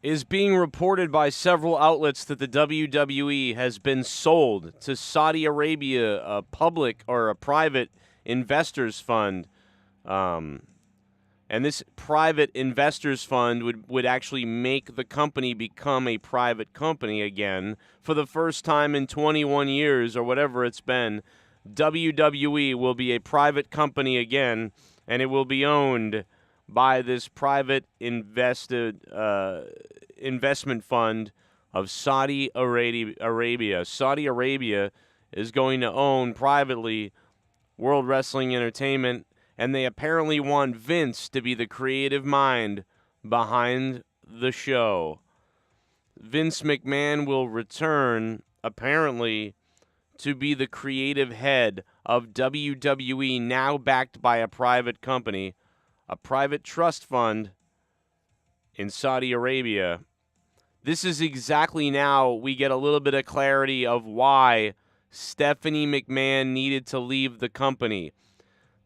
is being reported by several outlets that the WWE has been sold to Saudi Arabia, a public or a private investors fund. And this private investors fund would actually make the company become a private company again for the first time in 21 years or whatever it's been. WWE will be a private company again, and it will be owned by this private investment fund of Saudi Arabia. Saudi Arabia is going to own privately World Wrestling Entertainment, and they apparently want Vince to be the creative mind behind the show. Vince McMahon will return, apparently, to be the creative head of WWE, now backed by a private company, a private trust fund in Saudi Arabia. This is exactly now we get a little bit of clarity of why Stephanie McMahon needed to leave the company.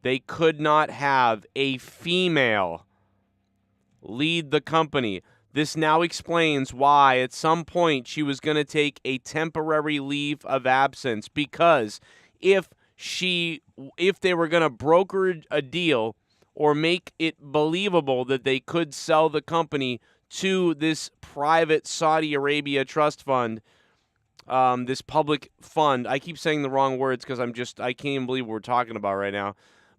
They could not have a female lead the company. This now explains why at some point she was going to take a temporary leave of absence, because if they were going to broker a deal or make it believable that they could sell the company to this private Saudi Arabia trust fund, this public fund. I keep saying the wrong words because I can't even believe what we're talking about right now.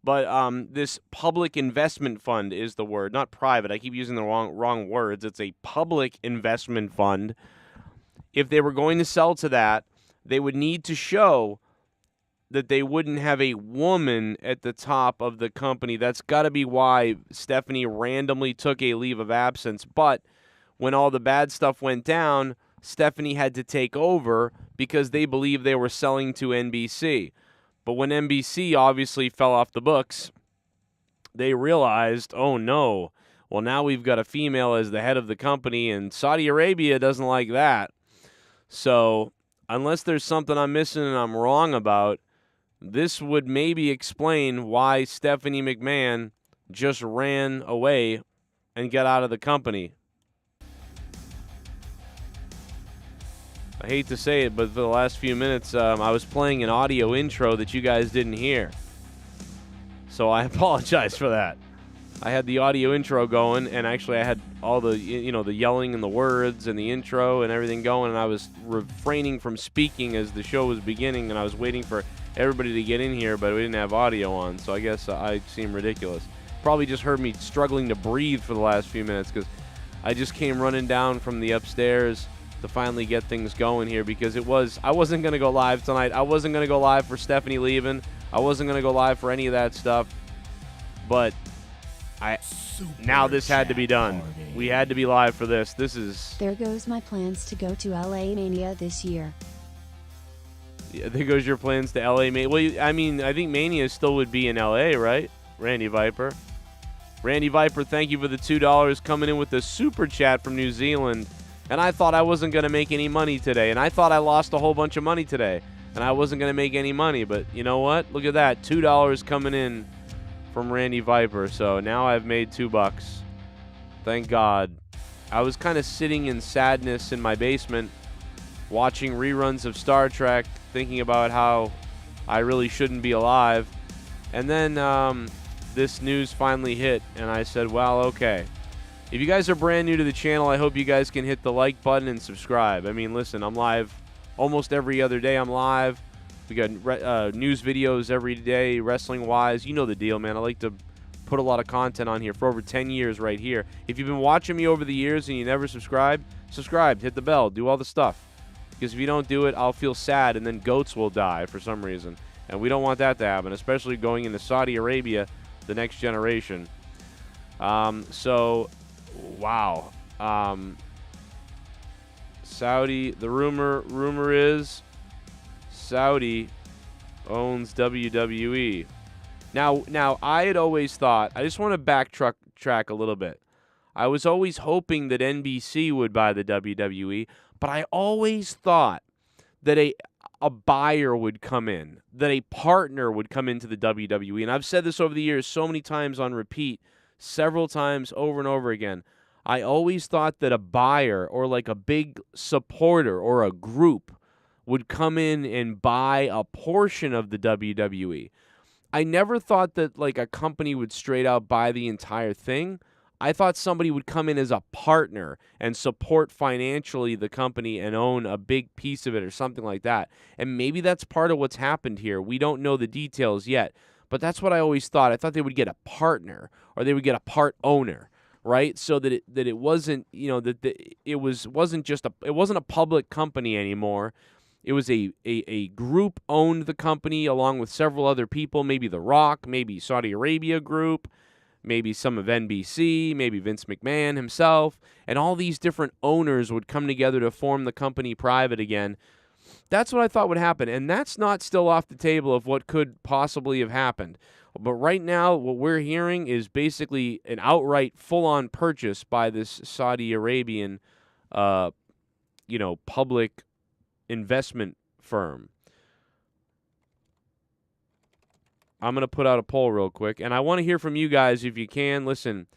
But this public investment fund is the word, not private. I keep using the wrong words. It's a public investment fund. If they were going to sell to that, they would need to show that they wouldn't have a woman at the top of the company. That's got to be why Stephanie randomly took a leave of absence. But when all the bad stuff went down, Stephanie had to take over because they believed they were selling to NBC. But when NBC obviously fell off the books, they realized, oh no, well now we've got a female as the head of the company, and Saudi Arabia doesn't like that. So unless there's something I'm missing and I'm wrong about, this would maybe explain why Stephanie McMahon just ran away and got out of the company. I hate to say it, but for the last few minutes, I was playing an audio intro that you guys didn't hear. So I apologize for that. I had the audio intro going, and actually I had all the, the yelling and the words and the intro and everything going, and I was refraining from speaking as the show was beginning, and I was waiting for everybody to get in here, but we didn't have audio on, so I guess I seem ridiculous. Probably just heard me struggling to breathe for the last few minutes because I just came running down from the upstairs to finally get things going here, because I wasn't going to go live tonight. I wasn't going to go live for Stephanie leaving. I wasn't going to go live for any of that stuff. But now this had to be done. We had to be live for this. There goes my plans to go to LA Mania this year. Yeah, there goes your plans to LA Mania. Well, I think Mania still would be in LA, right? Randy Viper, thank you for the $2 coming in with the super chat from New Zealand. And I thought I wasn't going to make any money today. And I thought I lost a whole bunch of money today. And I wasn't going to make any money. But you know what? Look at that. $2 coming in from Randy Viper. So now I've made $2. Thank God. I was kind of sitting in sadness in my basement, watching reruns of Star Trek, thinking about how I really shouldn't be alive. And then this news finally hit. And I said, well, okay. If you guys are brand new to the channel, I hope you guys can hit the like button and subscribe. I mean, listen, I'm live almost every other day. I'm live. We got news videos every day, wrestling-wise. You know the deal, man. I like to put a lot of content on here for over 10 years right here. If you've been watching me over the years and you never subscribe, hit the bell, do all the stuff. Because if you don't do it, I'll feel sad, and then goats will die for some reason. And we don't want that to happen, especially going into Saudi Arabia, the next generation. Wow. Saudi, the rumor is Saudi owns WWE. Now I had always thought, I just want to backtrack a little bit. I was always hoping that NBC would buy the WWE, but I always thought that a buyer would come in, that a partner would come into the WWE. And I've said this over the years so many times on repeat, several times over and over again. I always thought that a buyer or like a big supporter or a group would come in and buy a portion of the WWE. I never thought that like a company would straight out buy the entire thing. I thought somebody would come in as a partner and support financially the company and own a big piece of it or something like that. And maybe that's part of what's happened here. We don't know the details yet, but that's what I always thought. I thought they would get a partner or they would get a part owner, right? So that it wasn't, it wasn't a public company anymore. It was a group owned the company along with several other people, maybe The Rock, maybe Saudi Arabia Group, maybe some of NBC, maybe Vince McMahon himself, and all these different owners would come together to form the company private again. That's what I thought would happen, and that's not still off the table of what could possibly have happened. But right now, what we're hearing is basically an outright full-on purchase by this Saudi Arabian, public investment firm. I'm going to put out a poll real quick, and I want to hear from you guys if you can. Listen,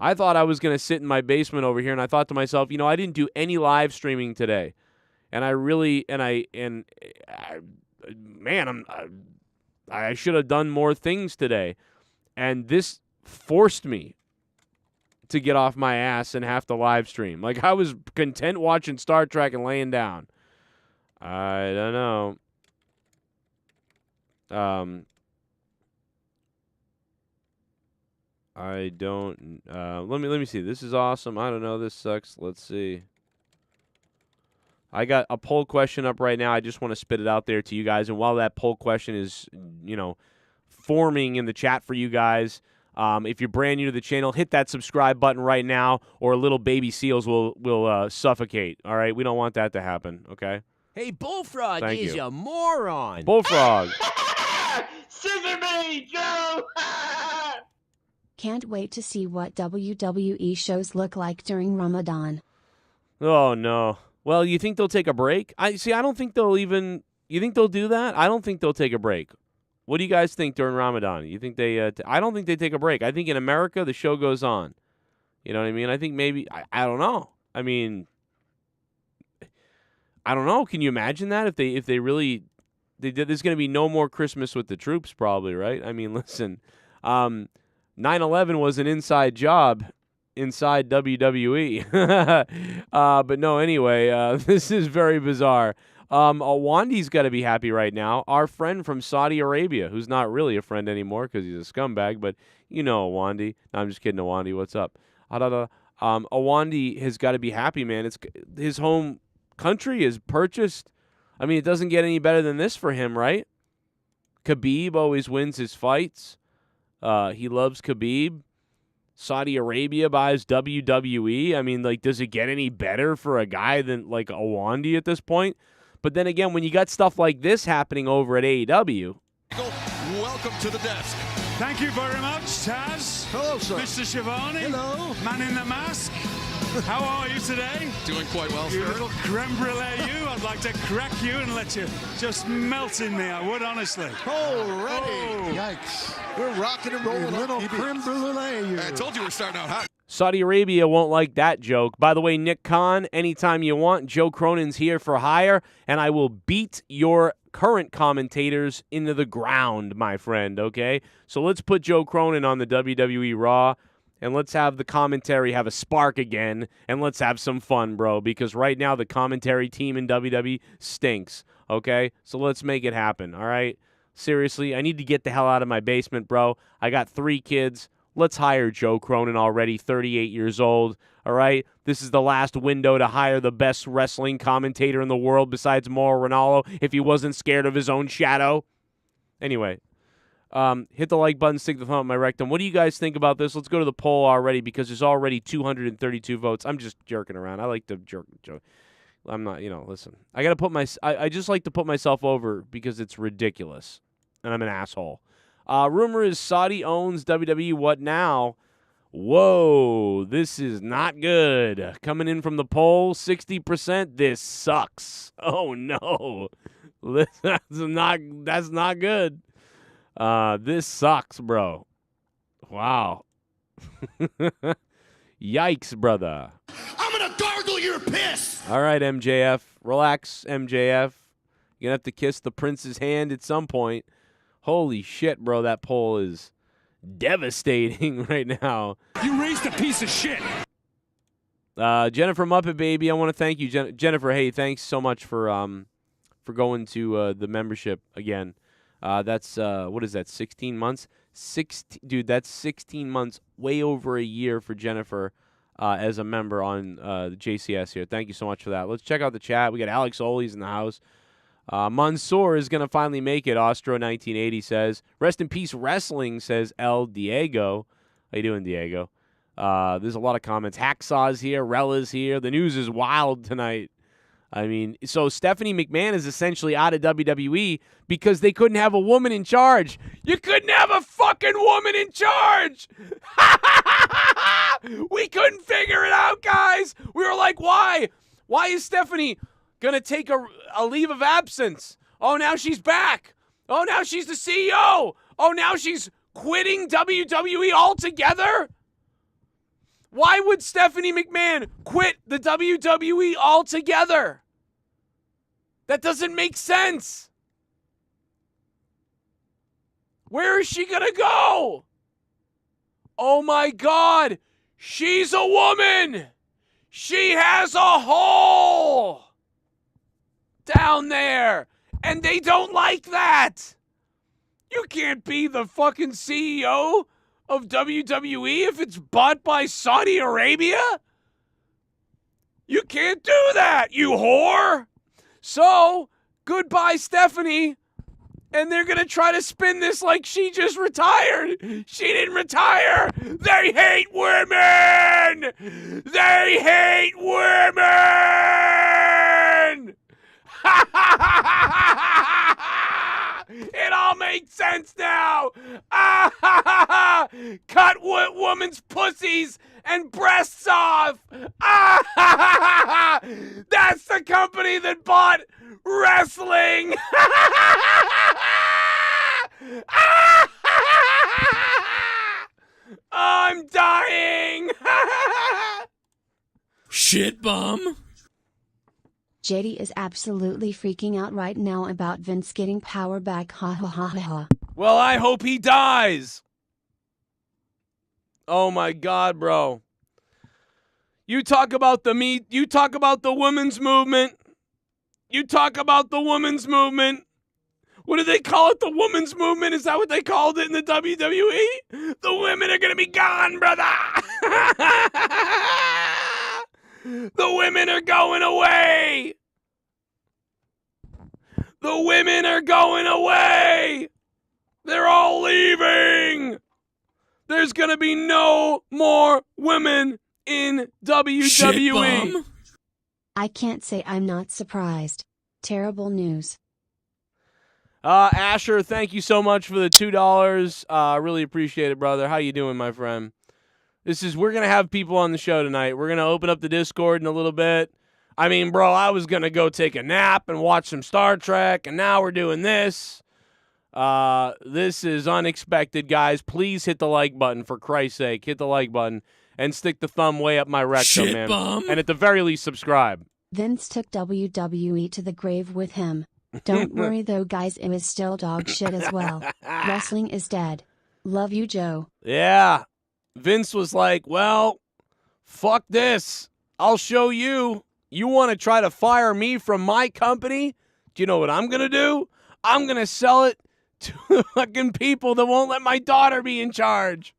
I thought I was going to sit in my basement over here, and I thought to myself, I didn't do any live streaming today. And I should have done more things today. And this forced me to get off my ass and have to live stream. Like, I was content watching Star Trek and laying down. I don't know. I don't. Let me see. This is awesome. I don't know. This sucks. Let's see. I got a poll question up right now. I just want to spit it out there to you guys. And while that poll question is, forming in the chat for you guys, if you're brand new to the channel, hit that subscribe button right now, or little baby seals will suffocate. All right, we don't want that to happen. Okay. Hey, Bullfrog Thank is you. a moron. Bullfrog. Scissor me, Joe! Can't wait to see what WWE shows look like during Ramadan. Oh no. Well, you think they'll take a break? I don't think they'll even. You think they'll do that? I don't think they'll take a break. What do you guys think during Ramadan? You think they? I don't think they take a break. I think in America the show goes on. You know what I mean? I think maybe. I don't know. I mean, I don't know. Can you imagine that if they really they did? There's going to be no more Christmas with the troops, probably, right? I mean, listen. 9/11 was an inside job inside WWE. But no, anyway, this is very bizarre. Wandy's got to be happy right now. Our friend from Saudi Arabia, who's not really a friend anymore because he's a scumbag, but Wandy. No, I'm just kidding, Wandy. What's up? Wandy has got to be happy, man. It's his home country is purchased. I mean, it doesn't get any better than this for him, right? Khabib always wins his fights. He loves Khabib. Saudi Arabia buys WWE. I mean, like, does it get any better for a guy than, like, Wandy at this point? But then again, when you got stuff like this happening over at AEW. Welcome to the desk. Thank you very much, Taz. Hello, sir. Mr. Shivani. Hello. Man in the mask. How are you today? Doing quite well, You sir. little creme brulee, you. I'd like to crack you and let you just melt in me. I would, honestly. Already. Yikes. We're rocking and rolling. You little on TV. creme brulee. You. I told you we're starting out hot. Saudi Arabia won't like that joke. By the way, Nick Khan, anytime you want, Joe Cronin's here for hire, and I will beat your current commentators into the ground, my friend, okay? So let's put Joe Cronin on the WWE Raw, and let's have the commentary have a spark again, and let's have some fun, bro, because right now the commentary team in WWE stinks, okay? So let's make it happen, all right? Seriously, I need to get the hell out of my basement, bro. I got 3 kids. Let's hire Joe Cronin already, 38 years old, all right? This is the last window to hire the best wrestling commentator in the world besides Mauro Ranallo if he wasn't scared of his own shadow. Anyway, hit the like button, stick the thumb up my rectum. What do you guys think about this? Let's go to the poll already because there's already 232 votes. I'm just jerking around. I like to jerk. I'm not, listen. I got to put I just like to put myself over because it's ridiculous, and I'm an asshole. Rumor is Saudi owns WWE. What now? Whoa, this is not good. Coming in from the poll, 60%. This sucks. Oh no, that's not good. This sucks, bro. Wow. Yikes, brother. I'm gonna gargle your piss. All right, MJF. Relax, MJF. You're going to have to kiss the prince's hand at some point. Holy shit, bro. That poll is devastating right now. You raised a piece of shit. Jennifer Muppet Baby, I want to thank you. Jennifer, hey, thanks so much for going to the membership again. That's, what is that, 16 months? Dude, that's 16 months, way over a year for Jennifer as a member on the JCS here. Thank you so much for that. Let's check out the chat. We got Alex Ole's in the house. Mansoor is going to finally make it, Ostro1980 says. Rest in peace, wrestling, says El Diego. How you doing, Diego? There's a lot of comments. Hacksaw's here. Rella's here. The news is wild tonight. I mean, so Stephanie McMahon is essentially out of WWE because they couldn't have a woman in charge. You couldn't have a fucking woman in charge! We couldn't figure it out, guys! We were like, why? Why is Stephanie gonna take a leave of absence? Oh, now she's back! Oh, now she's the CEO! Oh, now she's quitting WWE altogether? Why would Stephanie McMahon quit the WWE altogether? That doesn't make sense. Where is she gonna go? Oh my God, she's a woman. She has a hole down there, and they don't like that. You can't be the fucking CEO of WWE if it's bought by Saudi Arabia? You can't do that, you whore! So, goodbye, Stephanie. And they're gonna try to spin this like she just retired. She didn't retire. They hate women! They hate women! It all makes sense now. Cut women's pussies and breasts off. That's the company that bought wrestling. I'm dying. Shit bum. JD is absolutely freaking out right now about Vince getting power back. Ha ha ha ha ha. Well, I hope he dies. Oh my God, bro. You talk about the you talk about the women's movement. You talk about the women's movement. What do they call it? The women's movement? Is that what they called it in the WWE? The women are going to be gone, brother. The women are going away. The women are going away. They're all leaving. There's going to be no more women in WWE. Shit bum. I can't say I'm not surprised. Terrible news. Asher, thank you so much for the $2. Really appreciate it, brother. How you doing, my friend? We're going to have people on the show tonight. We're going to open up the Discord in a little bit. I mean, bro, I was going to go take a nap and watch some Star Trek, and now we're doing this. This is unexpected, guys. Please hit the like button, for Christ's sake. Hit the like button and stick the thumb way up my rectum, Shit man. bum. And at the very least, subscribe. Vince took WWE to the grave with him. Don't worry though, guys, it was still dog shit as well. Wrestling is dead. Love you, Joe. Yeah. Vince was like, well, fuck this. I'll show you. You want to try to fire me from my company? Do you know what I'm going to do? I'm going to sell it to the fucking people that won't let my daughter be in charge.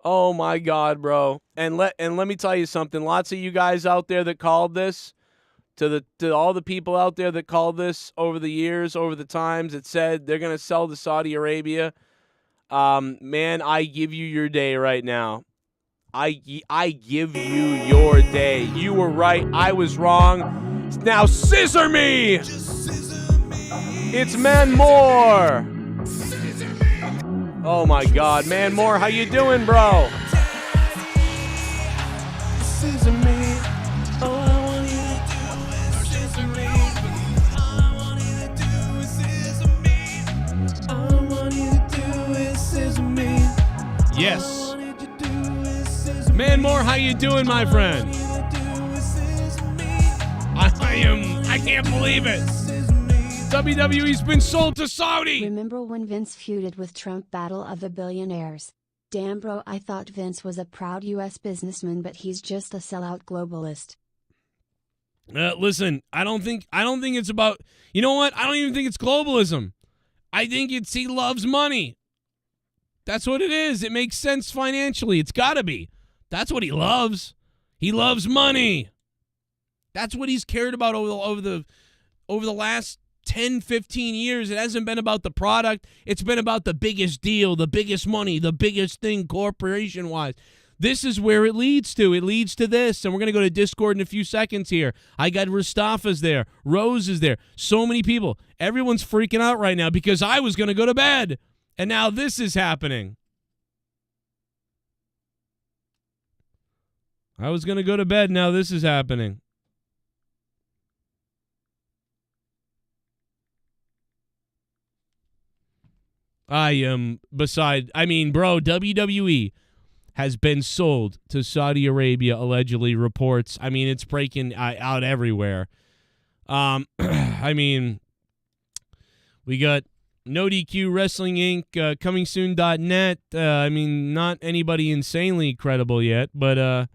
Oh, my God, bro. And let me tell you something. Lots of you guys out there that called this, to all the people out there that called this over the years, over the times, that said they're going to sell to Saudi Arabia. Man, I give you your day right now. I give you your day. You were right. I was wrong. Now scissor me. It's Man Moore. Oh my God, Man Moore, how you doing, bro? Scissor me. All I want you to do is scissor me. All I want you to do is scissor me. All I want you to do is scissor me. Yes. Dan Moore, how you doing, my friend? I can't believe it. WWE's been sold to Saudi. Remember when Vince feuded with Trump? Battle of the Billionaires. Damn bro, I thought Vince was a proud US businessman, but he's just a sellout globalist. Listen, I don't think it's about, you know what? I don't even think it's globalism. I think he loves money. That's what it is. It makes sense financially. It's got to be. That's what he loves. He loves money. That's what he's cared about over the last 10, 15 years. It hasn't been about the product. It's been about the biggest deal, the biggest money, the biggest thing corporation-wise. This is where it leads to. It leads to this, and we're going to go to Discord in a few seconds here. I got Mustafa's there. Rose is there. So many people. Everyone's freaking out right now because I was going to go to bed, and now this is happening. I was going to go to bed, now this is happening. I am bro, WWE has been sold to Saudi Arabia, allegedly, reports. I mean, it's breaking out everywhere. I mean, we got No DQ Wrestling Inc., coming soon.net. I mean, not anybody insanely credible yet, but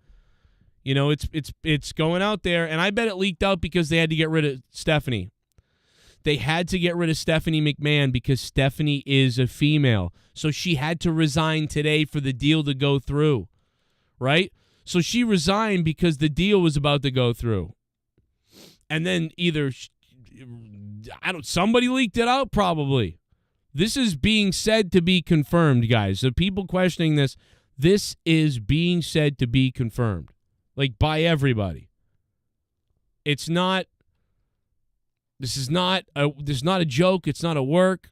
you know, it's going out there, and I bet it leaked out because they had to get rid of Stephanie. They had to get rid of Stephanie McMahon because Stephanie is a female. So she had to resign today for the deal to go through, right? So she resigned because the deal was about to go through. And then somebody leaked it out probably. This is being said to be confirmed, guys. The people questioning this is being said to be confirmed. Like, by everybody. This is not a joke. It's not a work.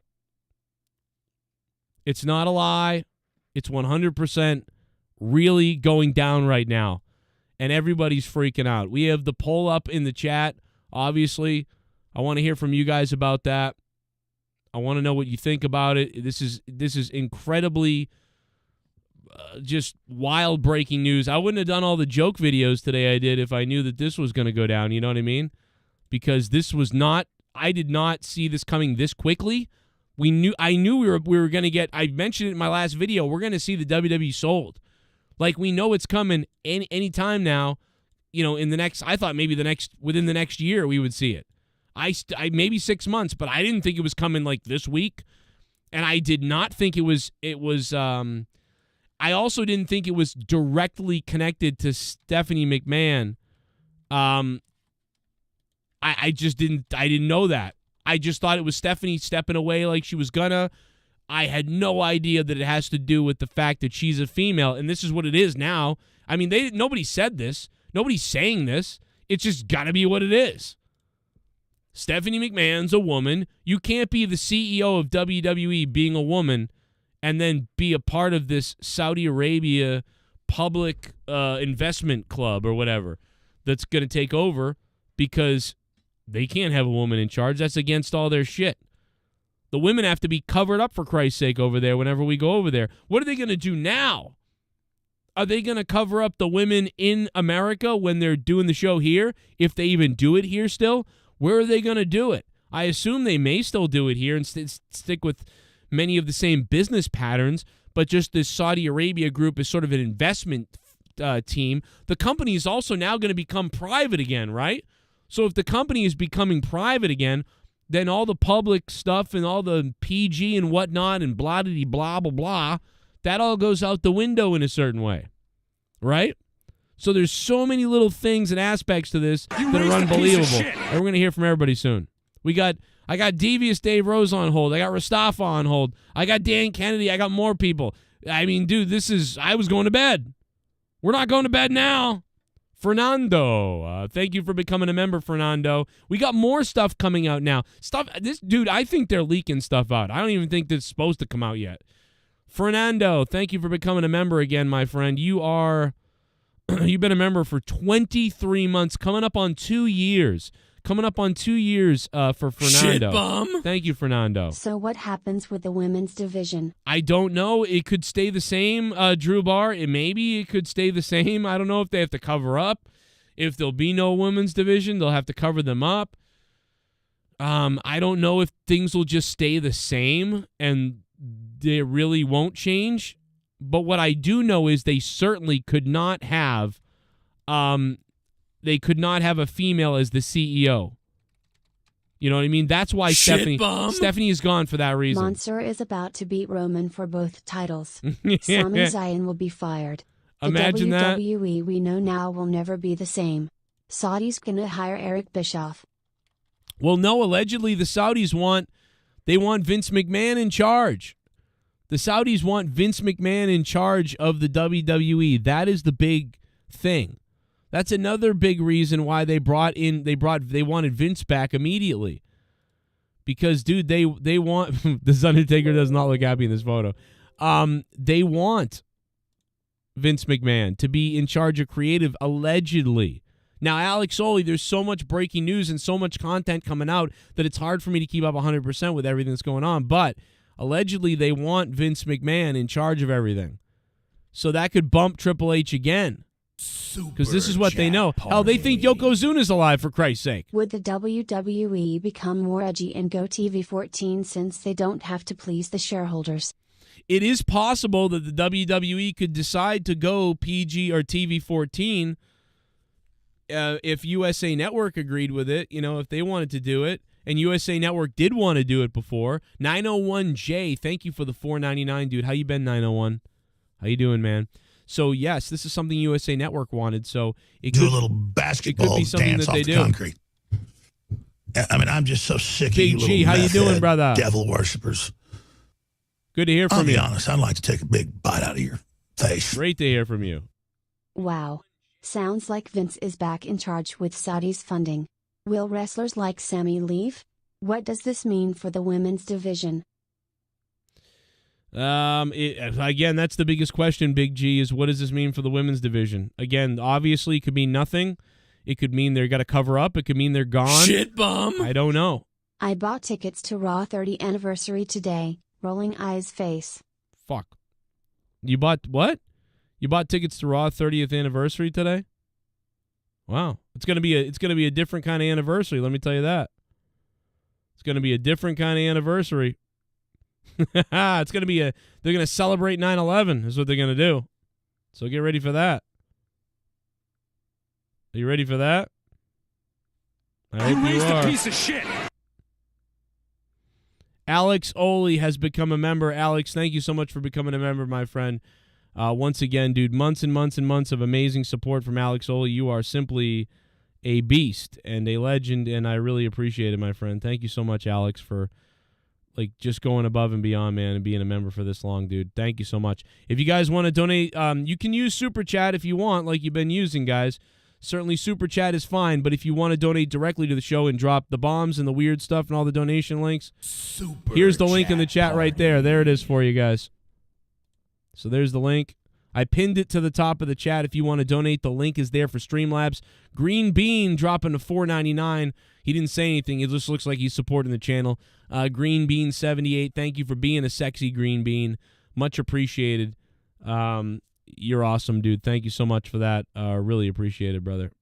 It's not a lie. It's 100% really going down right now. And everybody's freaking out. We have the poll up in the chat. Obviously, I want to hear from you guys about that. I want to know what you think about it. This is incredibly just wild breaking news. I wouldn't have done all the joke videos today I did if I knew that this was going to go down. You know what I mean? Because this was not, I did not see this coming this quickly. I knew we were going to get, I mentioned it in my last video, we're going to see the WWE sold. Like, we know it's coming any time now, you know, I thought maybe within the next year we would see it. I maybe 6 months, but I didn't think it was coming like this week. And I did not think I also didn't think it was directly connected to Stephanie McMahon. I didn't know that. I just thought it was Stephanie stepping away like she was gonna. I had no idea that it has to do with the fact that she's a female, and this is what it is now. I mean, nobody said this. Nobody's saying this. It's just gotta be what it is. Stephanie McMahon's a woman. You can't be the CEO of WWE being a woman and then be a part of this Saudi Arabia public investment club or whatever that's going to take over because they can't have a woman in charge. That's against all their shit. The women have to be covered up, for Christ's sake, over there whenever we go over there. What are they going to do now? Are they going to cover up the women in America when they're doing the show here, if they even do it here still? Where are they going to do it? I assume they may still do it here and stick with many of the same business patterns, but just this Saudi Arabia group is sort of an investment team. The company is also now going to become private again, right? So if the company is becoming private again, then all the public stuff and all the PG and whatnot and blah, blah, blah, that all goes out the window in a certain way, right? So there's so many little things and aspects to this that are unbelievable. And we're going to hear from everybody soon. I got Devious Dave Rose on hold. I got Rastafa on hold. I got Dan Kennedy. I got more people. I mean, dude, I was going to bed. We're not going to bed now. Fernando, thank you for becoming a member, Fernando. We got more stuff coming out now. Dude, I think they're leaking stuff out. I don't even think this is supposed to come out yet. Fernando, thank you for becoming a member again, my friend. You've been a member for 23 months, coming up on 2 years. Coming up on 2 years for Fernando. Shit bum. Thank you, Fernando. So what happens with the women's division? I don't know. It could stay the same, Drew Barr. Maybe it could stay the same. I don't know if they have to cover up. If there'll be no women's division, they'll have to cover them up. I don't know if things will just stay the same and they really won't change. But what I do know is they certainly could not have a female as the CEO. You know what I mean? That's why Shit bum. Stephanie is gone for that reason. Monster is about to beat Roman for both titles. Sami Zayn will be fired. The Imagine that. WWE we know now will never be the same. Saudi's gonna hire Eric Bischoff. Well, no, allegedly the Saudis want Vince McMahon in charge. The Saudis want Vince McMahon in charge of the WWE. That is the big thing. That's another big reason why they wanted Vince back immediately. Because, dude, they want this Undertaker does not look happy in this photo. They want Vince McMahon to be in charge of creative, allegedly. Now, Alex Oli, there's so much breaking news and so much content coming out that it's hard for me to keep up 100% with everything that's going on. But allegedly, they want Vince McMahon in charge of everything. So that could bump Triple H again. Because this is what they know. Hell, they think Yokozuna's alive, for Christ's sake. Would the WWE become more edgy and go TV 14 since they don't have to please the shareholders? It is possible that the WWE could decide to go PG or TV 14 if USA Network agreed with it, if they wanted to do it. And USA Network did want to do it before. 901J, thank you for the $4.99, dude. How you been, 901? How you doing, man? So, yes, this is something USA Network wanted. So it Do could, a little basketball be something dance that off they the do. concrete. I mean, I'm just so sick Big of you G, little how you doing, meth-head brother? devil worshippers. Good to hear I'll from be you. honest, I'd like to take a big bite out of your face. Great to hear from you. Wow. Sounds like Vince is back in charge with Saudi's funding. Will wrestlers like Sami leave? What does this mean for the women's division? Again, that's the biggest question, Big G, is what does this mean for the women's division? Again, obviously, it could mean nothing. It could mean they're got to cover up. It could mean they're gone. Shit bum. I don't know. I bought tickets to Raw 30 anniversary today. Rolling eyes face. Fuck. You bought what? You bought tickets to Raw 30th anniversary today? Wow. It's gonna be a different kind of anniversary, let me tell you that. It's gonna be a different kind of anniversary. They're gonna celebrate 9/11 is what they're gonna do. So get ready for that. Are you ready for that? I hope you are. Piece of shit. Alex Oli has become a member. Alex, thank you so much for becoming a member, my friend. Once again, dude, months and months and months of amazing support from Alex Oli. You are simply a beast and a legend, and I really appreciate it, my friend. Thank you so much, Alex, for just going above and beyond, man, and being a member for this long, dude. Thank you so much. If you guys want to donate, you can use Super Chat if you want, like you've been using, guys. Certainly Super Chat is fine, but if you want to donate directly to the show and drop the bombs and the weird stuff and all the donation links, here's the link in the chat right there. There it is for you guys. So there's the link. I pinned it to the top of the chat. If you want to donate, the link is there for Streamlabs. Green Bean dropping to $4.99. He didn't say anything. It just looks like he's supporting the channel. Green Bean 78. Thank you for being a sexy Green Bean. Much appreciated. You're awesome, dude. Thank you so much for that. Really appreciate it, brother.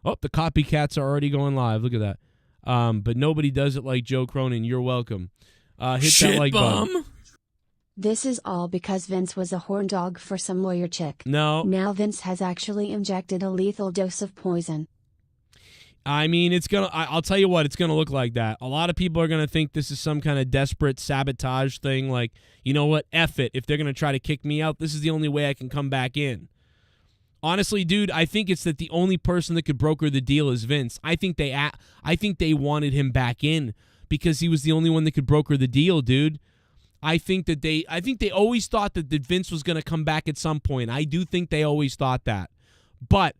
Oh, the copycats are already going live. Look at that. But nobody does it like Joe Cronin. You're welcome. Hit Shit that like bum. button. This is all because Vince was a horn dog for some lawyer chick. No. Now Vince has actually injected a lethal dose of poison. I mean, I'll tell you what, it's going to look like that. A lot of people are going to think this is some kind of desperate sabotage thing. Like, you know what? F it. If they're going to try to kick me out, this is the only way I can come back in. Honestly, dude, I think it's that the only person that could broker the deal is Vince. I think they wanted him back in because he was the only one that could broker the deal, dude. I think they always thought that Vince was going to come back at some point. I do think they always thought that. But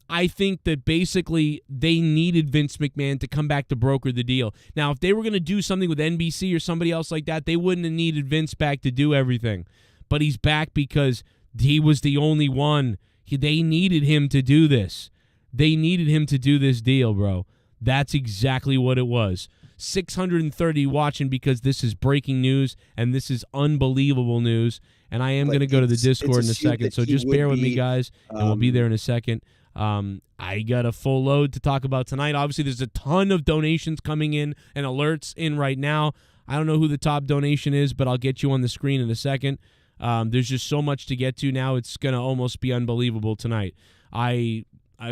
I think that basically they needed Vince McMahon to come back to broker the deal. Now, if they were going to do something with NBC or somebody else like that, they wouldn't have needed Vince back to do everything. But he's back because he was the only one. They needed him to do this. They needed him to do this deal, bro. That's exactly what it was. 630 watching because this is breaking news and this is unbelievable news. And I am going to go to the Discord in a second, so just bear with me, guys, and we'll be there in a second. I got a full load to talk about tonight. Obviously, there's a ton of donations coming in and alerts in right now. I don't know who the top donation is, but I'll get you on the screen in a second. There's just so much to get to now. It's going to almost be unbelievable tonight. A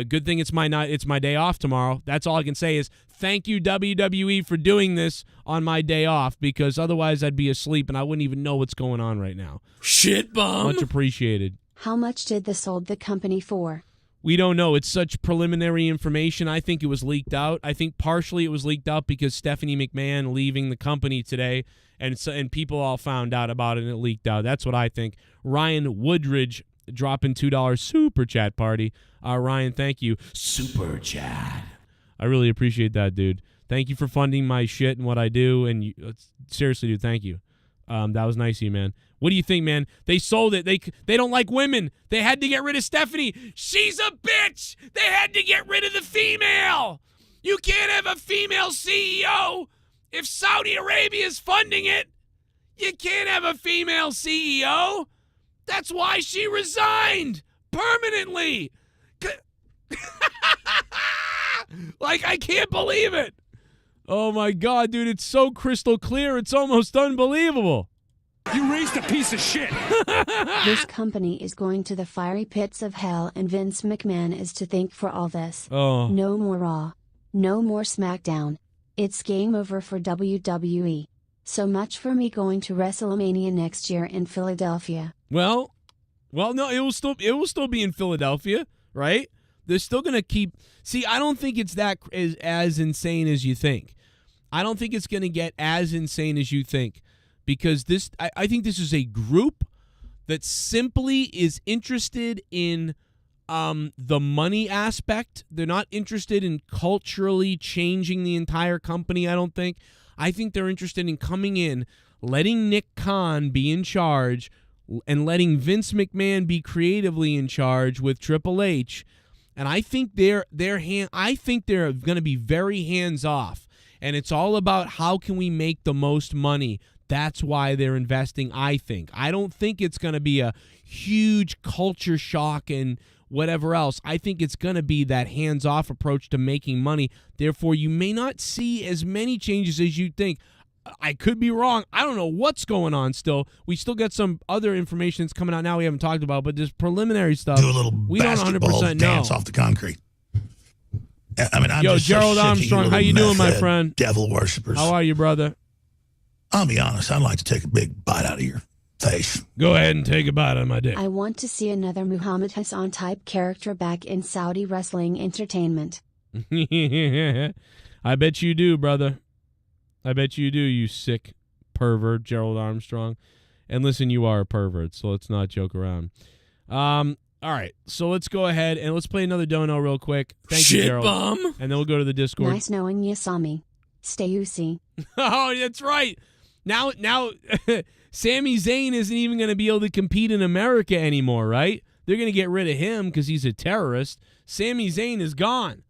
good thing it's my night. It's my day off tomorrow. That's all I can say is thank you, WWE, for doing this on my day off, because otherwise I'd be asleep and I wouldn't even know what's going on right now. Shit bomb. Much appreciated. How much did this sold the company for? We don't know. It's such preliminary information. I think it was leaked out. I think partially it was leaked out because Stephanie McMahon leaving the company today, and people all found out about it and it leaked out. That's what I think. Ryan Woodridge dropping $2 super chat party. Ryan, thank you. Super chat. I really appreciate that, dude. Thank you for funding my shit and what I do. And seriously, dude, thank you. That was nice of you, man. What do you think, man? They sold it. They don't like women. They had to get rid of Stephanie. She's a bitch. They had to get rid of the female. You can't have a female CEO if Saudi Arabia is funding it. You can't have a female CEO. That's why she resigned permanently. Like, I can't believe it. Oh, my God, dude. It's so crystal clear. It's almost unbelievable. You raised a piece of shit. This company is going to the fiery pits of hell, and Vince McMahon is to thank for all this. Oh. No more Raw. No more SmackDown. It's game over for WWE. So much for me going to WrestleMania next year in Philadelphia. Well, no, it will still be in Philadelphia, right? They're still going to keep. See, I don't think it's that as insane as you think. I don't think it's going to get as insane as you think, because I think this is a group that simply is interested in the money aspect. They're not interested in culturally changing the entire company, I don't think. I think they're interested in coming in, letting Nick Khan be in charge, and letting Vince McMahon be creatively in charge with Triple H. And I think they're going to be very hands off. And it's all about how can we make the most money. That's why they're investing, I think. I don't think it's going to be a huge culture shock and whatever else. I think it's going to be that hands-off approach to making money. Therefore, you may not see as many changes as you think. I could be wrong. I don't know what's going on still. We still got some other information that's coming out now we haven't talked about, but this preliminary stuff, Do a little we don't basketball 100% dance know. off the concrete. I mean, I'm Yo, just so Gerald sick of you Armstrong, little how you doing, my meth-head friend? Devil worshippers. How are you, brother? I'll be honest. I'd like to take a big bite out of your face. Go ahead and take a bite on my dick. I want to see another Muhammad Hassan type character back in Saudi wrestling entertainment. I bet you do, brother. I bet you do, you sick pervert, Gerald Armstrong. And listen, you are a pervert, so let's not joke around. All right, so let's go ahead and let's play another dono real quick. Thank you, Gerald. Bomb. And then we'll go to the Discord. Nice knowing you, Sami. Stay UC. Oh, that's right. Now, Sami Zayn isn't even going to be able to compete in America anymore, right? They're going to get rid of him because he's a terrorist. Sami Zayn is gone.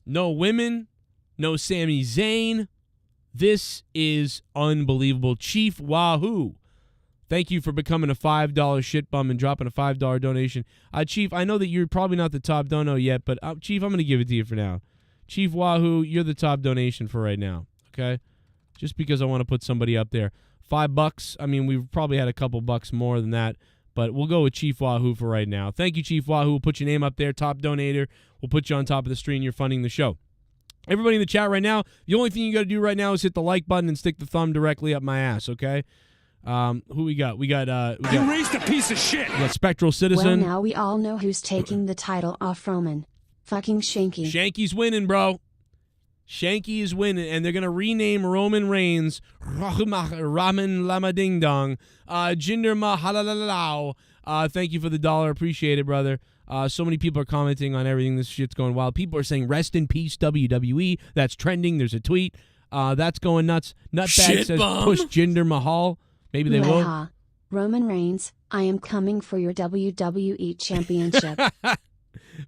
No women, no Sami Zayn. This is unbelievable. Chief Wahoo, thank you for becoming a $5 shit bum and dropping a $5 donation. Chief, I know that you're probably not the top dono yet, but Chief, I'm going to give it to you for now. Chief Wahoo, you're the top donation for right now, okay? Just because I want to put somebody up there. $5. I mean, we've probably had a couple bucks more than that, but we'll go with Chief Wahoo for right now. Thank you, Chief Wahoo. We'll put your name up there, top donator. We'll put you on top of the screen. You're funding the show. Everybody in the chat right now, the only thing you got to do right now is hit the like button and stick the thumb directly up my ass, okay? Who we got? You raised a piece of shit. We got Spectral Citizen. Well, now we all know who's taking the title off Roman. Fucking Shanky. Shanky's winning, bro. Shanky is winning, and they're going to rename Roman Reigns Ramen Lama Ding Dong. Jinder Mahalalalao. Thank you for the $1. Appreciate it, brother. So many people are commenting on everything. This shit's going wild. People are saying, rest in peace, WWE. That's trending. There's a tweet. That's going nuts. Nutbag says, push Jinder Mahal. Maybe they will. Leah. Roman Reigns, I am coming for your WWE Championship.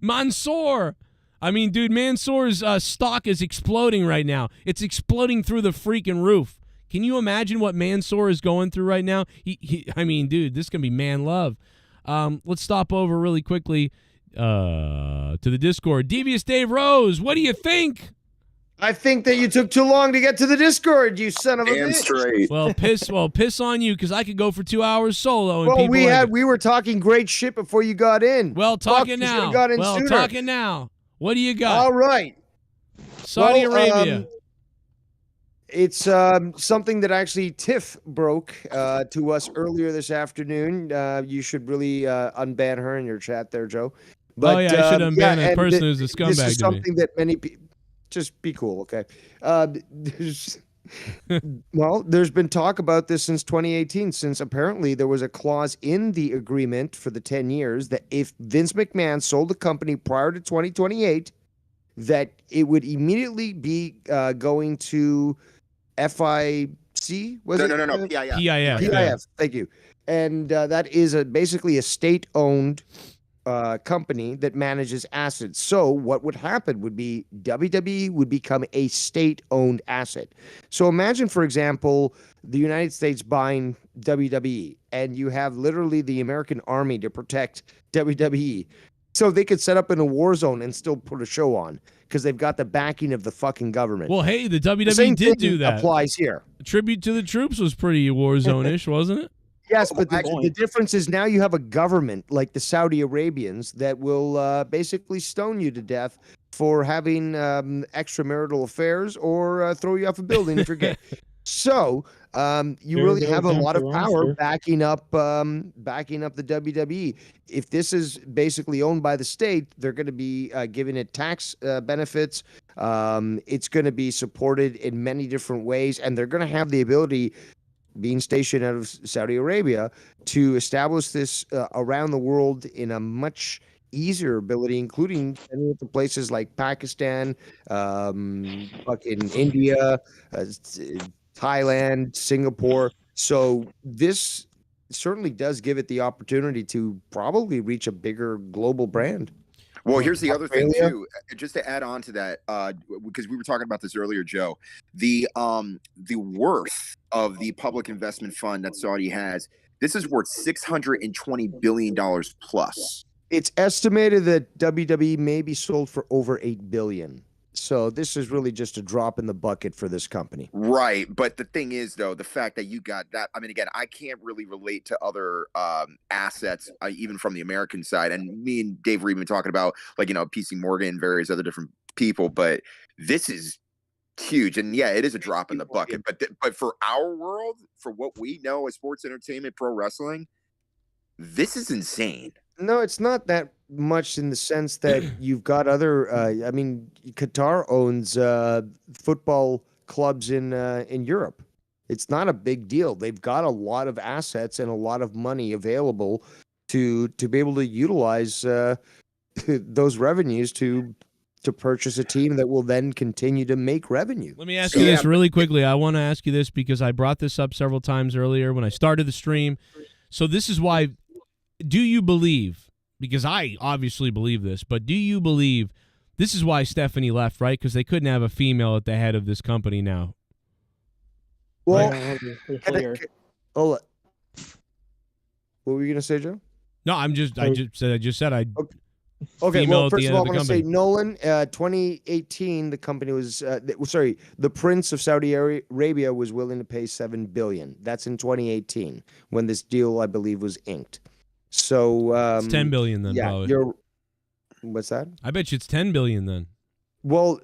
Mansoor. I mean, dude, Mansoor's stock is exploding right now. It's exploding through the freaking roof. Can you imagine what Mansoor is going through right now? I mean, dude, this is going to be man love. Let's stop over really quickly to the Discord. Devious Dave Rose, what do you think? I think that you took too long to get to the Discord, you son of a Damn bitch. straight. Well, piss on you, because I could go for 2 hours solo. And Well, people we were talking great shit before you got in. Well, talking You now. should've got in Well, sooner. talking now. What do you got? All right. Saudi Well, Arabia. It's something that actually Tiff broke to us earlier this afternoon. You should really unban her in your chat there, Joe. But, oh, yeah, I should unban a and person who's a scumbag This is to me. something that many people... Just be cool, okay? There's been talk about this since 2018, since apparently there was a clause in the agreement for the 10 years that if Vince McMahon sold the company prior to 2028, that it would immediately be going to FIC? No, PIF. PIF. PIF, thank you. And that is basically a state-owned company that manages assets. So what would happen would be WWE would become a state-owned asset. So imagine, for example, the United States buying WWE, and you have literally the American army to protect WWE. So they could set up in a war zone and still put a show on because they've got the backing of the fucking government. Well, hey, the WWE The same did thing do that. applies here. Tribute to the Troops was pretty war zone-ish, wasn't it? Yes, but the difference is now you have a government like the Saudi Arabians that will basically stone you to death for having extramarital affairs or throw you off a building if you're gay. So you really have a lot of power backing up the WWE. If this is basically owned by the state, they're going to be giving it tax benefits. It's going to be supported in many different ways, and they're going to have the ability, being stationed out of Saudi Arabia, to establish this around the world in a much easier ability, including to places like Pakistan, fucking India, Thailand, Singapore. So this certainly does give it the opportunity to probably reach a bigger global brand. Well, here's the other thing Australia? too, just to add on to that, because we were talking about this earlier, Joe. The worth of the public investment fund that Saudi has, this is worth $620 billion plus. It's estimated that WWE may be sold for over $8 billion. So this is really just a drop in the bucket for this company. Right. But the thing is, though, the fact that you got that, I mean, again, I can't really relate to other assets, even from the American side. And me and Dave were even talking about, like, PC Morgan and various other different people. But this is huge. And yeah, it is a drop in the bucket. But for our world, for what we know as sports entertainment, pro wrestling, this is insane. No, it's not that much in the sense that you've got other. Qatar owns football clubs in Europe. It's not a big deal. They've got a lot of assets and a lot of money available to be able to utilize those revenues to purchase a team that will then continue to make revenue. Let me ask you this really quickly. I want to ask you this because I brought this up several times earlier when I started the stream. So this is why. Do you believe, because I obviously believe this, but do you believe this is why Stephanie left, right? Because they couldn't have a female at the head of this company now. Well, right? What were you going to say, Joe? No, I just said I. Okay, female well, at the first of end all, of I the want to say company. Nolan, 2018, the company was, the Prince of Saudi Arabia was willing to pay $7 billion. That's in 2018 when this deal, I believe, was inked. So It's $10 billion then, probably. What's that? I bet you it's $10 billion then. Well,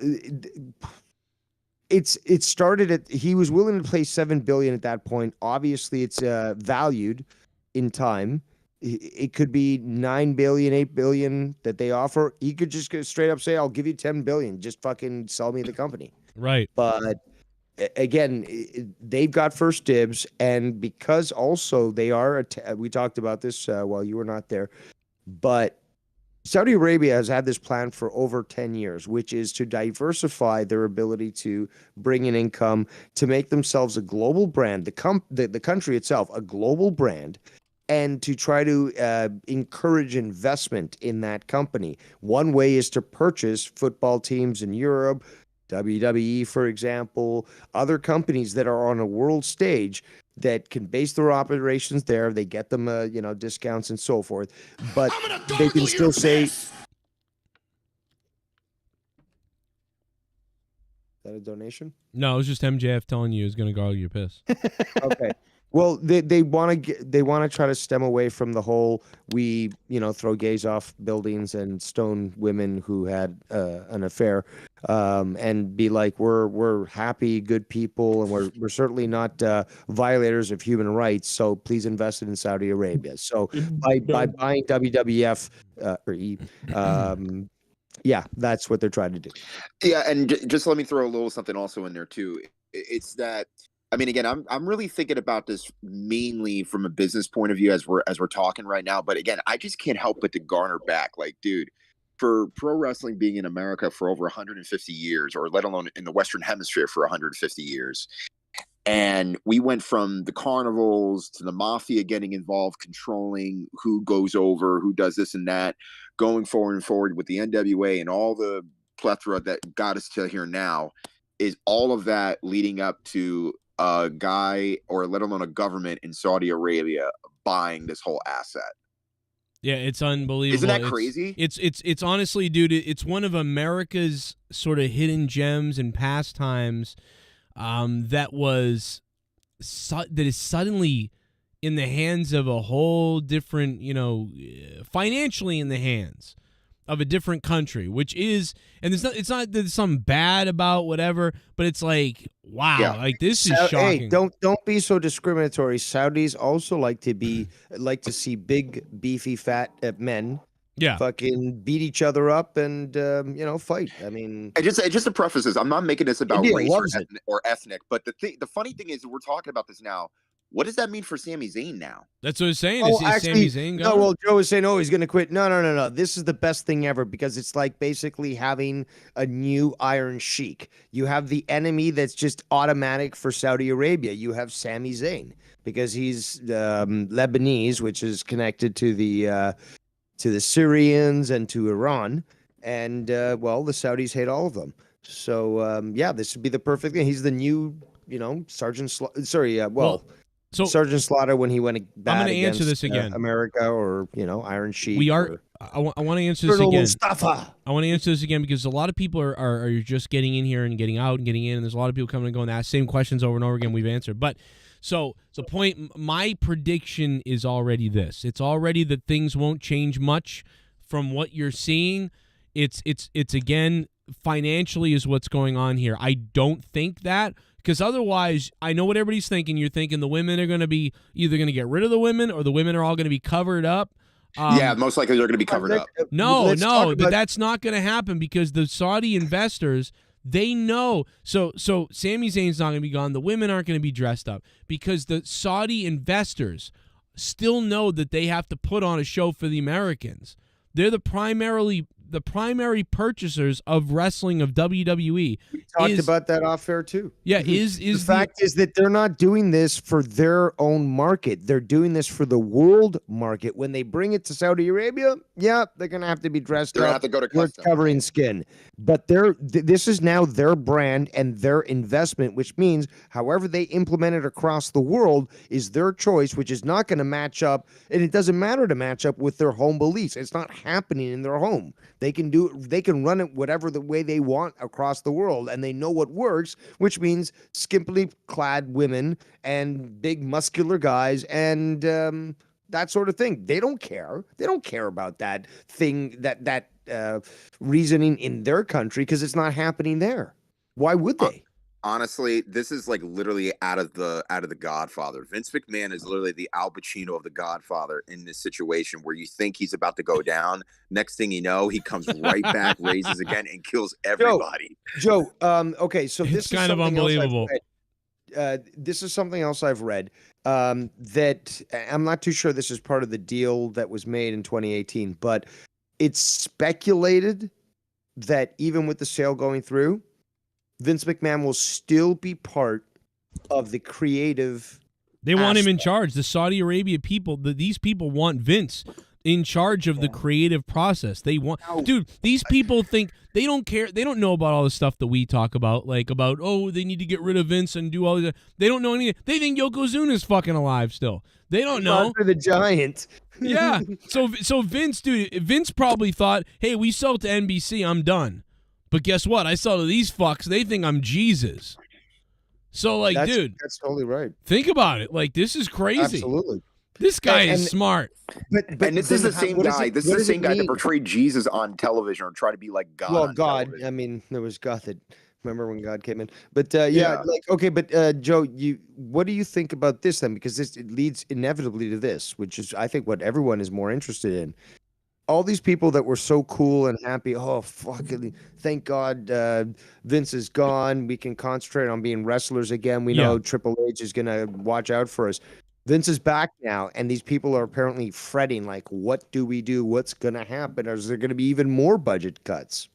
it started at, he was willing to pay $7 billion at that point. Obviously, it's valued in time. It could be $9 billion, $8 billion that they offer. He could just go straight up say, "I'll give you $10 billion. Just fucking sell me the company." Right. But again, they've got first dibs, and because also they are, we talked about this while you were not there, but Saudi Arabia has had this plan for over 10 years, which is to diversify their ability to bring in income, to make themselves a global brand, the country itself, a global brand, and to try to encourage investment in that company. One way is to purchase football teams in Europe, WWE, for example, other companies that are on a world stage that can base their operations there. They get them, discounts and so forth, but they can still say. Is that a donation? No, it was just MJF telling you he was going to gargle your piss. Okay. Well, they want to try to stem away from the whole we throw gays off buildings and stone women who had an affair, and be like we're happy, good people, and we're certainly not violators of human rights. So please invest in Saudi Arabia. So by buying WWF or E. Yeah, that's what they're trying to do. Yeah, and just let me throw a little something also in there too. It's that, I mean, again, I'm really thinking about this mainly from a business point of view as we're talking right now. But again, I just can't help but to garner back, like, dude, for pro wrestling being in America for over 150 years, or let alone in the Western Hemisphere for 150 years. And we went from the carnivals to the mafia getting involved, controlling who goes over, who does this and that, going forward with the NWA and all the plethora that got us to here now. Is all of that leading up to a guy, or let alone a government in Saudi Arabia, buying this whole asset? Yeah, it's unbelievable. Isn't that crazy? It's honestly, dude, it's one of America's sort of hidden gems and pastimes that is suddenly in the hands of a whole different, financially in the hands of a different country, which is, and it's not that there's something bad about whatever, but it's like, wow, like this is shocking. Hey, don't be so discriminatory. Saudis also like to see big, beefy, fat men. Yeah, fucking beat each other up and fight. I mean, and just to preface this, I'm not making this about race or ethnic, but the funny thing is, we're talking about this now. What does that mean for Sami Zayn now? That's what I was saying. Is Sami Zayn gone? No, well, Joe was saying, he's going to quit. No. This is the best thing ever, because it's like basically having a new Iron Sheik. You have the enemy that's just automatic for Saudi Arabia. You have Sami Zayn, because he's Lebanese, which is connected to the Syrians and to Iran. And, the Saudis hate all of them. So, this would be the perfect thing. He's the new, Sergeant Sergeant Slaughter when he went bad against this again. America, or Iron Sheik. I want to answer this again. Mustafa. I want to answer this again because a lot of people are just getting in here and getting out and getting in, and there's a lot of people coming and going. Ask same questions over and over again. We've answered, but so the point. My prediction is already this. It's already that things won't change much from what you're seeing. It's again financially is what's going on here. I don't think that. Because otherwise, I know what everybody's thinking. You're thinking the women are going to be either going to get rid of the women, or the women are all going to be covered up. Yeah, most likely they're going to be covered up. No, but that's not going to happen, because the Saudi investors, they know. So Sami Zayn's not going to be gone. The women aren't going to be dressed up, because the Saudi investors still know that they have to put on a show for the Americans. They're the primary purchasers of wrestling, of WWE. We talked about that off air too. Yeah, the fact is that they're not doing this for their own market. They're doing this for the world market. When they bring it to Saudi Arabia, they're going to have to be dressed up. They're going to have to go to custom, covering skin. But this is now their brand and their investment, which means however they implement it across the world is their choice, which is not going to match up. And it doesn't matter to match up with their home beliefs. It's not happening in their home. They can run it whatever the way they want across the world, and they know what works, which means skimpily clad women and big muscular guys and that sort of thing. They don't care. They don't care about that thing, that reasoning in their country, because it's not happening there. Why would they? Honestly, this is like literally out of the Godfather. Vince McMahon is literally the Al Pacino of the Godfather in this situation, where you think he's about to go down. Next thing you know, he comes right back, raises again, and kills everybody. Joe, okay, so this is kind of unbelievable. This is something else I've read that I'm not too sure this is part of the deal that was made in 2018, but it's speculated that even with the sale going through, Vince McMahon will still be part of the creative They want him in aspect. charge. The Saudi Arabia people, these people want Vince in charge of the creative process. They want, dude, these people think they don't care. They don't know about all the stuff that we talk about, like about, oh, they need to get rid of Vince and do all that. They don't know anything. They think Yokozuna's fucking alive still. They don't know. For the Giant. Yeah. So Vince, dude, Vince probably thought, hey, we sell to NBC, I'm done. But guess what? I sell to these fucks. They think I'm Jesus. So, like, dude, that's totally right. think about it. Like, this is crazy. Absolutely. This guy is smart. But and this is the same guy. This is the same guy that mean? portrayed Jesus on television or tried to be like God. Well, on God. television. I mean, there was God that. Remember when God came in? But yeah, like okay. But Joe, what do you think about this then? Because it leads inevitably to this, which is I think what everyone is more interested in. All these people that were so cool and happy. Oh, fucking thank God Vince is gone. We can concentrate on being wrestlers again. We know Triple H is gonna watch out for us. Vince is back now, and these people are apparently fretting, like, what do we do? What's gonna happen? Is there gonna be even more budget cuts?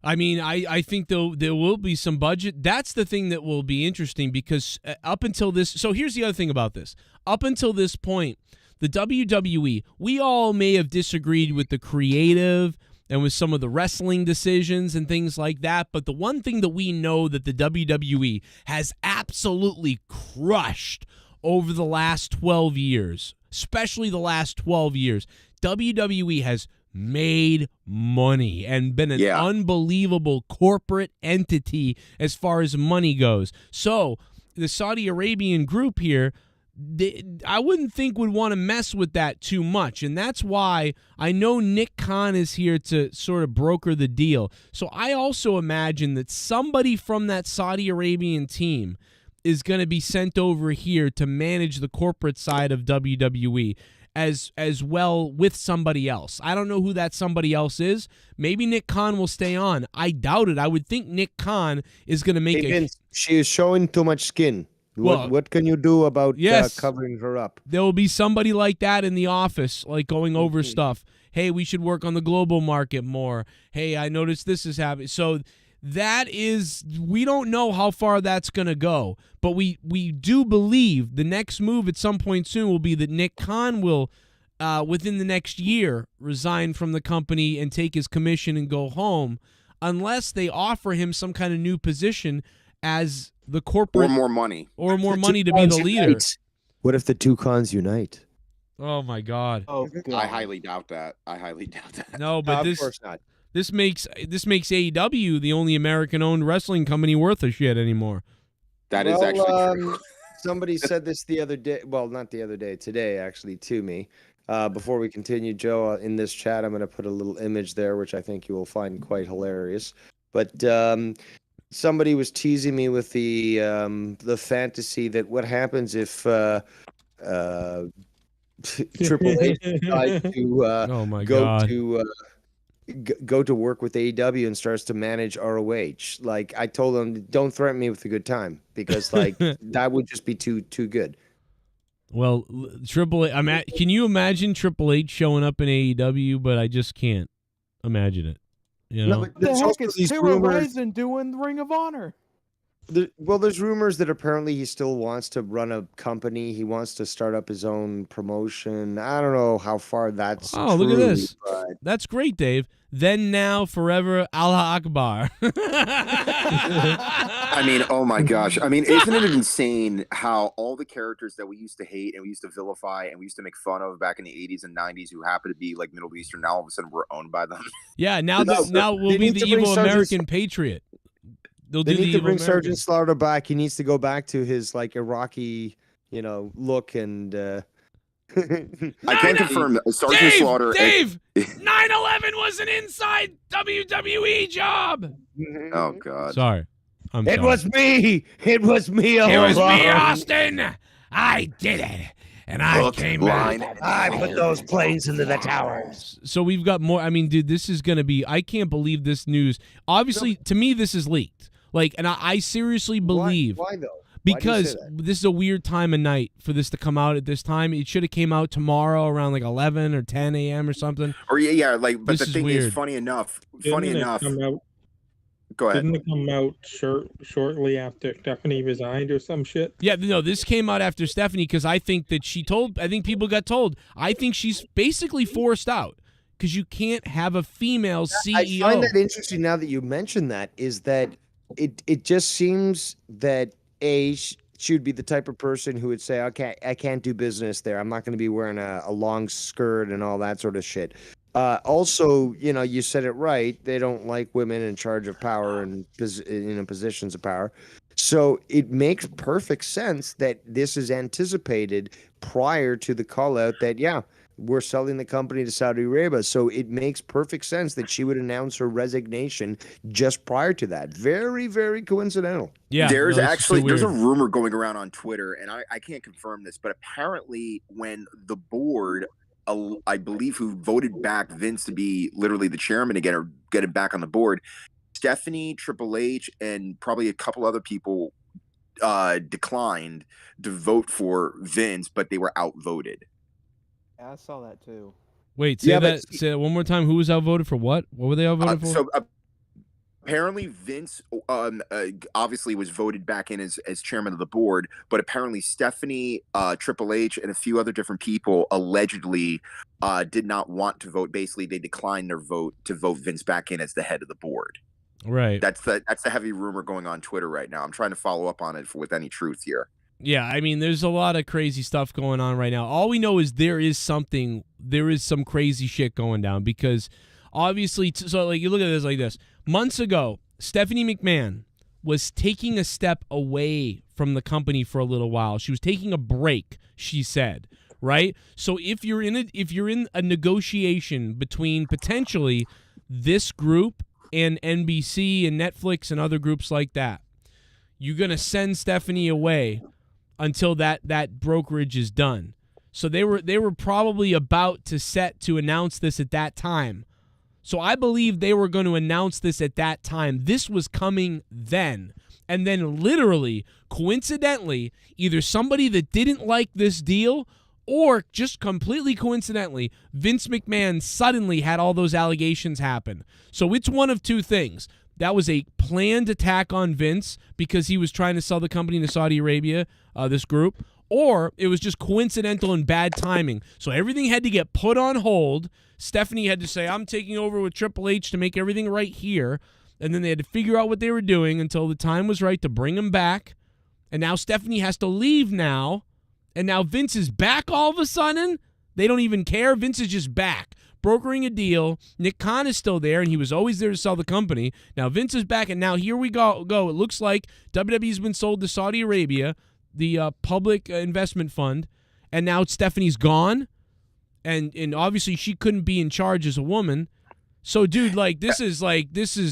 I mean, I think there will be some budget. That's the thing that will be interesting because up until this, so here's the other thing about this. Up until this point, the WWE, we all may have disagreed with the creative and with some of the wrestling decisions and things like that, but the one thing that we know that the WWE has absolutely crushed over the last 12 years, especially the last 12 years, WWE has made money and been an unbelievable corporate entity as far as money goes. So the Saudi Arabian group here, I wouldn't think would want to mess with that too much. And that's why I know Nick Khan is here to sort of broker the deal. So I also imagine that somebody from that Saudi Arabian team is going to be sent over here to manage the corporate side of WWE as well with somebody else. I don't know who that somebody else is. Maybe Nick Khan will stay on. I doubt it. I would think Nick Khan is going to make She is showing too much skin. What can you do about covering her up? There will be somebody like that in the office, like going over stuff. Hey, we should work on the global market more. Hey, I noticed this is happening. So that is, we don't know how far that's going to go, but we do believe the next move at some point soon will be that Nick Khan will, within the next year, resign from the company and take his commission and go home, unless they offer him some kind of new position as the corporate, or more money to be the leader. What if the two Khans unite? Oh my God! Oh, God. I highly doubt that. No, but of course not. This makes AEW the only American-owned wrestling company worth a shit anymore. That is actually true. Somebody said this the other day. Well, not the other day. Today, actually, to me. Before we continue, Joe, in this chat, I'm going to put a little image there, which I think you will find quite hilarious. But somebody was teasing me with the fantasy that what happens if Triple H decides to go to work with AEW and starts to manage ROH. Like I told him, don't threaten me with a good time because like that would just be too good. Well, Triple H, can you imagine Triple H showing up in AEW? But I just can't imagine it. You know? What the heck is Sarah Ryzen doing Ring of Honor? There's rumors that apparently he still wants to run a company. He wants to start up his own promotion. I don't know how far that's true, look at this. But... That's great, Dave. Then, now, forever, Allah Akbar. I mean, oh my gosh. I mean, isn't it insane how all the characters that we used to hate and we used to vilify and we used to make fun of back in the 80s and 90s who happen to be like Middle Eastern, now all of a sudden we're owned by them? Yeah, now we'll be the evil American patriot. They need to bring Sergeant Slaughter back. He needs to go back to his like Iraqi, look and. I can confirm that Sergeant Slaughter. Dave, 9/11 was an inside WWE job. Oh God! Sorry, It was me. It was me. It was me, Austin. I did it. And I came back. I put those planes into the towers. So we've got more. I mean, dude, this is going to be, I can't believe this news. Obviously, to me, this is leaked. Like, and I seriously believe. Why though? Because this is a weird time of night for this to come out at this time. It should have came out tomorrow around like 11 or 10 a.m. or something. Or yeah, like, but this the thing weird. is, funny enough. Go ahead. Didn't it come out shortly after Stephanie resigned or some shit? Yeah, no, this came out after Stephanie because I think that I think people got told. I think she's basically forced out because you can't have a female CEO. I find that interesting now that you mention that, is that it just seems that she would be the type of person who would say, okay, I can't do business there. I'm not going to be wearing a long skirt and all that sort of shit. Also, you said it right. They don't like women in charge of power and positions of power. So it makes perfect sense that this is anticipated prior to the call out that, yeah, we're selling the company to Saudi Arabia. So it makes perfect sense that she would announce her resignation just prior to that. Very, very coincidental. Yeah, there's a rumor going around on Twitter, and I can't confirm this, but apparently when the board, I believe, who voted back Vince to be literally the chairman again or get him back on the board, Stephanie, Triple H, and probably a couple other people declined to vote for Vince, but they were outvoted. Yeah, I saw that too. Wait, say that one more time. Who was outvoted for what? What were they outvoted for? So apparently Vince obviously was voted back in as chairman of the board, but apparently Stephanie, Triple H, and a few other different people allegedly did not want to vote. Basically, they declined their vote to vote Vince back in as the head of the board. Right. That's the heavy rumor going on Twitter right now. I'm trying to follow up on it with any truth here. Yeah, I mean, there's a lot of crazy stuff going on right now. All we know is there is some crazy shit going down because obviously, so like you look at this like this. Months ago, Stephanie McMahon was taking a step away from the company for a little while. She was taking a break, she said, right? So if you're in a negotiation between potentially this group and NBC and Netflix and other groups like that, you're going to send Stephanie away until that brokerage is done. So they were probably about to announce this at that time. So I believe they were going to announce this at that time. This was coming then. And then literally, coincidentally, either somebody that didn't like this deal or just completely coincidentally, Vince McMahon suddenly had all those allegations happen. So it's one of two things. That was a planned attack on Vince because he was trying to sell the company to Saudi Arabia, this group, or it was just coincidental and bad timing. So everything had to get put on hold. Stephanie had to say, I'm taking over with Triple H to make everything right here. And then they had to figure out what they were doing until the time was right to bring him back. And now Stephanie has to leave now. And now Vince is back all of a sudden. They don't even care. Vince is just back, brokering a deal. Nick Khan is still there, and he was always there to sell the company. Now Vince is back, and now here we go. It looks like WWE's been sold to Saudi Arabia, the public investment fund, and now Stephanie's gone. And obviously she couldn't be in charge as a woman. So, dude, this is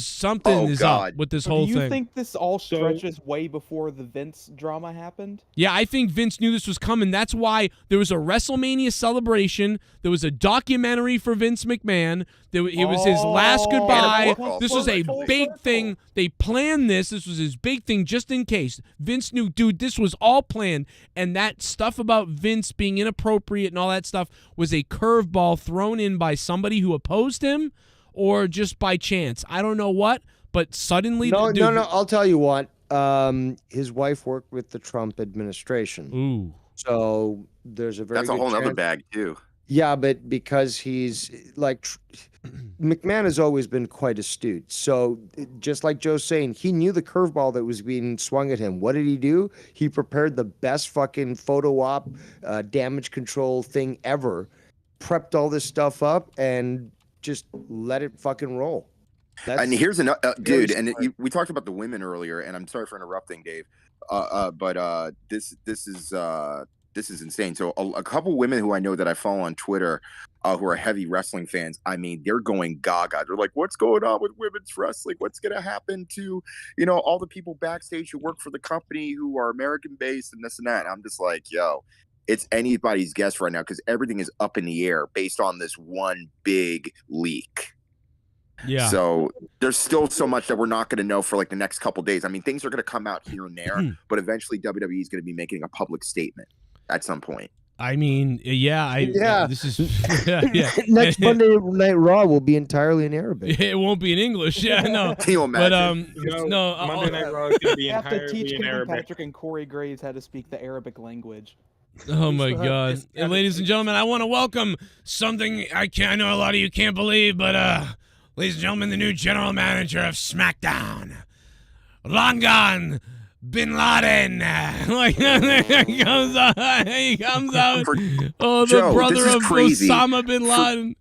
something is up with this whole thing. Do you think this all stretches way before the Vince drama happened? Yeah, I think Vince knew this was coming. That's why there was a WrestleMania celebration. There was a documentary for Vince McMahon. It was his last goodbye. This was a big thing. They planned this. This was his big thing just in case. Vince knew, dude, this was all planned. And that stuff about Vince being inappropriate and all that stuff was a curveball thrown in by somebody who opposed him. Or just by chance. I don't know what, but suddenly... No, I'll tell you what. His wife worked with the Trump administration. Ooh. So there's a very That's a whole other bag, too. Yeah, but because he's like... McMahon has always been quite astute. So just like Joe's saying, he knew the curveball that was being swung at him. What did he do? He prepared the best fucking photo op, damage control thing ever. Prepped all this stuff up and... just let it fucking roll. And here's another dude. And we talked about the women earlier, and I'm sorry for interrupting, Dave. But this is insane. So a couple women who I know that I follow on Twitter, who are heavy wrestling fans. I mean, they're going gaga. They're like, "What's going on with women's wrestling? What's going to happen to, all the people backstage who work for the company who are American based and this and that?" And I'm just like, yo. It's anybody's guess right now because everything is up in the air based on this one big leak. Yeah. So there's still so much that we're not going to know for like the next couple days. I mean, things are going to come out here and there, but eventually WWE is going to be making a public statement at some point. I mean, yeah, Yeah. This is yeah. Next Monday Night Raw will be entirely in Arabic. It won't be in English. Yeah, no. Can you imagine? But Monday Night Raw is going to be You have to entirely teach in Kevin Arabic. Patrick and Corey Graves how to speak the Arabic language. Oh my God! And ladies and gentlemen, I want to welcome something I know a lot of you can't believe, but ladies and gentlemen, the new general manager of SmackDown, Long Gone Bin Laden. Like he comes out. Oh, the Joe, brother this is of crazy. Osama bin Laden.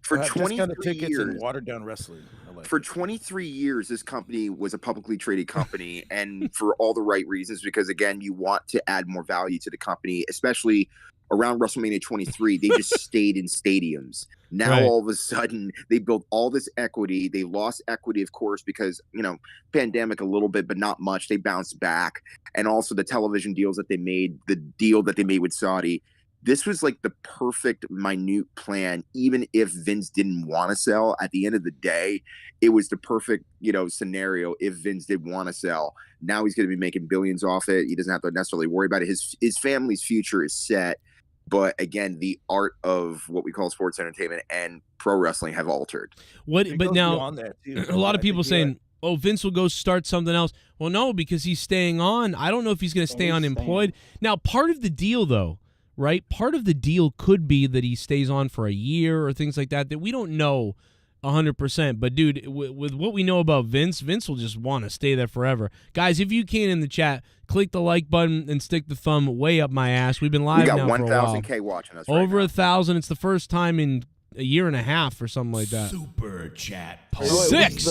For Just got 23 tickets years, and watered down wrestling. for 23 years, this company was a publicly traded company, and for all the right reasons, because again, you want to add more value to the company, especially around WrestleMania 23. They just stayed in stadiums. Now, Right. all of a sudden, they built all this equity. They lost equity, of course, because, pandemic a little bit, but not much. They bounced back. And also the television deals that they made, the deal that they made with Saudi. This was like the perfect minute plan. Even if Vince didn't want to sell, at the end of the day, it was the perfect, scenario if Vince did want to sell. Now he's going to be making billions off it. He doesn't have to necessarily worry about it. His family's future is set. But again, the art of what we call sports entertainment and pro wrestling have altered. But now, a lot of people saying, "Oh, Vince will go start something else." Well, no, because he's staying on. I don't know if he's going to stay unemployed. Now, part of the deal, though, right? Part of the deal could be that he stays on for a year or things like that we don't know 100%. But, dude, with what we know about Vince will just want to stay there forever. Guys, if you can in the chat, click the like button and stick the thumb way up my ass. We've been live now for a while. 1,000K watching us Over right 1,000. It's the first time in a year and a half or something like that. Super chat. Six.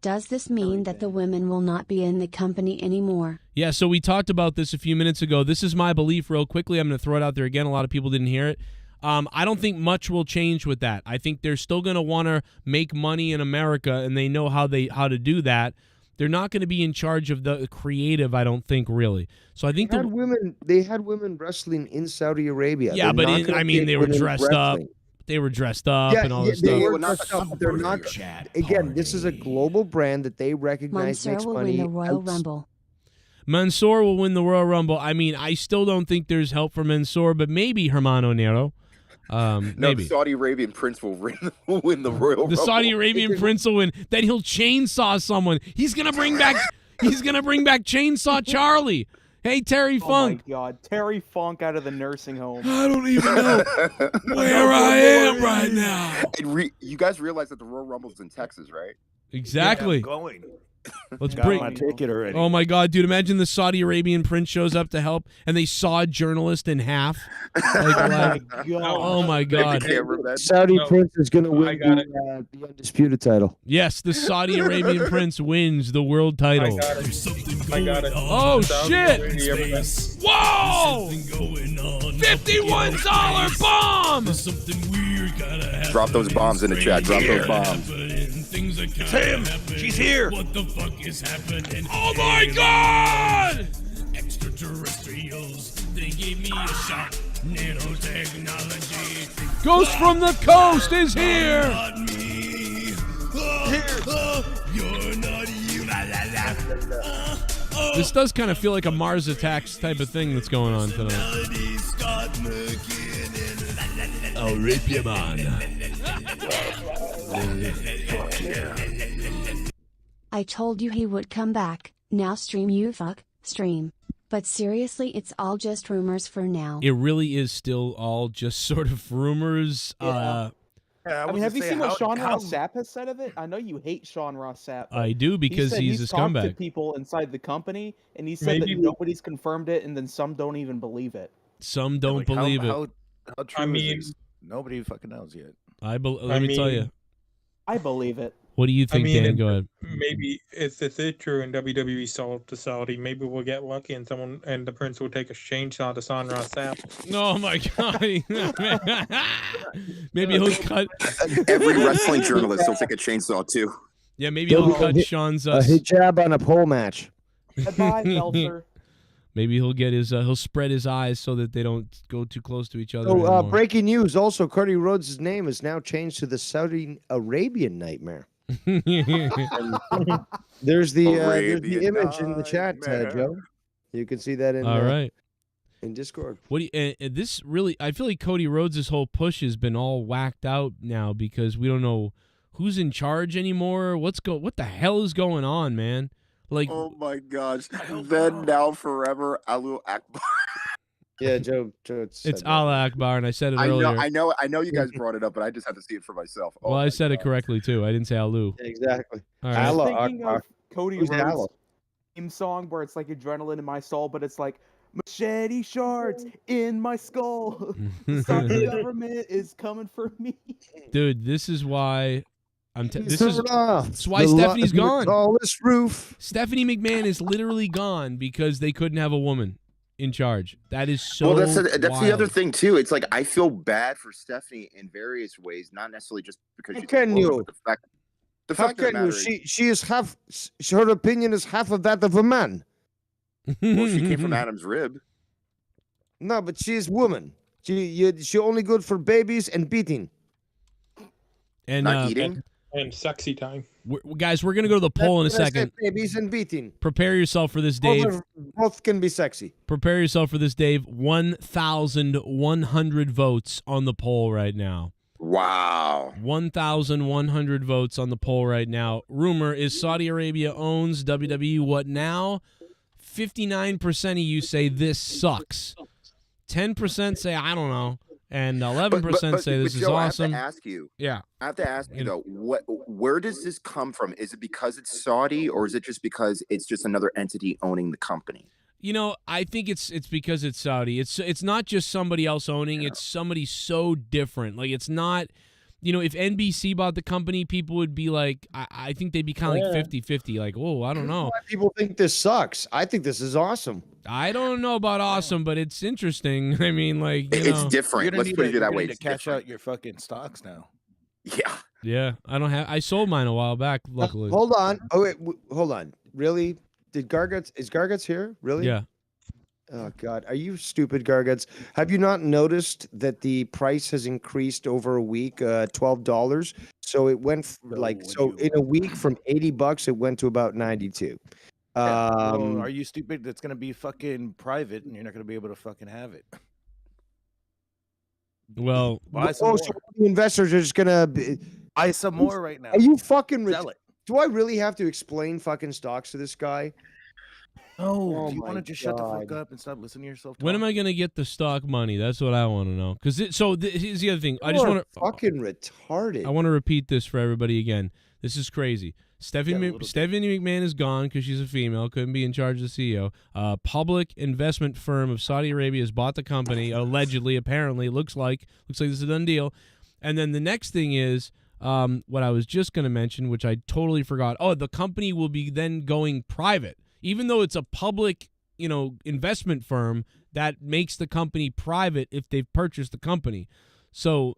Does this mean that the women will not be in the company anymore? Yeah, so we talked about this a few minutes ago. This is my belief real quickly. I'm going to throw it out there again. A lot of people didn't hear it. I don't think much will change with that. I think they're still going to want to make money in America, and they know how to do that. They're not going to be in charge of the creative, I don't think, really. So I think they had women wrestling in Saudi Arabia. Yeah, They're but not gonna take they were women dressed up. wrestling. They were dressed up and all this they stuff. were dressed up, but they're not. Again, this is a global brand that they recognize Mansoor makes will money. win the Royal Rumble. Mansoor will win the Royal Rumble. I mean, I still don't think there's help for Mansoor, but maybe Hermano Nero. No, maybe. the Saudi Arabian prince will win the Royal Rumble. The Saudi Arabian prince will win. Then he'll chainsaw someone. He's gonna bring back Chainsaw Charlie. Hey, Terry Funk. Oh my God, Terry Funk out of the nursing home. I don't even know where I am right now. You guys realize that the Royal Rumble's in Texas, right? Exactly. I'm going. Let's Got bring my ticket already. Oh my God, dude! Imagine the Saudi Arabian prince shows up to help, and they saw a journalist in half. Oh my God! Saudi prince is going to win the undisputed title. Yes, the Saudi Arabian prince wins the world title. I got it. Oh shit! Whoa! $51 bomb! Drop those bombs in the chat. Drop those bombs. It's him. She's here. What the fuck is happening? Oh my God! Extraterrestrials, they gave me a shot. Nanotechnology. Ghost from the Coast is here. Not me. You're not you. This does kind of feel like a Mars Attacks type of thing that's going on tonight. I'll rape you, man. I told you he would come back. Now stream, you fuck, stream. But seriously, it's all just rumors for now. It really is still all just sort of rumors. I mean, have you seen what Sean Ross Sapp has said of it? I know you hate Sean Ross Sapp. I do, because he's a talked to scumbag. people inside the company, and he said that nobody's confirmed it, and then some don't even believe it. Some don't believe it. How true is this? Nobody fucking knows yet. Let me tell you. I believe it. What do you think, Dan? Go ahead. Maybe if this is true and WWE sold to Saudi, maybe we'll get lucky and the prince will take a chainsaw to Sean Ross Sapp. Oh my God! Maybe he'll cut. Every wrestling journalist will take a chainsaw too. Yeah, maybe he'll cut Sean's. A hijab on a pole match. Goodbye, Meltzer. Maybe he'll get his. He'll spread his eyes so that they don't go too close to each other. So, breaking news. Also, Cody Rhodes' name is now changed to the Saudi Arabian Nightmare. There's the image in the chat, Joe. You can see that in. All right. in Discord. What do you, this really? I feel like Cody Rhodes' whole push has been all whacked out now because we don't know who's in charge anymore. What the hell is going on, man? Like, oh my gosh, then now forever, Alu Akbar. Yeah, Joe. It's Allah Akbar, and I said it earlier. I know. You guys brought it up, but I just had to see it for myself. Well, I said it correctly too. I didn't say Alu. Exactly. All right. Allah Thinking Akbar. of Cody Who's Allah? Rhodes' theme song where it's like adrenaline in my soul, but it's like machete shards in my skull. The Saudi government is coming for me. Dude, this is why this Turn is off that's why the Stephanie's the gone. tallest roof. Stephanie McMahon is literally gone because they couldn't have a woman in charge. That is so well, that's the other wild. thing too. It's like I feel bad for Stephanie in various ways, not necessarily just because she's can a woman, you? but the How fact of the can you? matter is, She is half. Her opinion is half of that of a man. well, she came from Adam's rib. No, but she is woman. She only good for babies and beating. And not eating. And sexy time. Guys, we're gonna go to the poll in a That's what I second. said, babies and beating. Prepare yourself for this, Dave. Both can be sexy. Prepare yourself for this, Dave. 1,100 votes on the poll right now. Wow. 1,100 votes on the poll right now. Rumor is Saudi Arabia owns WWE. What now? 59% of you say this sucks. 10% say I don't know. And 11% say this is Joe, awesome. I have to ask you. Yeah. I have to ask you though, where does this come from? Is it because it's Saudi, or is it just because it's just another entity owning the company? You know, I think it's because it's Saudi. It's not just somebody else owning. It's somebody so different. Like, it's not, you know, if NBC bought the company, people would be like, I think they'd be kind of like 50-50. Like, oh, I don't know. Why people think this sucks? I think this is awesome. I don't know about awesome, but it's interesting. I mean, like, it's different. Let's put it that way. To cash out your fucking stocks now. Yeah. Yeah, I sold mine a while back, luckily. Hold on. Oh wait, hold on. Really? Is Garguts here? Really? Yeah. Oh God, are you stupid, Garguts? Have you not noticed that the price has increased over a week, $12? So it went in a week from $80, it went to about 92. Well, are you stupid? That's gonna be fucking private, and you're not gonna be able to fucking have it. Well, buy some so more. the investors are just gonna Buy some more right now. Are you fucking? Sell it. Do I really have to explain fucking stocks to this guy? No, Oh do you my want to just shut the fuck God. up and stop listening to yourself? When am I going to get the stock money? That's what I want to know. Because here's the other thing. I just want to fucking retarded. I want to repeat this for everybody again. This is crazy. Stephanie McMahon is gone because she's a female, couldn't be in charge of the CEO. Public investment firm of Saudi Arabia has bought the company, allegedly, apparently. Looks like this is a done deal. And then the next thing is what I was just going to mention, which I totally forgot. Oh, the company will be then going private. Even though it's a public, investment firm, that makes the company private if they've purchased the company. So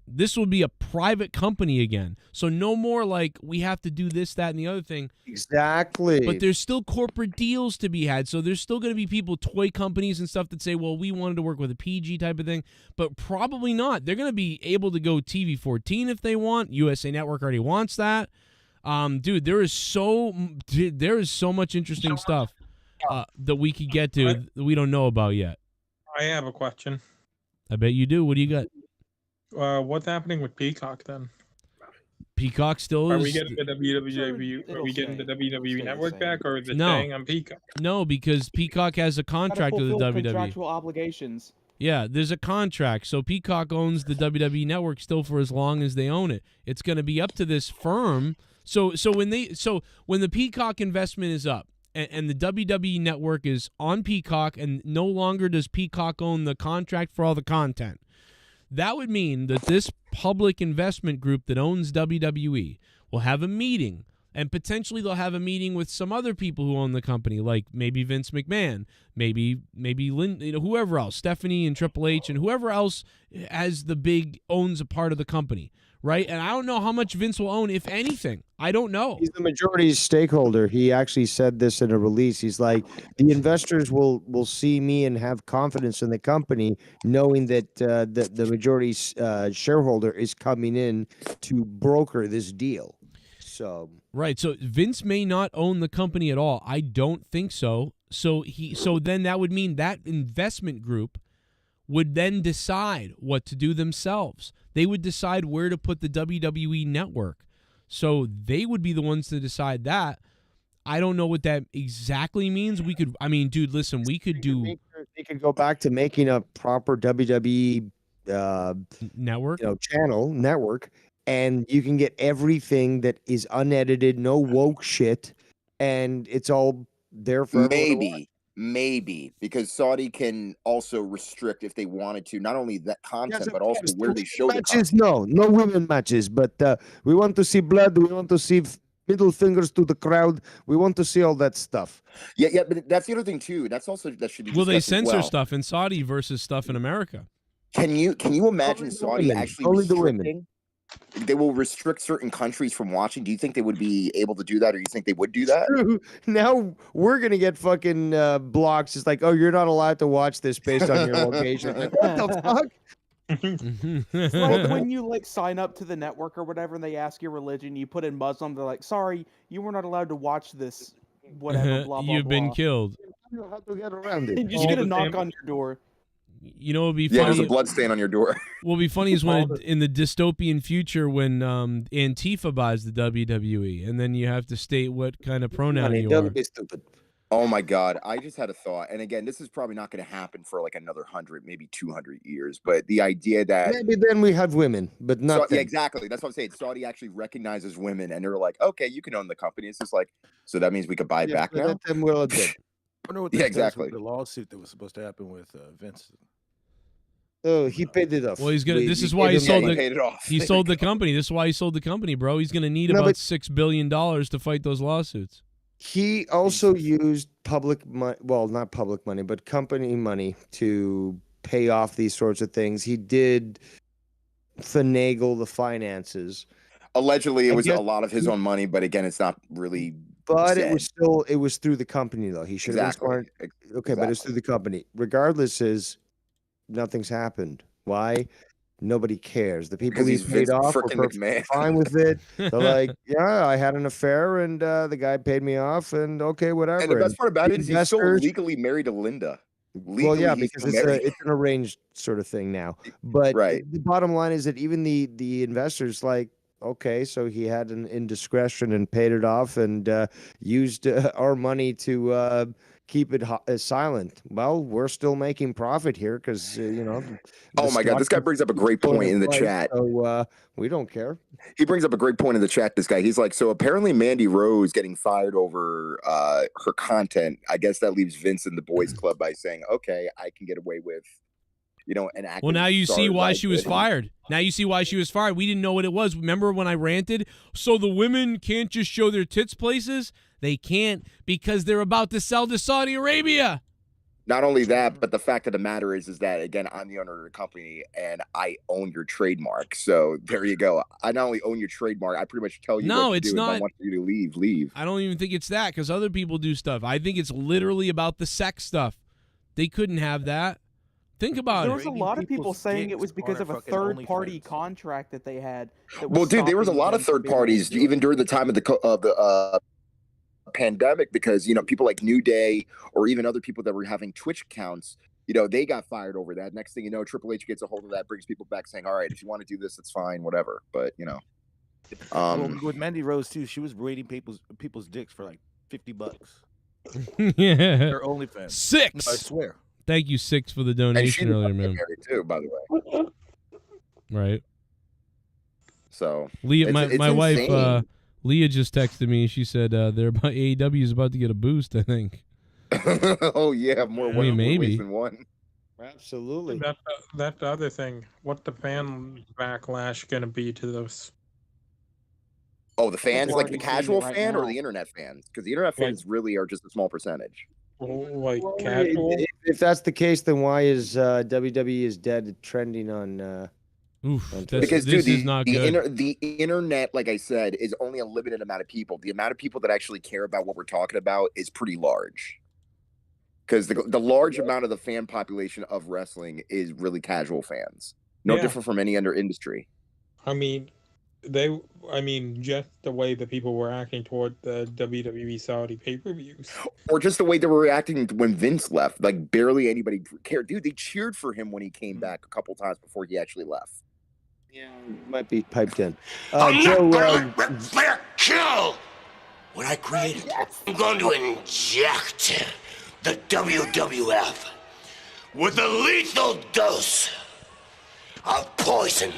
this will be a private company again. So no more like we have to do this, that, and the other thing. Exactly. But there's still corporate deals to be had. So there's still going to be people, toy companies and stuff that say, well, we wanted to work with a PG type of thing. But probably not. They're going to be able to go TV 14 if they want. USA Network already wants that. Dude, there is so much interesting stuff that we could get to that we don't know about yet. I have a question. I bet you do. What do you got? What's happening with Peacock then? Peacock still Are is. we getting the WWE? Are we getting the WWE network back, or is it No. staying on Peacock? No, because Peacock has a contract with the WWE. Contractual obligations. Yeah, there's a contract. So Peacock owns the WWE network still for as long as they own it. It's going to be up to this firm. So when the Peacock investment is up and the WWE network is on Peacock and no longer does Peacock own the contract for all the content, that would mean that this public investment group that owns WWE will have a meeting, and potentially they'll have a meeting with some other people who own the company, like maybe Vince McMahon, maybe Lynn, whoever else, Stephanie and Triple H, and whoever else owns a part of the company, right? And I don't know how much Vince will own, if anything. I don't know. He's the majority stakeholder. He actually said this in a release. He's like, the investors will see me and have confidence in the company, knowing that the majority shareholder is coming in to broker this deal. So Right. So Vince may not own the company at all. I don't think so. So then that would mean that investment group would then decide what to do themselves. They would decide where to put the WWE network. So they would be the ones to decide that. I don't know what that exactly means. Dude, listen, we could do. They could go back to making a proper WWE network, channel network, and you can get everything that is unedited, no woke shit, and it's all there for everyone to watch. Maybe because Saudi can also restrict if they wanted to, not only that content, but also where they show the matches. No women matches, but we want to see blood. We want to see middle fingers to the crowd. We want to see all that stuff. Yeah, but that's the other thing too. That should be. Will they discussed as censor well. stuff in Saudi versus stuff in America? Can you imagine Saudi actually only the women? They will restrict certain countries from watching. Do you think they would be able to do that, or you think they would do that? True. Now we're gonna get fucking blocks. It's like, oh, you're not allowed to watch this based on your location. Like, what the fuck? It's like when you like sign up to the network or whatever, and they ask your religion, you put in Muslim. They're like, sorry, you were not allowed to watch this. Whatever. Blah blah. You've been killed. I don't know how to get around it. You just get a knock on your door. You know, it'd be Yeah, funny. there's a blood stain on your door. What'll be funny is when in the dystopian future when Antifa buys the WWE, and then you have to state what kind of pronoun you are. Be stupid. Oh my God, I just had a thought, and again, this is probably not going to happen for like another 100, maybe 200 years. But the idea that maybe then we have women, but not. Yeah, exactly. That's what I'm saying. Saudi actually recognizes women, and they're like, okay, you can own the company. It's just like, so that means we could buy it back now. I wonder what Yeah, exactly. The lawsuit that was supposed to happen with Vince. Oh, he paid it off. Well, he's gonna. This is why he sold the. He sold the company. This is why he sold the company, bro. He's gonna need about $6 billion to fight those lawsuits. He also used public money, well, not public money, but company money to pay off these sorts of things. He did finagle the finances. Allegedly, it was a lot of his own money, but again, it's not really. But it was through the company, though. He should have been smart. Okay, but it's through the company. Regardless, nothing's happened. Why? Nobody cares. The people he paid off were perfectly fine with it. They're like, yeah, I had an affair, and the guy paid me off, and okay, whatever. And the best part about it is he's still legally married to Linda. Well, yeah, because it's an arranged sort of thing now. But the bottom line is that even the investors, like, okay, so he had an indiscretion and paid it off and used our money to keep it silent. Well, we're still making profit here because, Oh my God, this guy brings up a great point in the chat. So we don't care. He brings up a great point in the chat, this guy. He's like, so apparently Mandy Rose getting fired over her content, I guess that leaves Vince in the boys club by saying, okay, I can get away with, an active. Well, now you see why she was fired. Now you see why she was fired. We didn't know what it was. Remember when I ranted? So the women can't just show their tits places? They can't because they're about to sell to Saudi Arabia. Not only that, but the fact of the matter is that, again, I'm the owner of the company and I own your trademark. So there you go. I not only own your trademark, I pretty much tell you what to do. If I want you to leave, leave. I don't even think it's that because other people do stuff. I think it's literally about the sex stuff. They couldn't have that. Think about it. There was a lot of people saying it was because of a third-party contract that they had. Well, dude, there was a lot of third parties even during the time of the pandemic because people like New Day or even other people that were having Twitch accounts, they got fired over that. Next thing you know, Triple H gets a hold of that, brings people back saying, all right, if you want to do this, it's fine, whatever. But with Mandy Rose too, she was rating people's dicks for like $50. Yeah, their OnlyFans. Six. No, I swear. Thank you, Six, for the donation earlier, man. Married too, by the way. Right. So Leah, my wife, Leah just texted me. She said AEW is about to get a boost, I think. Oh yeah, more maybe than one. Absolutely. That the other thing. What the fan backlash going to be to those? Oh, the fans, like the casual fan or the internet fans? Because the internet fans really are just a small percentage. Like casual. If that's the case, then why is WWE is dead trending on? Because dude, is not good. The internet, like I said, is only a limited amount of people. The amount of people that actually care about what we're talking about is pretty large. Because the large amount of the fan population of wrestling is really casual fans. No different from any other industry. I mean, I mean, just the way the people were acting toward the WWE Saudi pay-per-views. Or just the way they were reacting when Vince left. Like, barely anybody cared. Dude, they cheered for him when he came back a couple times before he actually left. Yeah, might be piped in. I'm Joe, not gonna let Ric Flair kill what I created. I'm going to inject the WWF with a lethal dose of poison.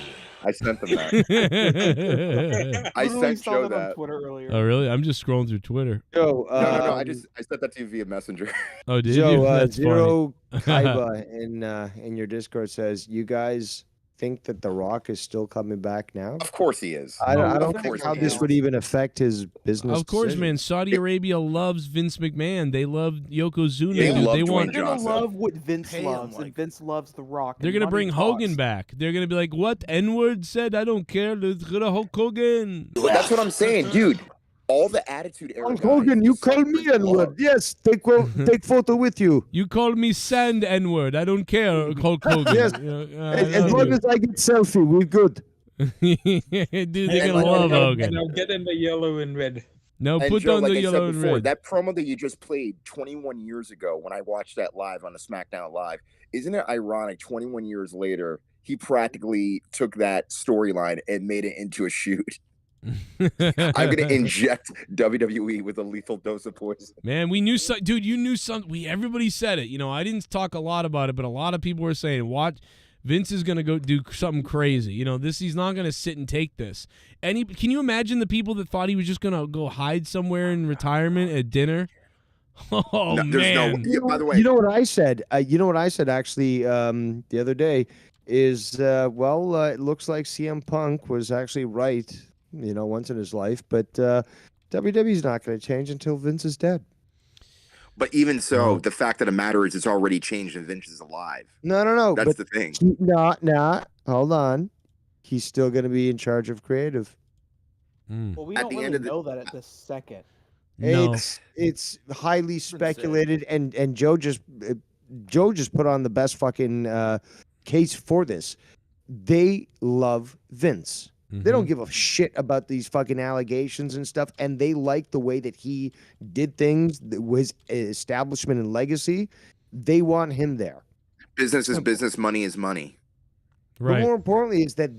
I sent them that. I sent Joe that on Twitter earlier. Oh, really? I'm just scrolling through Twitter. Joe, no. I sent that to you via Messenger. Oh, did Joe, you? That's Zero funny. Kaiba in your Discord says, you guys think that The Rock is still coming back now? Of course he is. I don't think how this would even affect his business. Of course, decisions. man. Saudi Arabia loves Vince McMahon. They love Yokozuna. They dude. love They Dwayne want. They're gonna Johnson. love what Vince Pay him, loves, like- and Vince loves The Rock. They're and gonna money bring talks. Hogan back. They're gonna be like, "What N-word said? I don't care. Let's go to Hulk Hogan." But that's what I'm saying, dude. All the Attitude Era Hulk guys, Hogan, you call me Cedric N-word. Love. Yes, take photo with you. You call me Sand N-word. I don't care, Hulk Hogan. Yes. You know, As long as I get selfie, we're good. Dude, they're gonna like- love And Hogan. I'll get in the yellow and red. No, And put Joe, on like the I yellow said and before, red. that promo that you just played 21 years ago when I watched that live on the SmackDown Live, isn't it ironic 21 years later, he practically took that storyline and made it into a shoot? I'm going to inject WWE with a lethal dose of poison. Man, we knew some, dude. You knew some. Everybody said it. You know, I didn't talk a lot about it, but a lot of people were saying, "Watch, Vince is gonna go do something crazy." You know, he's not gonna sit and take this. Can you imagine the people that thought he was just gonna go hide somewhere in retirement at dinner? Oh No, there's man! no. Yeah, by the way, You know what I said? You know what I said actually the other day is it looks like CM Punk was actually right. You know, once in his life, but WWE's not going to change until Vince is dead. but even so, the fact of the matter is it's already changed and Vince is alive. No. That's but the thing. Not. Hold on. He's still going to be in charge of creative. Well, we At don't the really end of the- know that at this second. No. It's highly speculated, and Joe just put on the best fucking case for this. They love Vince. They don't give a shit about these fucking allegations and stuff, and they like the way that he did things, his establishment and legacy. They want him there. Business is business, money is money. But Right. more importantly, is that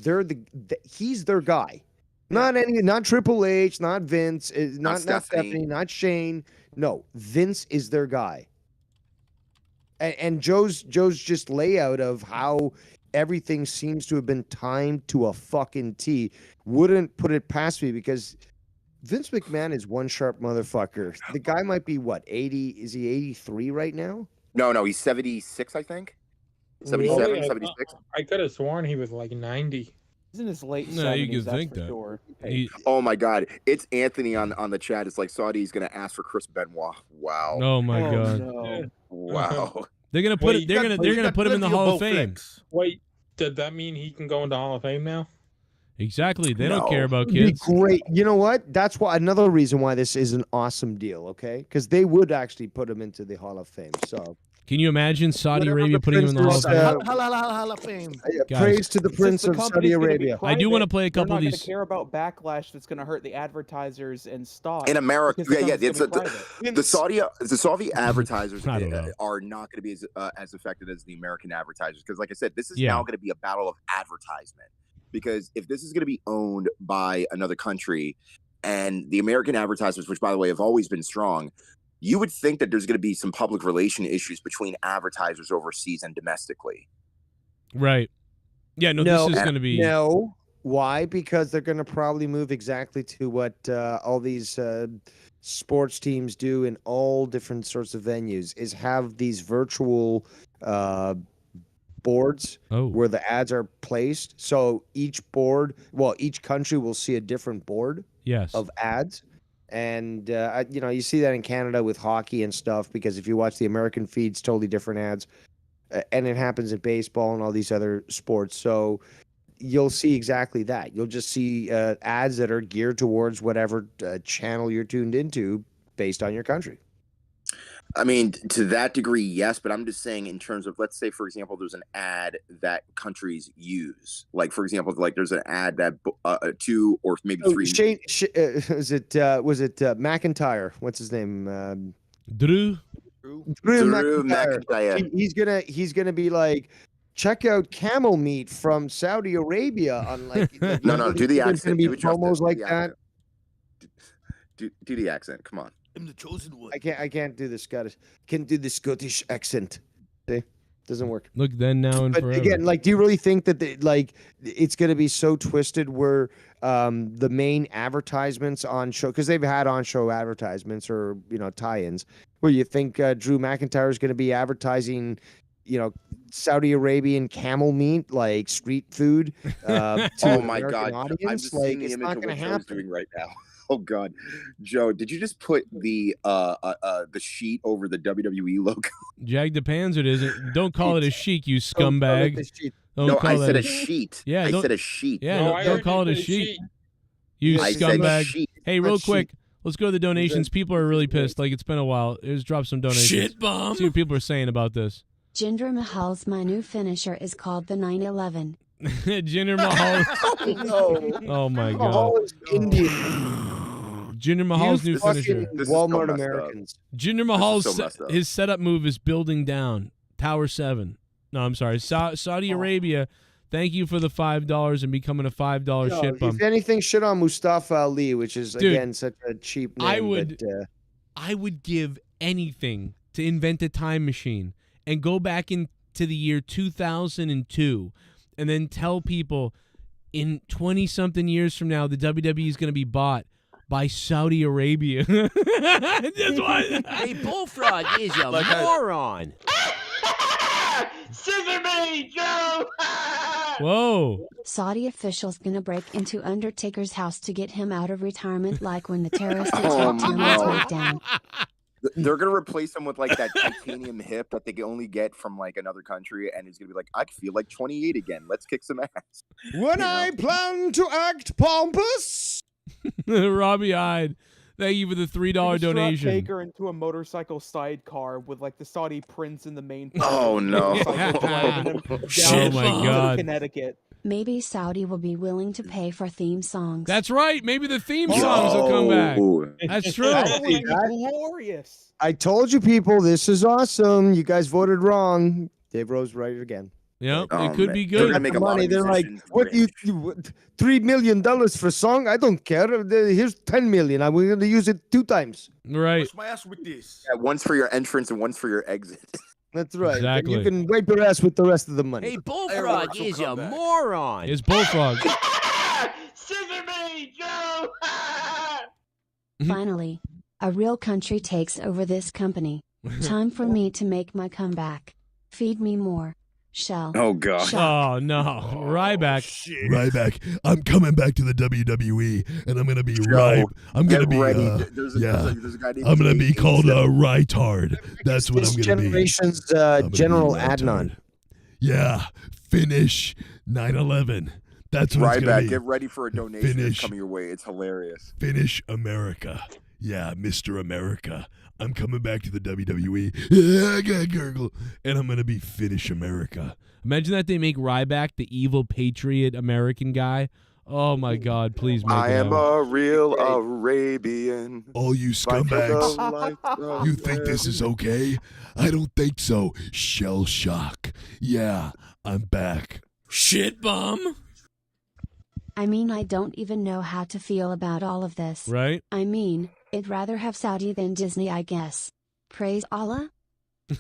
he's their guy. Not Triple H, not Vince, not Stephanie, not Shane. No, Vince is their guy. And Joe's just layout of how everything seems to have been timed to a fucking T wouldn't put it past me, because Vince McMahon is one sharp motherfucker. The guy might be what, 80? Is he 83 right now? No, he's 76, I think. 77, 76. I could have sworn he was like 90. He's in his late No, you 70s, could that's think for that. sure. Oh my God. It's Anthony on the chat. It's like Saudi's going to ask for Chris Benoit. Wow. Oh my God! No. Wow. They're gonna put it. They're gonna put him in the Hall of Fame. Wait, did that mean he can go into Hall of Fame now? Exactly. They don't No. care about It'd be kids. great. You know what? That's why another reason why this is an awesome deal, okay? Because they would actually put him into the Hall of Fame. So Can you imagine Saudi Whatever Arabia the putting him in the Hall of prince Fame? is, Hall of Fame. Guys. praise to the Since Prince the of Saudi company's gonna be Arabia. I do want to private, play a couple they're of not these. gonna care about backlash that's going to hurt the advertisers and stock. In America, because the yeah. company's It's gonna be private. the Saudi advertisers I don't know. are not going to be as affected as the American advertisers, because, like I said, this is Yeah. now going to be a battle of advertisement. Because if this is going to be owned by another country, and the American advertisers, which by the way have always been strong, you would think that there's going to be some public relation issues between advertisers overseas and domestically. Right. Yeah. No. This is going to be. No. Why? Because they're going to probably move exactly to what all these sports teams do in all different sorts of venues, is have these virtual boards where the ads are placed. So each country will see a different board Yes. of ads. And, you see that in Canada with hockey and stuff, because if you watch the American feeds, totally different ads. And it happens in baseball and all these other sports. So you'll see exactly that. You'll just see ads that are geared towards whatever channel you're tuned into based on your country. I mean, to that degree, yes, but I'm just saying in terms of, let's say, for example, there's an ad that countries use. Like, for example, like there's an ad that 2 or maybe 3. was it McIntyre? What's his name? Drew McIntyre. He's gonna be like, check out camel meat from Saudi Arabia. On like, no, do the accent. Gonna be promos like that. Do the accent. Come on. I'm the chosen one. I can't do the Scottish. Can't do the Scottish accent. See? Doesn't work. Look, then, now, and but forever. again, like, do you really think that it's going to be so twisted where the main advertisements on show, because they've had on show advertisements or tie-ins, where you think Drew McIntyre is going to be advertising, Saudi Arabian camel meat, like street food, to oh my American God! audience? I'm just like, seeing the it's image not of going what to Joe's happen. doing right now. Oh God, Joe, did you just put the sheet over the WWE logo? Jag the Panzer isn't. Don't call it a chic, you scumbag. No, I said a sheet. Yeah, I said a sheet. Yeah, don't call it a sheet. You I said scumbag. sheet. Hey, real quick, let's go to the donations. People are really pissed. Like, it's been a while. Let's drop some donations. Shit bomb. See what people are saying about this. Jinder Mahal's my new finisher is called the 911. Jinder Mahal. Oh my God. Mahal is Indian. Jinder Mahal's new finisher. Walmart Americans. Jinder Mahal's his setup move is building down Tower 7. No, I'm sorry. Saudi Arabia. Thank you for the $5 and becoming a $5 shit bump. If anything, shit on Mustafa Ali, which is again such a cheap name. I would give anything to invent a time machine and go back into the year 2002 and then tell people in 20-something years from now the WWE is going to be bought by Saudi Arabia. Hey, Bullfrog is a moron. Scissor me, Joe! Whoa. Saudi officials gonna break into Undertaker's house to get him out of retirement like when the terrorists attacked him on SmackDown. They're gonna replace him with like that titanium hip that they can only get from like another country, and he's gonna be like, I feel like 28 again. Let's kick some ass. When I plan to act pompous. Robbie Hyde, thank you for the $3 donation. Taker into a motorcycle sidecar with like the Saudi prince in the main. Oh no! Oh my God! Connecticut. Maybe Saudi will be willing to pay for theme songs. That's right. Maybe the theme songs will come back. That's true. That would be glorious. I told you people, this is awesome. You guys voted wrong. Dave Rose right again. Yep, Oh, it could man. be They're good. gonna make a lot Money. of They're like, musicians what rich. $3 million for a song? I don't care. Here's 10 million. I'm going to use it 2 times. Right. Wash my ass with this. Yeah, one's for your entrance and one's for your exit. That's right. And Exactly. you can wipe your ass with the rest of the money. Hey, Bullfrog is a moron. It's Bullfrog. Scissor me, Joe! Finally, a real country takes over this company. Time for me to make my comeback. Feed me more. Shell. Oh God! Oh no, Ryback. Ryback, I'm coming back to the WWE, and I'm gonna be right. I'm gonna be ready. yeah. There's a guy named I'm gonna be Jay called Eaton. a Rytard. That's what This I'm gonna be. generation's I'm gonna be General Rytard. Adnan. Yeah, finish 9/11. That's what it's gonna Ryback, be. get ready for a donation that's Finish. coming your way. It's hilarious. Finish America. Yeah, Mr. America. I'm coming back to the WWE. Yeah, I got gurgle. And I'm going to be Finish America. Imagine that they make Ryback the evil patriot American guy. Oh my God! Please make I it am happen. a real Arabian. All you Fight for scumbags. the life of You think this is okay? I don't think so. Shell shock. Yeah, I'm back. Shit bum. I mean, I don't even know how to feel about all of this. Right? I mean, I'd rather have Saudi than Disney, I guess. Praise Allah.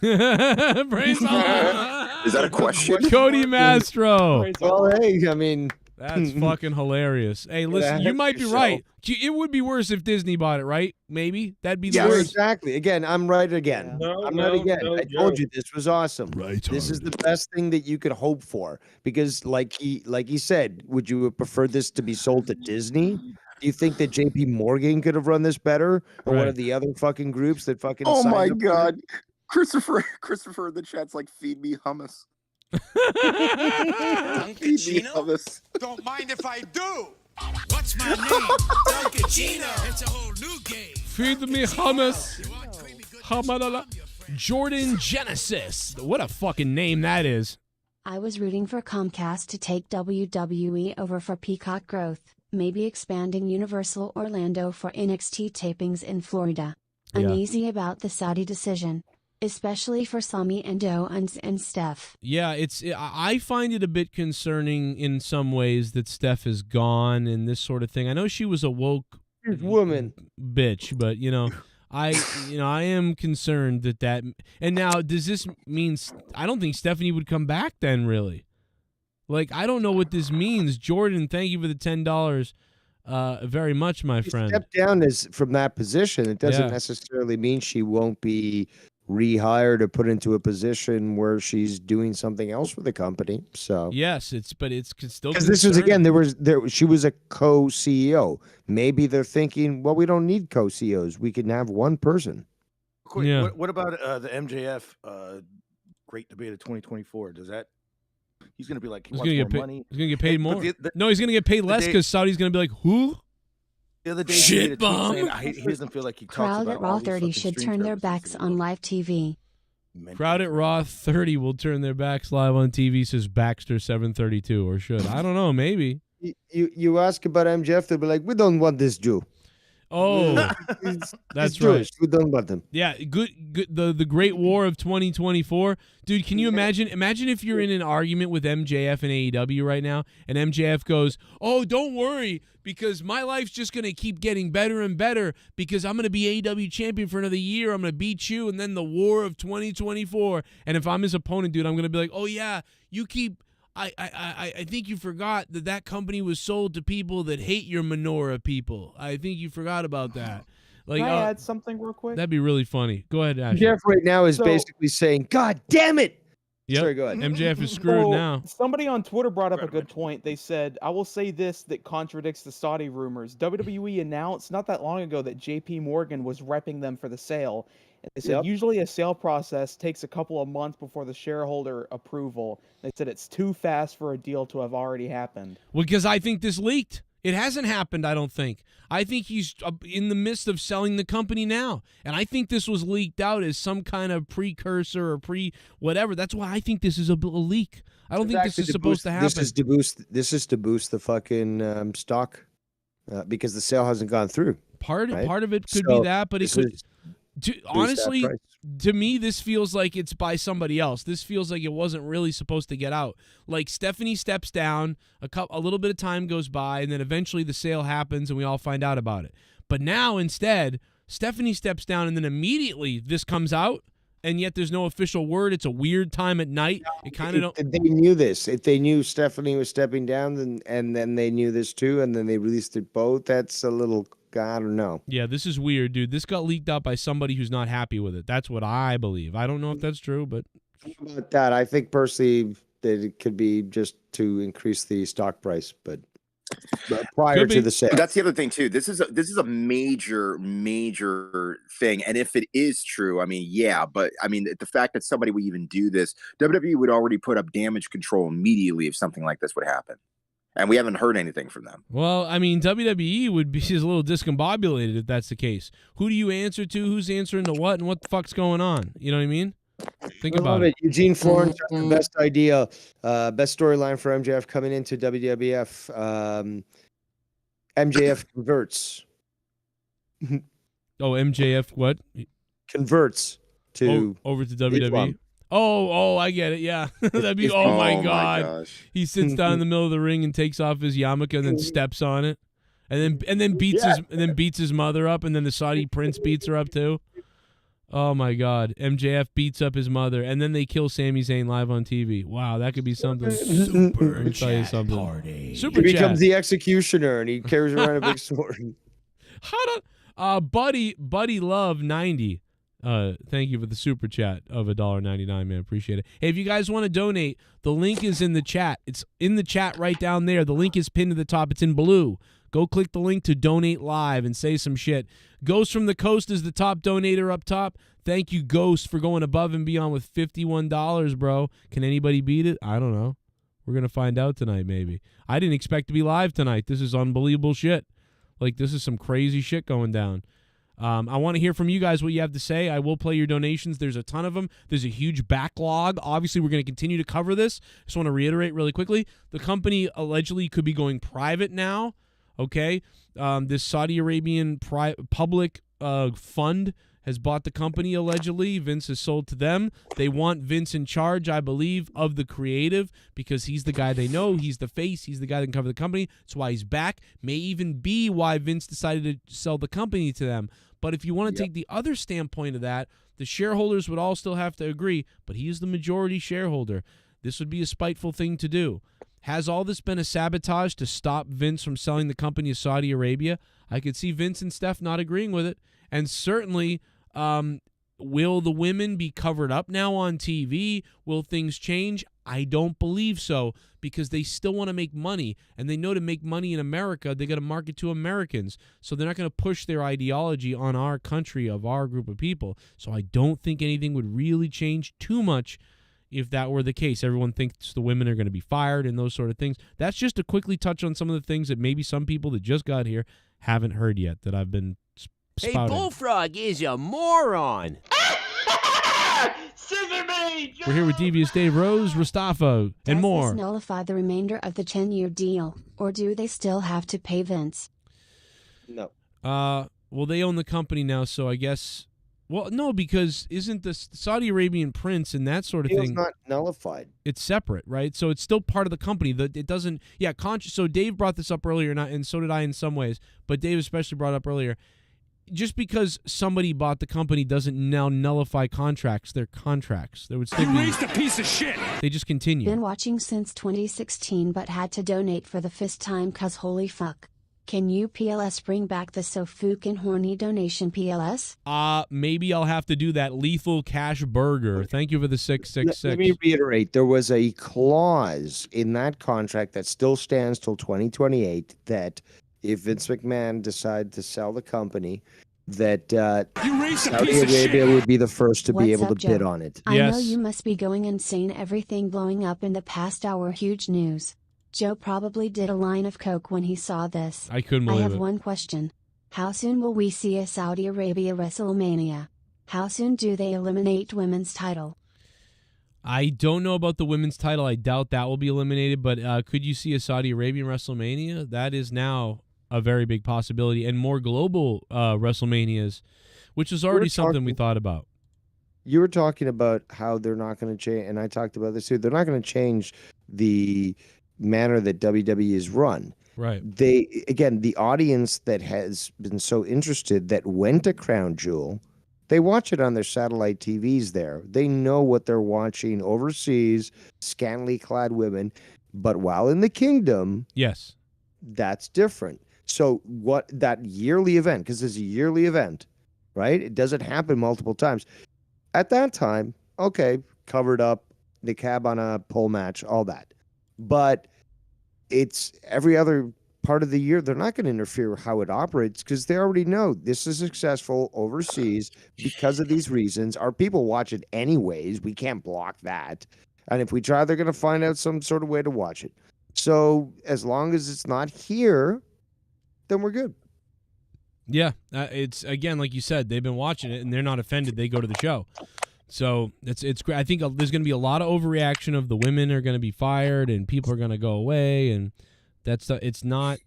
Praise Allah. Is that a question? Cody Mastro. Well, hey, I mean, That's fucking hilarious. Hey, listen, Yeah, you might be so. right. It would be worse if Disney bought it, right? Maybe that'd be the yeah, worst. exactly. Again, I'm right again. I'm right again. I told you this was awesome. Right. This is the best thing that you could hope for because, like he said, would you have preferred this to be sold to Disney? Do you think that JP Morgan could have run this better, or one Right. of the other fucking groups that fucking? Oh signed my up for it? God, Christopher in the chat's like, feed me hummus. Feed me hummus. Don't mind if I do. What's my name? Duncachino. It's a whole new game. Feed me hummus. Hamadala. Jordan Genesis. What a fucking name that is. I was rooting for Comcast to take WWE over for Peacock growth, maybe expanding Universal Orlando for NXT tapings in Florida. Yeah. Uneasy about the Saudi decision, especially for Sami and Owens and Steph. Yeah, I find it a bit concerning in some ways that Steph is gone and this sort of thing. I know she was a woke woman bitch, but I am concerned that. And now, does this mean? I don't think Stephanie would come back then. Really, like I don't know what this means. Jordan, thank you for the $10. Very much, my friend. Step down from that position. It doesn't necessarily mean she won't be rehired or put into a position where she's doing something else for the company. So yes, but it's still because this is again she was a co-CEO. Maybe they're thinking, well, we don't need co-CEOs. We can have one person. Quick, Yeah. what about the MJF Great Debate of 2024? Does that? He's going to be like, he wants more money. He's going to get paid more. The, no, he's going to get paid less because Saudi's going to be like, who? The other day, Shit bomb. He doesn't feel like he talks Crowd about at Raw all these 30 fucking should stream turn their services backs anymore. on live TV. Crowd at Raw 30 will turn their backs live on TV, says Baxter 732, or should. I don't know, maybe. You ask about MJF, they'll be like, we don't want this Jew. Oh, He's that's Jewish. right. We don't want him. Yeah, good. The Great War of 2024, dude. Can you imagine? Imagine if you're in an argument with MJF and AEW right now, and MJF goes, "Oh, don't worry, because my life's just gonna keep getting better and better because I'm gonna be AEW champion for another year. I'm gonna beat you, and then the War of 2024. And if I'm his opponent, dude, I'm gonna be like, oh yeah, you keep." I think you forgot that company was sold to people that hate your menorah people. I think you forgot about that. Like, Can I add something real quick? that'd be really funny. Go ahead, Ash. Jeff right now is basically saying, God damn it. Yep. Sorry, go ahead. MJF is screwed now. Somebody on Twitter brought up a good point. They said, I will say this that contradicts the Saudi rumors. WWE announced not that long ago that JP Morgan was repping them for the sale. And they said usually a sale process takes a couple of months before the shareholder approval. They said it's too fast for a deal to have already happened. Well, because I think this leaked. It hasn't happened, I don't think. I think he's in the midst of selling the company now. And I think this was leaked out as some kind of precursor or whatever. That's why I think this is a leak. I don't think this is supposed to happen. This is to boost the fucking stock because the sale hasn't gone through. Part of it could be that, but it could. Honestly, to me, this feels like it's by somebody else. This feels like it wasn't really supposed to get out. Like Stephanie steps down, a little bit of time goes by, and then eventually the sale happens and we all find out about it. But now instead, Stephanie steps down and then immediately this comes out, and yet there's no official word. It's a weird time at night. It kind of don't. They knew this. If they knew Stephanie was stepping down, and then they knew this too, and then they released it both, that's a little. I don't know. Yeah, this is weird, dude. This got leaked out by somebody who's not happy with it. That's what I believe. I don't know if that's true, but about that, I think personally that it could be just to increase the stock price, but prior to the sale. That's the other thing too. This is a major thing, and if it is true, I mean, yeah, but I mean, the fact that somebody would even do this, WWE would already put up damage control immediately if something like this would happen. And we haven't heard anything from them. Well, I mean, WWE would be a little discombobulated if that's the case. Who do you answer to? Who's answering to what? And what the fuck's going on? You know what I mean? Think about it. Eugene Florence has the best idea, best storyline for MJF coming into WWF. MJF converts. Oh, MJF what? Converts to over to WWE. Islam. Oh, I get it. Yeah, that'd be. Oh my god! He sits down in the middle of the ring and takes off his yarmulke and then steps on it, and then beats his mother up, and then the Saudi prince beats her up too. Oh my god! MJF beats up his mother, and then they kill Sami Zayn live on TV. Wow, that could be something. Let me tell you something. He becomes the executioner, and he carries around a big sword. Buddy Love 90. Thank you for the super chat of $1.99, man. Appreciate it. Hey, if you guys want to donate, the link is in the chat. It's in the chat right down there. The link is pinned to the top. It's in blue. Go click the link to donate live and say some shit. Ghost from the Coast is the top donator up top. Thank you, Ghost, for going above and beyond with $51, bro. Can anybody beat it? I don't know. We're going to find out tonight, maybe. I didn't expect to be live tonight. This is unbelievable shit. Like, this is some crazy shit going down. I want to hear from you guys what you have to say. I will play your donations. There's a ton of them. There's a huge backlog. Obviously, we're going to continue to cover this. Just want to reiterate really quickly. The company allegedly could be going private now, okay? This Saudi Arabian public fund has bought the company, allegedly. Vince has sold to them. They want Vince in charge, I believe, of the creative because he's the guy they know. He's the face. He's the guy that can cover the company. That's why he's back. May even be why Vince decided to sell the company to them. But if you want to take the other standpoint of that, the shareholders would all still have to agree, but he is the majority shareholder. This would be a spiteful thing to do. Has all this been a sabotage to stop Vince from selling the company to Saudi Arabia? I could see Vince and Steph not agreeing with it. And certainly, will the women be covered up now on TV? Will things change? I don't believe so because they still want to make money. And they know to make money in America, they got to market to Americans. So they're not going to push their ideology on our country of our group of people. So I don't think anything would really change too much if that were the case. Everyone thinks the women are going to be fired and those sort of things. That's just to quickly touch on some of the things that maybe some people that just got here haven't heard yet that I've been spouting. Hey, Bullfrog is a moron. Scissor me, Joe! We're here with Devious Dave Rose, Rustafo, and more. Does this nullify the remainder of the 10-year deal, or do they still have to pay Vince? No. Well, they own the company now, so I guess. Well, no, because isn't the Saudi Arabian prince and that sort of Deal's thing not nullified? It's separate, right? So it's still part of the company. It doesn't. Yeah, so Dave brought this up earlier, and so did I in some ways, but Dave especially brought it up earlier. Just because somebody bought the company doesn't now nullify contracts. They're contracts. There would still be. Raised a piece of shit. They just continue. Been watching since 2016 but had to donate for the first time cause holy fuck. Can you PLS bring back the so fucking horny donation PLS? Maybe I'll have to do that. Lethal Cash Burger. Thank you for the 666. Let me reiterate. There was a clause in that contract that still stands till 2028 that if Vince McMahon decided to sell the company, that Saudi Arabia would be the first to be able to bid on it. I know you must be going insane. Everything blowing up in the past hour. Huge news. Joe probably did a line of coke when he saw this. I couldn't believe it. I have one question. How soon will we see a Saudi Arabia WrestleMania? How soon do they eliminate women's title? I don't know about the women's title. I doubt that will be eliminated, but could you see a Saudi Arabian WrestleMania? That is now a very big possibility, and more global WrestleManias, which is already something we thought about. You were talking about how they're not going to change, and I talked about this too. They're not going to change the manner that WWE is run. Right. The audience that has been so interested that went to Crown Jewel, they watch it on their satellite TVs there. They know what they're watching overseas, scantily clad women. But while in the kingdom, yes, that's different. So what that yearly event, because it's a yearly event, right? It doesn't happen multiple times. At that time, okay, covered up, the cab on a pole match, all that. But it's every other part of the year. They're not going to interfere with how it operates because they already know this is successful overseas because of these reasons. Our people watch it anyways. We can't block that. And if we try, they're going to find out some sort of way to watch it. So as long as it's not here, then we're good. Yeah, it's again like you said, they've been watching it and they're not offended. They go to the show, so it's great. I think there's going to be a lot of overreaction of the women are going to be fired and people are going to go away, and it's not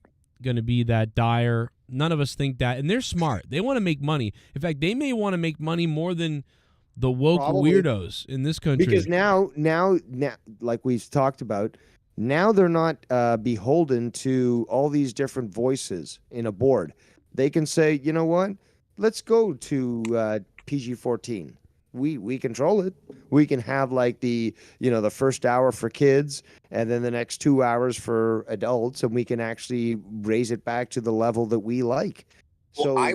going to be that dire. None of us think that, and they're smart. They want to make money. In fact, they may want to make money more than the woke weirdos in this country. Because now, like we've talked about. Now they're not beholden to all these different voices in a board. They can say, you know what? Let's go to PG-14. We control it. We can have like the first hour for kids and then the next 2 hours for adults, and we can actually raise it back to the level that we like. Well, so I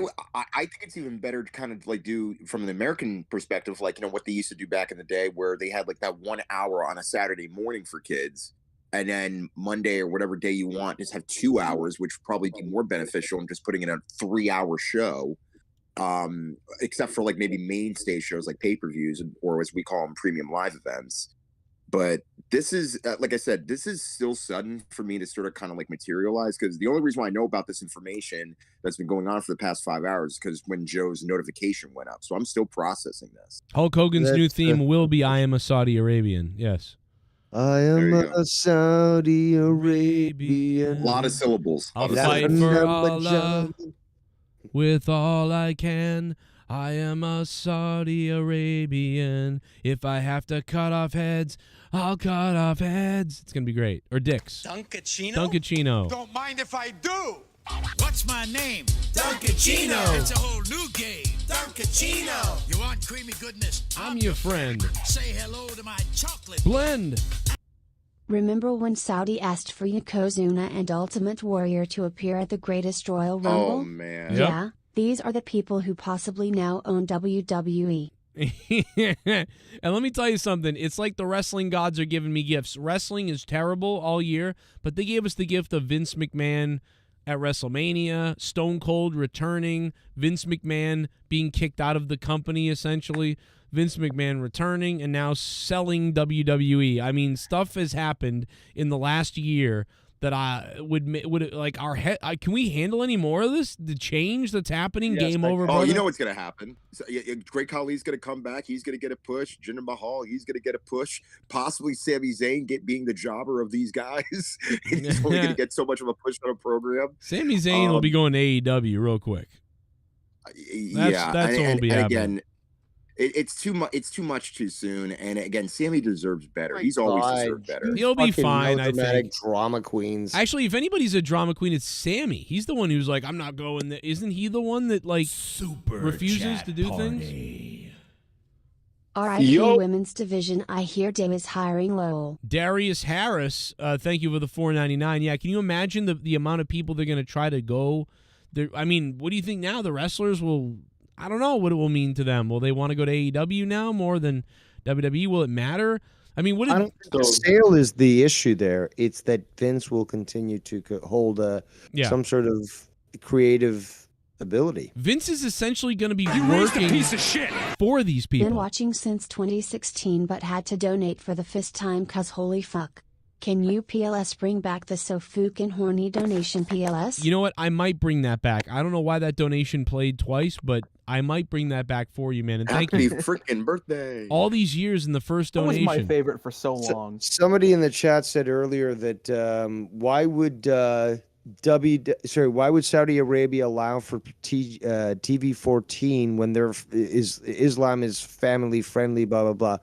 think it's even better to kind of like do from an American perspective, like what they used to do back in the day, where they had like that 1 hour on a Saturday morning for kids. And then Monday or whatever day you want, just have 2 hours, which would probably be more beneficial than just putting in a 3-hour show, except for like maybe mainstay shows like pay-per-views or as we call them, premium live events. But this is like I said, this is still sudden for me to sort of kind of like materialize, because the only reason why I know about this information that's been going on for the past 5 hours is because when Joe's notification went up. So I'm still processing this. Hulk Hogan's new theme will be "I am a Saudi Arabian." Yes. I am a Saudi Arabian. A lot of syllables. I'll fight for Allah with all I can. I am a Saudi Arabian. If I have to cut off heads, I'll cut off heads. It's going to be great. Or dicks. Duncachino? Duncachino. Don't mind if I do. What's my name? Duncachino. It's a whole new game. Duncachino. You want creamy goodness? I'm your friend. Say hello to my chocolate blend. Remember when Saudi asked for Yokozuna and Ultimate Warrior to appear at the Greatest Royal Rumble? Oh, man. Yeah, these are the people who possibly now own WWE. And let me tell you something. It's like the wrestling gods are giving me gifts. Wrestling is terrible all year, but they gave us the gift of Vince McMahon at WrestleMania, Stone Cold returning, Vince McMahon being kicked out of the company, essentially, Vince McMahon returning, and now selling WWE. I mean, stuff has happened in the last year that I would like our head. Can we handle any more of this? The change that's happening, Yes, game over. Oh, brother? you know what's gonna happen? So, Great Khali's gonna come back. He's gonna get a push. Jinder Mahal, he's gonna get a push. Possibly Sami Zayn being the jobber of these guys. He's only gonna get so much of a push on a program. Sami Zayn will be going to AEW real quick. That's what will be happening. Again, it's too much. It's too much too soon. And again, Sammy deserves better. He's always deserved better. He'll be fine, I think. Drama queens. Actually, if anybody's a drama queen, it's Sammy. He's the one who's like, I'm not going there. Isn't he the one that like refuses to do things? RIP Women's Division. I hear Dave is hiring Lowell. Darius Harris, thank you for the $4.99. Yeah, can you imagine the amount of people they're going to try to go? I mean, what do you think now? The wrestlers will. I don't know what it will mean to them. Will they want to go to AEW now more than WWE? Will it matter? I mean, I don't think the sale is the issue there. It's that Vince will continue to hold some sort of creative ability. Vince is essentially going to be working for these people. Been watching since 2016 but had to donate for the first time cause holy fuck. Can you PLS bring back the so fucking horny donation PLS? You know what? I might bring that back. I don't know why that donation played twice, but I might bring that back for you, man. And thank you. Happy freaking birthday. All these years in the first donation. That was my favorite for so long. Somebody in the chat said earlier that why would why would Saudi Arabia allow for TV 14 when Islam is family friendly, blah blah blah.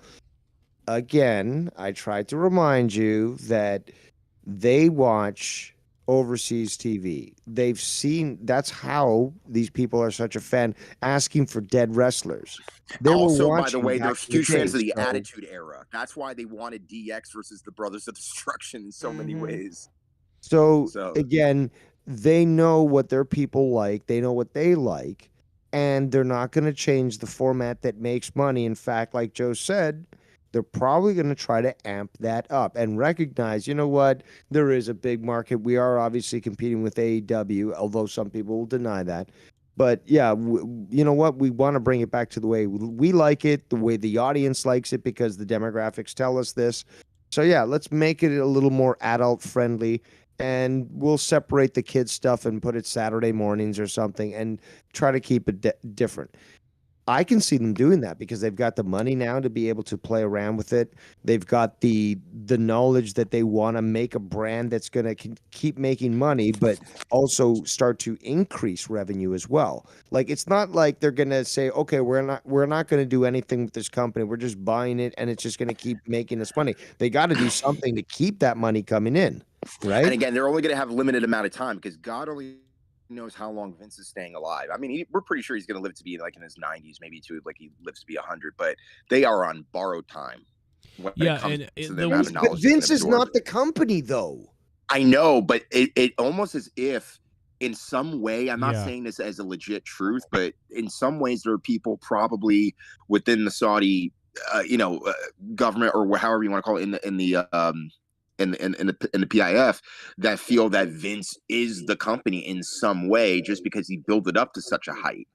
Again, I tried to remind you that they watch overseas TV. They've seen, that's how these people are such a fan, asking for dead wrestlers. They also, were by the way, they're huge fans of the so- Attitude Era. That's why they wanted DX versus the Brothers of Destruction in so many ways. So again, they know what their people like. They know what they like. And they're not going to change the format that makes money. In fact, like Joe said, they're probably going to try to amp that up and recognize, you know what, there is a big market. We are obviously competing with AEW, although some people will deny that. But yeah, you know what, we want to bring it back to the way we like it, the way the audience likes it, because the demographics tell us this. So yeah, let's make it a little more adult friendly, and we'll separate the kids stuff and put it Saturday mornings or something and try to keep it different. I can see them doing that because they've got the money now to be able to play around with it. They've got the knowledge that they want to make a brand that's going to keep making money, but also start to increase revenue as well. Like, it's not like they're going to say, okay, we're not going to do anything with this company. We're just buying it and it's just going to keep making us money. They got to do something to keep that money coming in, right? And again, they're only going to have a limited amount of time because God only knows how long Vince is staying alive. I mean, we're pretty sure he's going to live to be like in his 90s, maybe to like he lives to be 100. But they are on borrowed time. Yeah, But Vince is not the company, though. I know, but it almost as if, in some way, I'm not saying this as a legit truth, but in some ways, there are people probably within the Saudi, government or however you want to call it in the PIF that feel that Vince is the company in some way just because he built it up to such a height.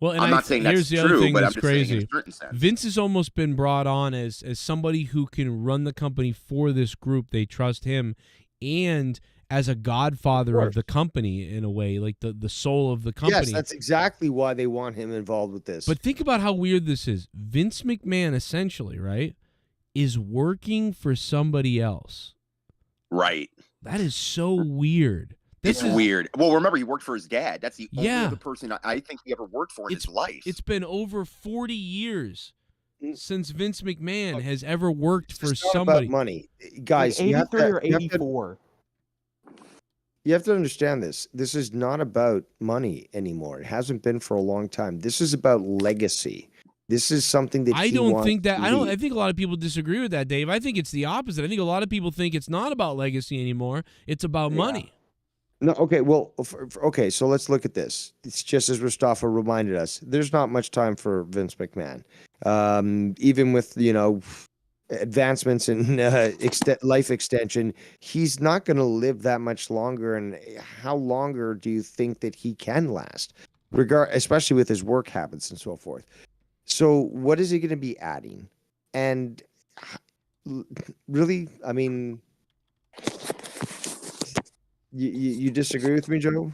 Well, and I'm not saying here's that's the other true, thing but I'm that's just saying in crazy. a certain sense. Vince has almost been brought on as somebody who can run the company for this group. They trust him, and as a godfather of the company in a way, like the soul of the company. Yes, that's exactly why they want him involved with this. But think about how weird this is. Vince McMahon, essentially, right, is working for somebody else. Right. That is so weird. It's weird. Well, remember, he worked for his dad. That's the only Yeah. other person I think he ever worked for in his life. It's been over 40 years since Vince McMahon has ever worked for somebody. About money, guys. Like you have 83 to, or 84. You have to understand this. This is not about money anymore. It hasn't been for a long time. This is about legacy. This is something that I he don't wants think that. to I don't. I leave. think a lot of people disagree with that, Dave. I think it's the opposite. I think a lot of people think it's not about legacy anymore. It's about money. No, okay. Well, okay. So let's look at this. It's just as Mustafa reminded us. There's not much time for Vince McMahon. Even with advancements in life extension, he's not going to live that much longer. And how longer do you think that he can last? Especially with his work habits and so forth. So what is he going to be adding? And really, I mean, you disagree with me, Joe?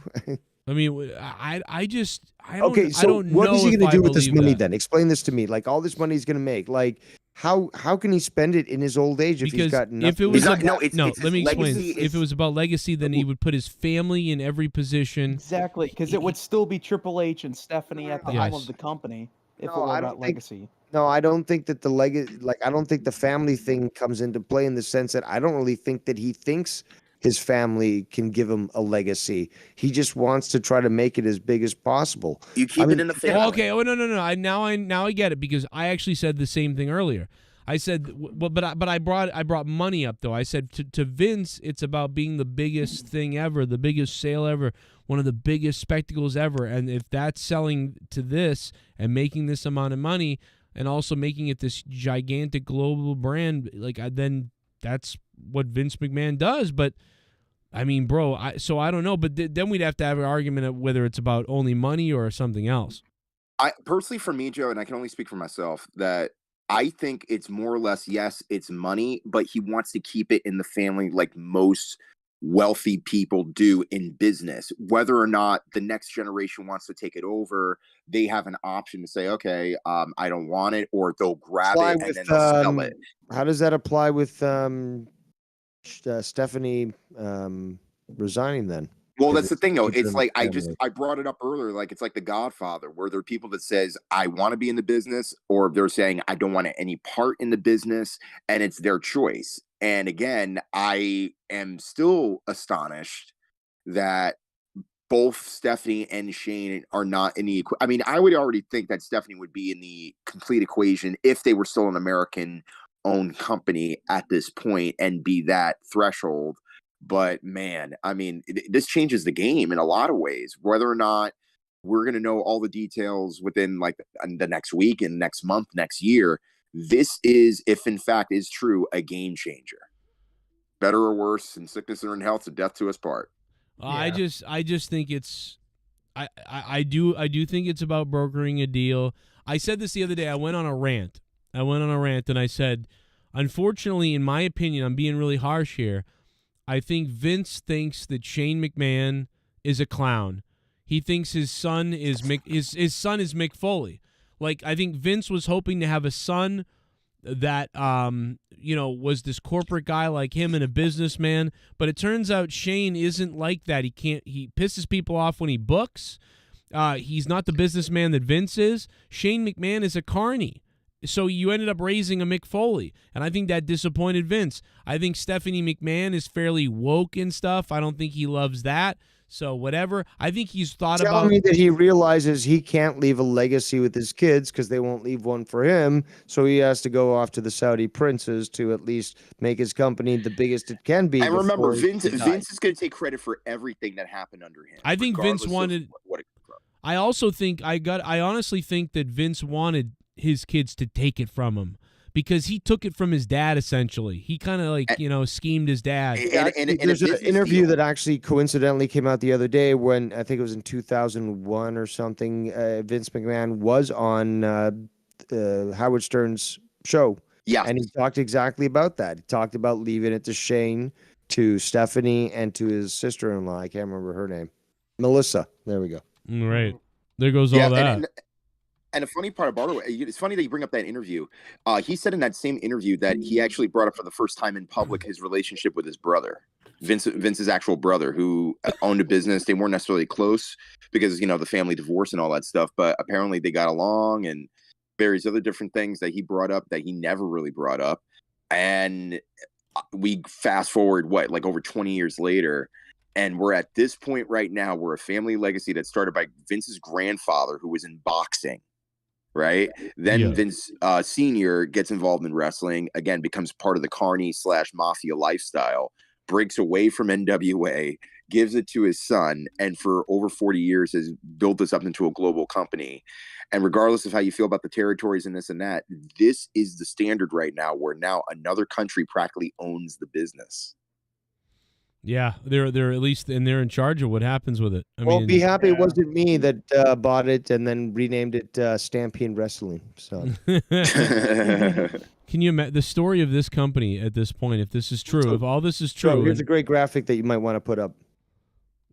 I mean, I don't. Okay, so I don't what know is he if going I to do with this believe money that. then? Explain this to me. Like all this money he's going to make. Like how can he spend it in his old age if he's Because got nothing? if it was not- about, it's let me explain. legacy If it was about legacy, then he would put his family in every position. Exactly, because it would still be Triple H and Stephanie at the helm Yes. of the company if No, it were I about don't think- legacy. No, I don't think that I don't think the family thing comes into play in the sense that I don't really think that he thinks his family can give him a legacy. He just wants to try to make it as big as possible. You keep it in the family. Oh, okay. Oh no. Now I get it because I actually said the same thing earlier. I said, but I brought money up though. I said to Vince, it's about being the biggest thing ever, the biggest sale ever, one of the biggest spectacles ever. And if that's selling to this and making this amount of money, and also making it this gigantic global brand, then that's what Vince McMahon does. But I mean, bro, I don't know. But then we'd have to have an argument of whether it's about only money or something else. I personally, for me, Joe, and I can only speak for myself, that I think it's more or less, yes, it's money, but he wants to keep it in the family like most wealthy people do in business. Whether or not the next generation wants to take it over, they have an option to say, okay, I don't want it, or they'll grab it and then they'll sell it. How does that apply with Stephanie resigning then? Well, that's the thing, though. keeps it It's in the like family. I brought it up earlier. Like it's like The Godfather, where there are people that says I want to be in the business, or they're saying I don't want any part in the business, and it's their choice. And again, I am still astonished that both Stephanie and Shane are not in the. I mean, I would already think that Stephanie would be in the complete equation if they were still an American-owned company at this point and be that threshold. But man, I mean, this changes the game in a lot of ways. Whether or not we're going to know all the details within like the next week and next month, next year, this is, if in fact is true, a game changer. Better or worse, in sickness or in health, to death to us part. I just think it's I do think it's about brokering a deal. I said this the other day. I went on a rant and I said, unfortunately, in my opinion, I'm being really harsh here. I think Vince thinks that Shane McMahon is a clown. He thinks his son is his son is Mick Foley. Like, I think Vince was hoping to have a son that was this corporate guy like him and a businessman, but it turns out Shane isn't like that. He pisses people off when he books. He's not the businessman that Vince is. Shane McMahon is a carny. So you ended up raising a Mick Foley, and I think that disappointed Vince. I think Stephanie McMahon is fairly woke and stuff. I don't think he loves that. So whatever. I think he's thought Telling about me that he realizes he can't leave a legacy with his kids because they won't leave one for him. So he has to go off to the Saudi princes to at least make his company the biggest it can be. And remember, before he Vince is going to take credit for everything that happened under him. I think Vince regardless of wanted. what it comes from. I honestly think that Vince wanted his kids to take it from him because he took it from his dad essentially. He kind of like schemed his dad. There's an interview that actually coincidentally came out the other day when I think it was in 2001 or something. Vince McMahon was on Howard Stern's show. Yeah, and he talked exactly about that. He talked about leaving it to Shane, to Stephanie, and to his sister-in-law. I can't remember her name. Melissa. There we go. Right. There goes all that. And the funny part about it, it's funny that you bring up that interview. He said in that same interview that he actually brought up for the first time in public his relationship with his brother, Vince's actual brother, who owned a business. They weren't necessarily close because, the family divorce and all that stuff, but apparently they got along, and various other different things that he brought up that he never really brought up. And we fast forward, over 20 years later, and we're at this point right now. We're a family legacy that started by Vince's grandfather, who was in boxing, right? Then Vince Sr. gets involved in wrestling, again, becomes part of the carny/mafia lifestyle, breaks away from NWA, gives it to his son, and for over 40 years has built this up into a global company. And regardless of how you feel about the territories and this and that, this is the standard right now, where now another country practically owns the business. Yeah, they're at least, and they're in charge of what happens with it. I mean, be happy it wasn't me that bought it and then renamed it Stampede Wrestling. So, can you imagine the story of this company at this point? If this is true, if all this is true, here's a great graphic that you might want to put up.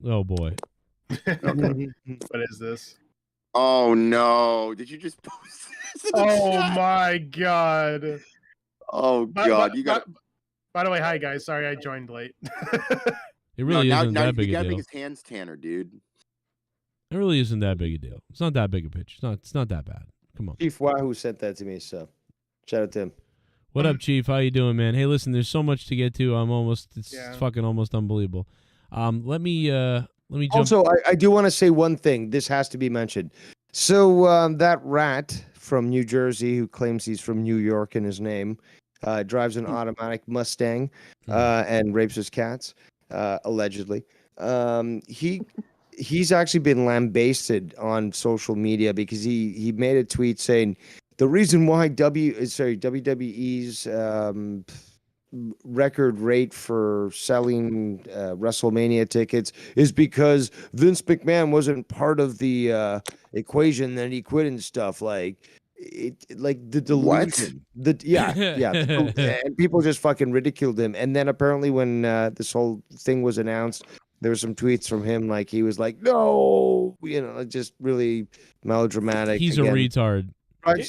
Oh boy, what is this? Oh no! Did you just post this? Oh my god! Oh god! You got. By the way, hi guys. Sorry I joined late. It really isn't that big a deal. You gotta make his hands tanner, dude. It really isn't that big a deal. It's not that big a pitch. It's not that bad. Come on. Chief Wahoo sent that to me, so shout out to him. What up, Chief? How you doing, man? Hey, listen, there's so much to get to. It's fucking almost unbelievable. Let me jump. Also, I do want to say one thing. This has to be mentioned. So that rat from New Jersey who claims he's from New York in his name drives an automatic Mustang and rapes his cats, allegedly. He's actually been lambasted on social media because he made a tweet saying the reason why WWE's record rate for selling WrestleMania tickets is because Vince McMahon wasn't part of the equation, that he quit and stuff. Like the delusion. And people just fucking ridiculed him. And then apparently when this whole thing was announced, there were some tweets from him, like he was like, no, just really melodramatic. He's a retard.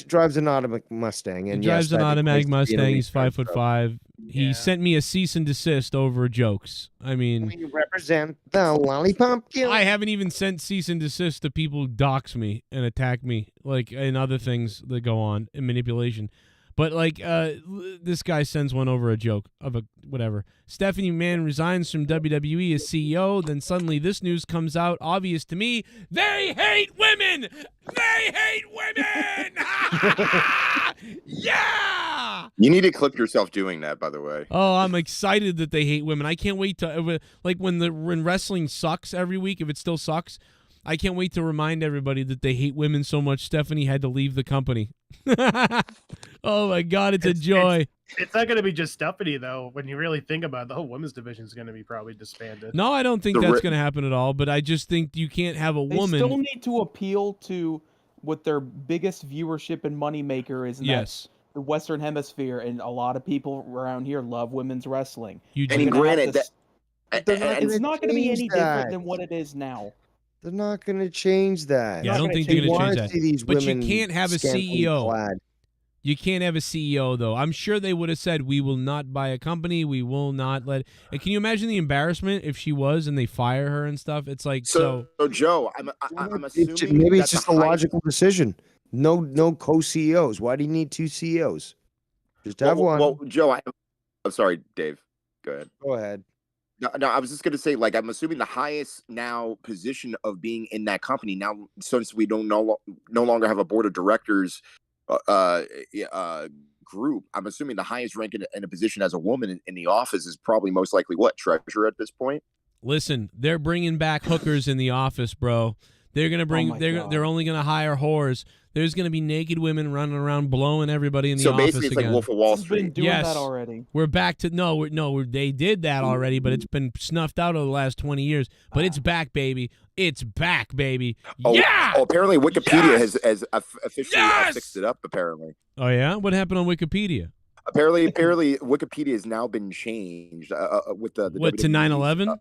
Drives an automatic Mustang, and he drives an automatic Mustang. He's 5'5". He sent me a cease and desist over jokes. I mean, you represent the lollipop killer. I haven't even sent cease and desist to people who dox me and attack me, like, and other things that go on in manipulation. But this guy sends one over a joke of a whatever. Stephanie McMahon resigns from WWE as CEO. Then suddenly this news comes out. Obvious to me. They hate women. They hate women. Yeah. You need to clip yourself doing that, by the way. Oh, I'm excited that they hate women. I can't wait to when wrestling sucks every week. If it still sucks, I can't wait to remind everybody that they hate women so much Stephanie had to leave the company. Oh my God, it's a joy. It's not going to be just Stephanie, though. When you really think about it, the whole women's division is going to be probably disbanded. No, I don't think that's going to happen at all. But I just think you can't have a woman. They still need to appeal to what their biggest viewership and moneymaker is. And that's the Western Hemisphere, and a lot of people around here love women's wrestling. And granted, it's not going to be any different than what it is now. They're not going to change that. Yeah, I don't think they're going to change that. But you can't have a CEO. You can't have a CEO, though. I'm sure they would have said, we will not buy a company. We will not let. And can you imagine the embarrassment if she was and they fire her and stuff? It's like, so Joe, I'm assuming maybe it's just a logical decision. No co-CEOs. Why do you need two CEOs? Just have one. Well, Joe, I'm sorry, Dave. Go ahead. Go ahead. No, I was just going to say, I'm assuming the highest now position of being in that company now, since we don't no longer have a board of directors group, I'm assuming the highest rank in a position as a woman in the office is probably most likely treasurer at this point. Listen, they're bringing back hookers in the office, bro. They're gonna bring. They're only gonna hire whores. There's going to be naked women running around blowing everybody in the So office basically, it's again. like Wolf of Wall Been Street. doing Yes. that already. We're back to they did that already, but it's been snuffed out over the last 20 years. But it's back, baby. It's back, baby. Oh, Yeah. Oh, apparently Wikipedia has officially Yes! fixed it up. Apparently. Oh yeah. What happened on Wikipedia? Apparently, Wikipedia has now been changed with the What to WWE 9/11?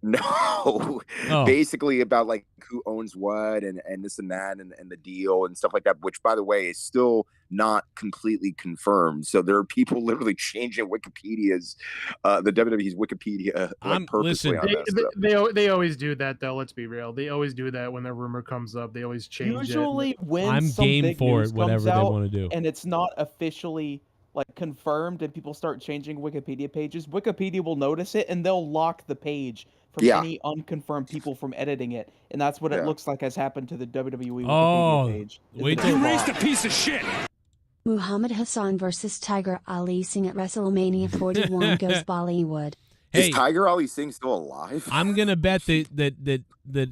No, Oh. basically about like who owns what and this and that and the deal and stuff like that, which by the way is still not completely confirmed. So there are people literally changing Wikipedia's the WWE's Wikipedia purposely on that stuff. They always do that though. Let's be real. They always do that when their rumor comes up. They always change Usually it. when I'm some game big for news it, whatever comes they out wanna do. and it's not officially like confirmed and people start changing Wikipedia pages, Wikipedia will notice it and they'll lock the page from Yeah. any unconfirmed people from editing it. And that's what it Yeah. looks like has happened to the WWE Wikipedia Oh, page. is wait that till- it's You raised a locked. piece of shit. Muhammad Hassan versus Tiger Ali sing at WrestleMania 41 goes Bollywood. Hey, Is Tiger Ali Singh still alive? I'm gonna bet that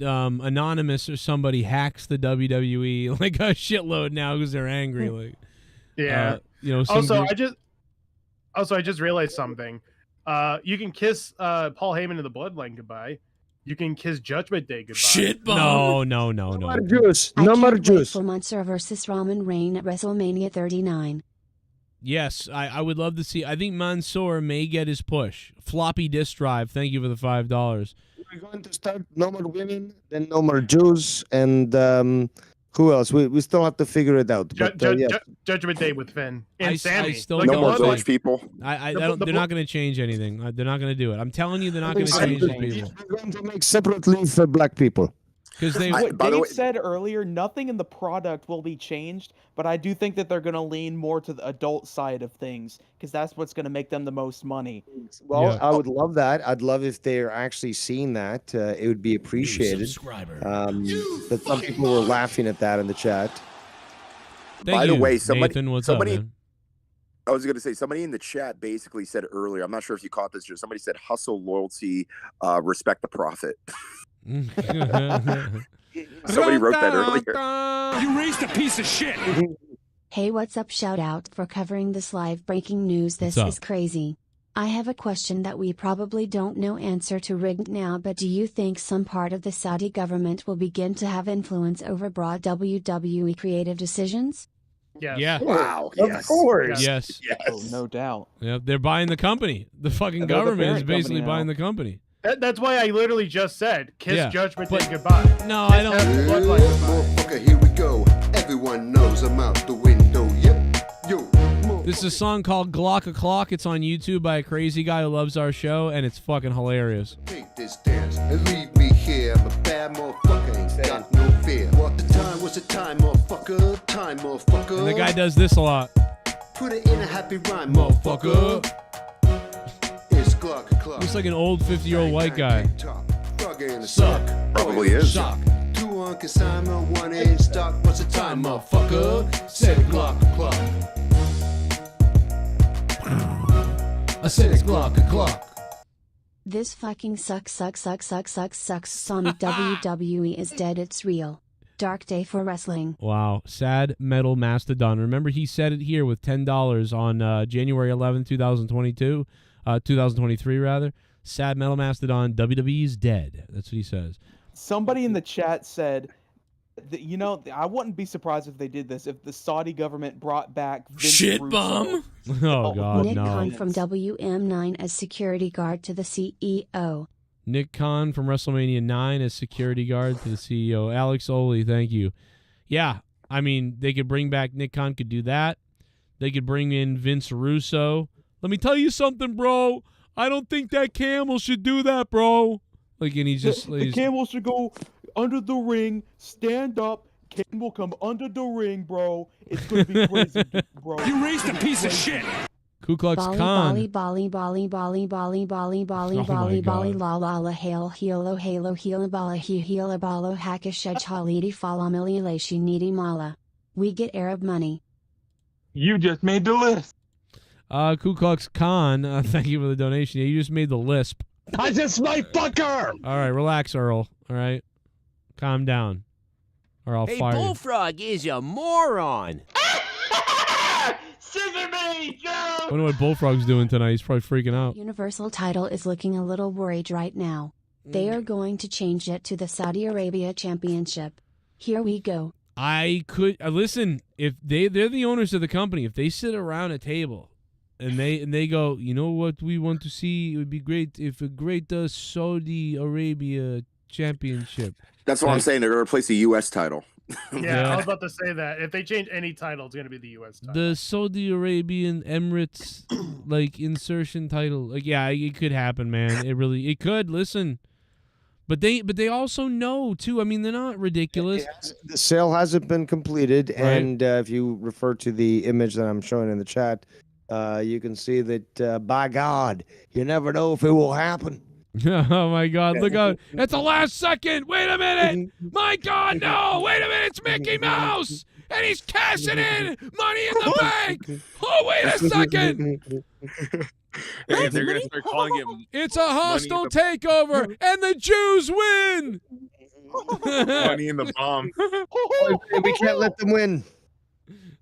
Anonymous or somebody hacks the WWE like a shitload now because they're angry. Like, Yeah. some Also, group- I just realized something. You can kiss Paul Heyman in the Bloodline goodbye. You can kiss Judgment Day goodbye. Shit bomb. No. No more juice. I No more can't wait juice. for Mansoor versus Roman Reigns at WrestleMania 39. Yes, I would love to see. I think Mansoor may get his push. Floppy disk drive. Thank you for the $5. We're going to start no more women, then no more Jews, and who else? We still have to figure it out. But, yeah. Judgment Day with Finn and Sammy. I still Like No the more Bloodline. Jewish people. I The- don't. the They're blo- not going to change anything. They're not going to do it. I'm telling you, they're not going to Separate change these leave. people We're going to make separate leave for black people. because they. What by the Dave way- said earlier, nothing in the product will be changed, but I do think that they're going to lean more to the adult side of things because that's what's going to make them the most money. Well, Yeah. I would love that. I'd love if they're actually seeing that. It would be appreciated. But some people were laughing at that in the chat. Thank By the you, way, somebody Nathan, what's somebody up, man? I was going to say somebody in the chat basically said earlier. I'm not sure if you caught this. Somebody said hustle, loyalty, respect the profit. Somebody wrote that earlier. You raised a piece of shit. Hey, what's up? Shout out for covering this live breaking news. This What's up? is crazy. I have a question that we probably don't know answer to right now, but do you think some part of the Saudi government will begin to have influence over broad WWE creative decisions? Yes. Yeah. Wow. Of Yes. course. Yes. Oh, no doubt. Yeah, they're buying the company. The fucking They're the government is parent basically company buying now. the company. That's why I literally just said kiss Yeah, Judgment but- Day goodbye. No, I don't. Kiss Bloodline goodbye. Motherfucker, here we go. Everyone knows I'm out the window. Yep. Yo. This is a song called Glock O'Clock. It's on YouTube by a crazy guy who loves our show, and it's fucking hilarious. Take this dance and leave me here. I'm a bad motherfucker. Ain't got no fear. What the time? What's the time, motherfucker? Time, motherfucker. And the guy does this a lot. Put it in a happy rhyme, motherfucker. It's Glock o'clock. Looks like an old 50-year-old white guy. Suck. Probably is. Shock. 2 on consignment, 1 in stock. What's the time, motherfucker? Said Glock o'clock. I said it's Glock o'clock. This fucking sucks. Sonic WWE is dead. It's real. Dark day for wrestling. Wow. Sad Metal Mastodon. Remember, he said it here with $10 on January 11, 2022. 2023, rather. Sad Metal Mastodon. WWE is dead. That's what he says. Somebody in the chat said that, I wouldn't be surprised if they did this, if the Saudi government brought back Vince Shit Russo. bomb? Oh, God, Nick no. Khan from WM9 as security guard to the CEO. Nick Khan from WrestleMania 9 as security guard to the CEO. Alex Oli, thank you. Yeah, I mean, they could bring back Nick Khan, could do that. They could bring in Vince Russo. Let me tell you something, bro. I don't think that camel should do that, bro. Like, and he's just... The camel should go under the ring, stand up, Kane will come under the ring, bro. It's gonna be crazy, bro. You raised a piece of shit. Ku Klux Klan. Bali, Oh my God. la la la, hail, hilo, bala, hila, balo, hakashaj, halidi, falamili, leshi, needy, mala. We get Arab money. You just made the list. Ku Klux Khan, thank you for the donation. Yeah, you just made the lisp. I just my fucker. All right, relax, Earl. All right, calm down. or I'll Hey, fire you. Bullfrog is a moron. Scissor me, Joe! I wonder what Bullfrog's doing tonight. He's probably freaking out. Universal title is looking a little worried right now. They are going to change it to the Saudi Arabia Championship. Here we go. I could listen, if they're the owners of the company, if they sit around a table and they go, you know what we want to see? It would be great if a great Saudi Arabia championship. That's what I'm saying. They're going to replace the U.S. title. Yeah, I was about to say that. If they change any title, it's going to be the U.S. title. The Saudi Arabian Emirates like insertion title. Like, yeah, it could happen, man. It could. Listen. But they also know too. I mean, they're not ridiculous. The sale hasn't been completed, Right. and if you refer to the image that I'm showing in the chat, you can see that by God, you never know if it will happen. Oh my God! Look out! It's the last second. Wait a minute! My God, no! Wait a minute! It's Mickey Mouse, and he's cashing in Money in the Bank. Oh, wait a second! Hey, they're gonna start calling it. It's a hostile takeover, and the Jews win. Money in the bomb. We can't let them win.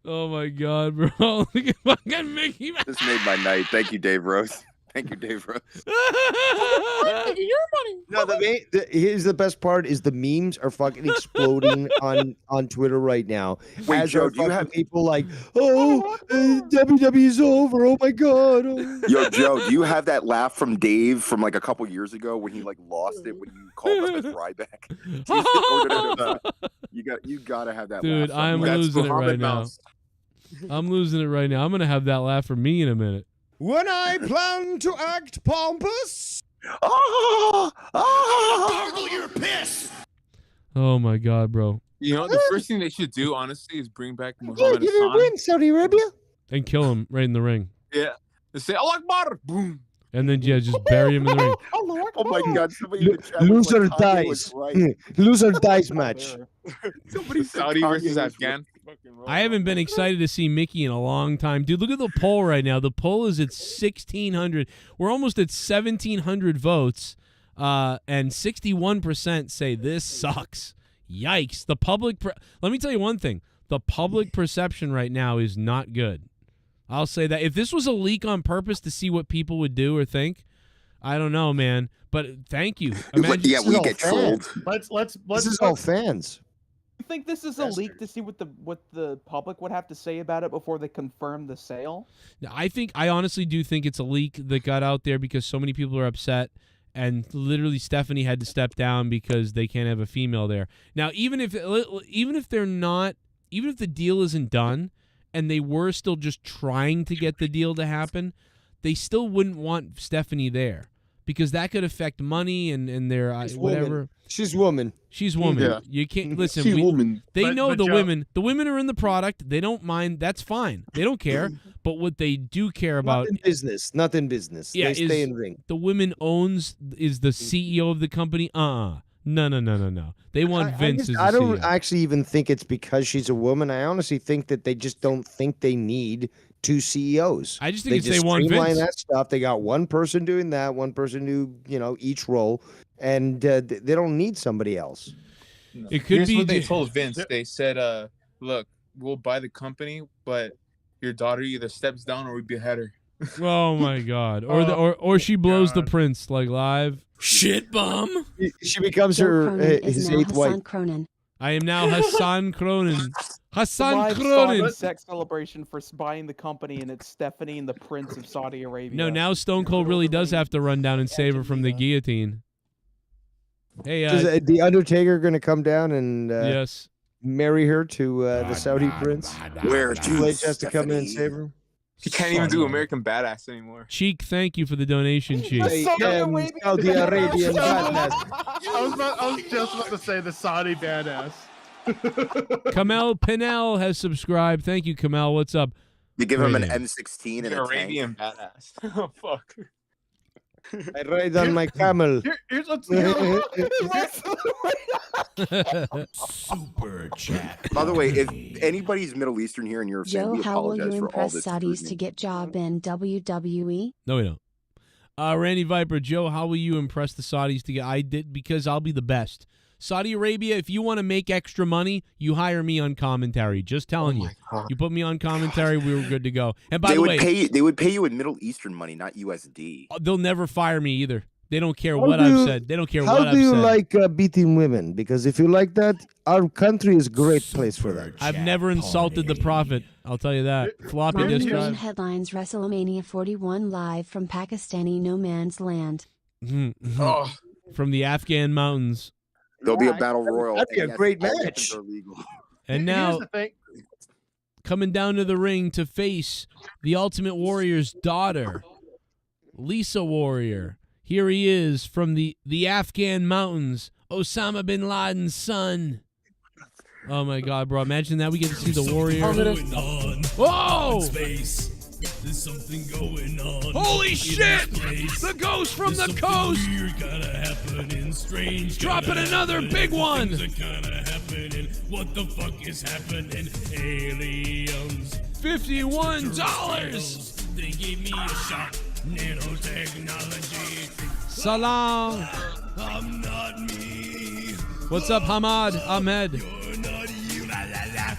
Oh my God, bro! Look at fucking Mickey Mouse. This made my night. Thank you, Dave Rose. Thank you, Dave Rose. No, here's the best part is the memes are fucking exploding on Twitter right now. Wait, As Joe, are do you have people like, WWE's over. Oh my God. Oh. Yo, Joe, do you have that laugh from Dave from like a couple years ago when he like lost it when you called him a Ryback? You gotta have that Dude, laugh. I'm losing it right now. I'm losing it right now. I'm gonna have that laugh for me in a minute. When I plan to act pompous. Gargle your piss! Oh my God, bro! You know, the first thing they should do, honestly, is bring back Yeah, Muhammad you didn't Hassan. win, Saudi Arabia. And kill him right in the ring, Yeah. They say, Allah Akbar! Boom. and then just bury him in the ring. Oh my God! Somebody in the chat was Loser like, Kanye was dies. right. Loser dies match. Somebody said Saudi Kanye versus was Afghan. I haven't been excited to see Mickey in a long time, dude. Look at the poll right now. The poll is at 1,600. We're almost at 1,700 votes, and 61% say this sucks. Yikes! The public. Let me tell you one thing. The public perception right now is not good. I'll say that. If this was a leak on purpose to see what people would do or think, I don't know, man. But thank you. Imagine Yeah, we get trolled. Let's This is all fans. You think this is a leak to see what the public would have to say about it before they confirm the sale? I honestly do think it's a leak that got out there because so many people are upset, and literally Stephanie had to step down because they can't have a female there. Now, even if they're not, even if the deal isn't done, and they were still just trying to get the deal to happen, they still wouldn't want Stephanie there because that could affect money and their whatever. She's woman. She's woman. Yeah. You can't listen. She's woman. They know But the Joe- women. The women are in the product. They don't mind. That's fine. They don't care. But what they do care about, Not in business. Not in business. yeah, They stay is in ring. the women is the CEO of the company. No. They want Vince as the I don't CEO. actually even think it's because she's a woman. I honestly think that they just don't think they need two CEOs. I just think it's they just want streamline Vince. that stuff. They got one person doing that, one person do each role, and they don't need somebody else. It could Here's be what they ju- told Vince. They said, look, we'll buy the company, but your daughter either steps down or we behead her. Oh my God! Or she blows the prince like live. Shit bum. She becomes Joe her Cronin is his now eighth wife. Hassan Cronin. I am now Hassan Cronin. Hassan Live Cronin. Saudi sex celebration for buying the company, and it's Stephanie and the Prince of Saudi Arabia. No, now Stone Cold really does have to run down and save her from the guillotine. Hey, Is the Undertaker going to come down and yes, marry her to the Saudi prince? Where Triple H has to come in and save her. He can't even do American Badass anymore. Cheek, thank you for the donation, Cheek. Saudi Arabian badness. I was just about to say the Saudi badass. Kamel Pinel has subscribed. Thank you, Kamel. What's up? You give him an Great. M16 and a tank. Arabian Badass. Oh, fuck. I ride on my camel. Here's what's Super chat. By the way, if anybody's Middle Eastern here and you're a fan, Joe, we how will apologize you for all impress this Saudis scrutiny. to get job in WWE? No, we don't. Randy Viper, Joe, how will you impress the Saudis to get? I did because I'll be the best. Saudi Arabia, if you want to make extra money, you hire me on commentary. Just telling you. You put me on commentary, we were good to go. And by the way, they would pay you in Middle Eastern money, not USD. they'll never fire me either. They don't care what I've said. They don't care what I've said. How do you like beating women? Because if you like that, our country is a great place for that. I've never insulted the prophet. I'll tell you that. Floppy disk Modern drive. headlines: WrestleMania 41 live from Pakistani no man's land. From the Afghan mountains. There'll be a battle royal. That'd be a great match. And now, coming down to the ring to face the Ultimate Warrior's daughter, Lisa Warrior. Here he is from the Afghan mountains, Osama bin Laden's son. Oh my God, bro! Imagine that we get to see the Warrior. Whoa! There's something going on. Holy shit! The ghost from the coast! Dropping another big one! What the fuck is happening? Aliens. $51! They gave me a shot. Nanotechnology. Salam! I'm not me. What's up, Hamad? Ahmed? You're not you. La, la, la.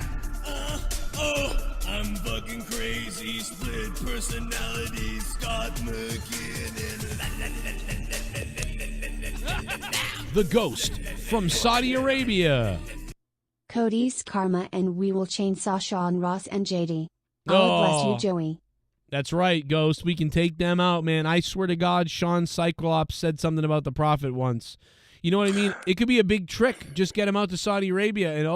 I'm fucking crazy. Split personality. Scott McKinnon. The ghost from Saudi Arabia. Cody's Karma and We Will Chainsaw Sean Ross and JD. Allah bless you, Joey. That's right, Ghost. We can take them out, man. I swear to God, Sean Cyclops said something about the Prophet once. You know what I mean? It could be a big trick. Just get him out to Saudi Arabia, and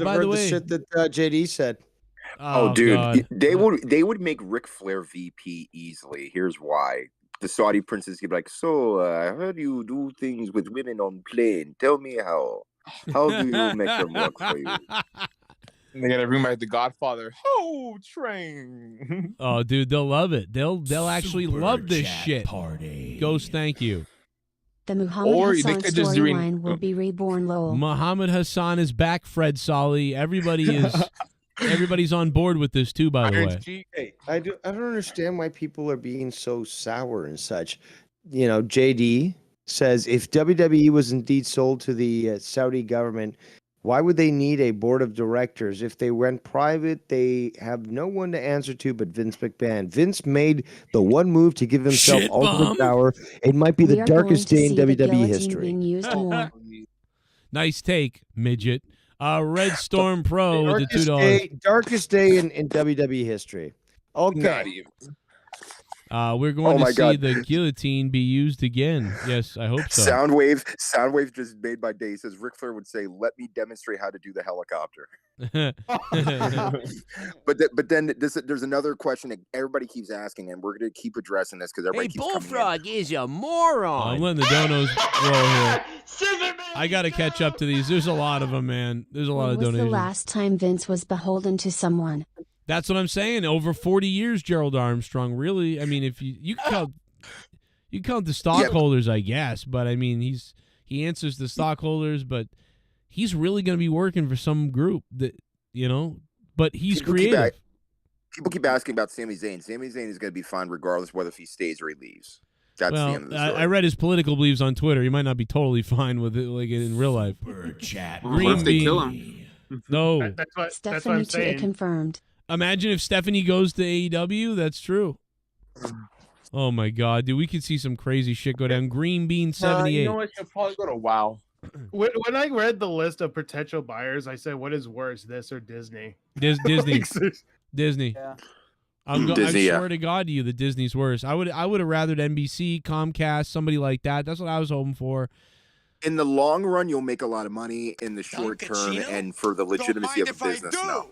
by the way, shit that JD said. Oh, dude, God. they would make Ric Flair VP easily. Here's why. The Saudi princess could be like, so how do you do things with women on plane? Tell me how. How do you make them work for you? They got a room like The Godfather. Oh, train. Oh, dude, they'll love it. They'll actually love this shit. Party. Ghost, thank you. The Muhammad Or they Hassan could just do storyline will be reborn, lol. Muhammad Hassan is back, Fred Solly. Everybody's on board with this too, by the way. Hey, I don't understand why people are being so sour and such. You know, JD says if WWE was indeed sold to the Saudi government, why would they need a board of directors? If they went private, they have no one to answer to but Vince McMahon. Vince made the one move to give himself ultimate power. It might be the darkest day in WWE history. Nice take, midget. Red Storm Pro with the $2. Darkest day in WWE history. Okay. We're going to see the guillotine be used again. Yes, I hope so. Soundwave just made my day. He says Ric Flair would say, "Let me demonstrate how to do the helicopter." but then there's another question that everybody keeps asking, and we're going to keep addressing this because everybody keeps Bullfrog is a moron. I'm letting the donos roll here. I got to catch up to these. There's a lot of them, man. There's a lot of donations. When was the last time Vince was beholden to someone? That's what I'm saying. Over 40 years, Gerald Armstrong. Really, I mean, if you can count the stockholders, I guess. But I mean, he answers the stockholders, but he's really going to be working for some group that But he's creative. People keep asking about Sami Zayn. Sami Zayn is going to be fine regardless whether if he stays or he leaves. That's the end of the story. I read his political beliefs on Twitter. He might not be totally fine with it, like in real life. Chat. What if they kill him? No. That's what Stephanie I'm saying. confirmed. Imagine if Stephanie goes to AEW. That's true. Oh my God, dude, we could see some crazy shit go down. Green Bean 78. You know what? She'll probably go to WoW. When I read the list of potential buyers, I said, "What is worse, this or Disney?" Disney. Disney. Yeah. I Disney, swear to God to you that Disney's worse. I would have rathered NBC, Comcast, somebody like that. That's what I was hoping for. In the long run, you'll make a lot of money. In the short term, and for the legitimacy of the business, no.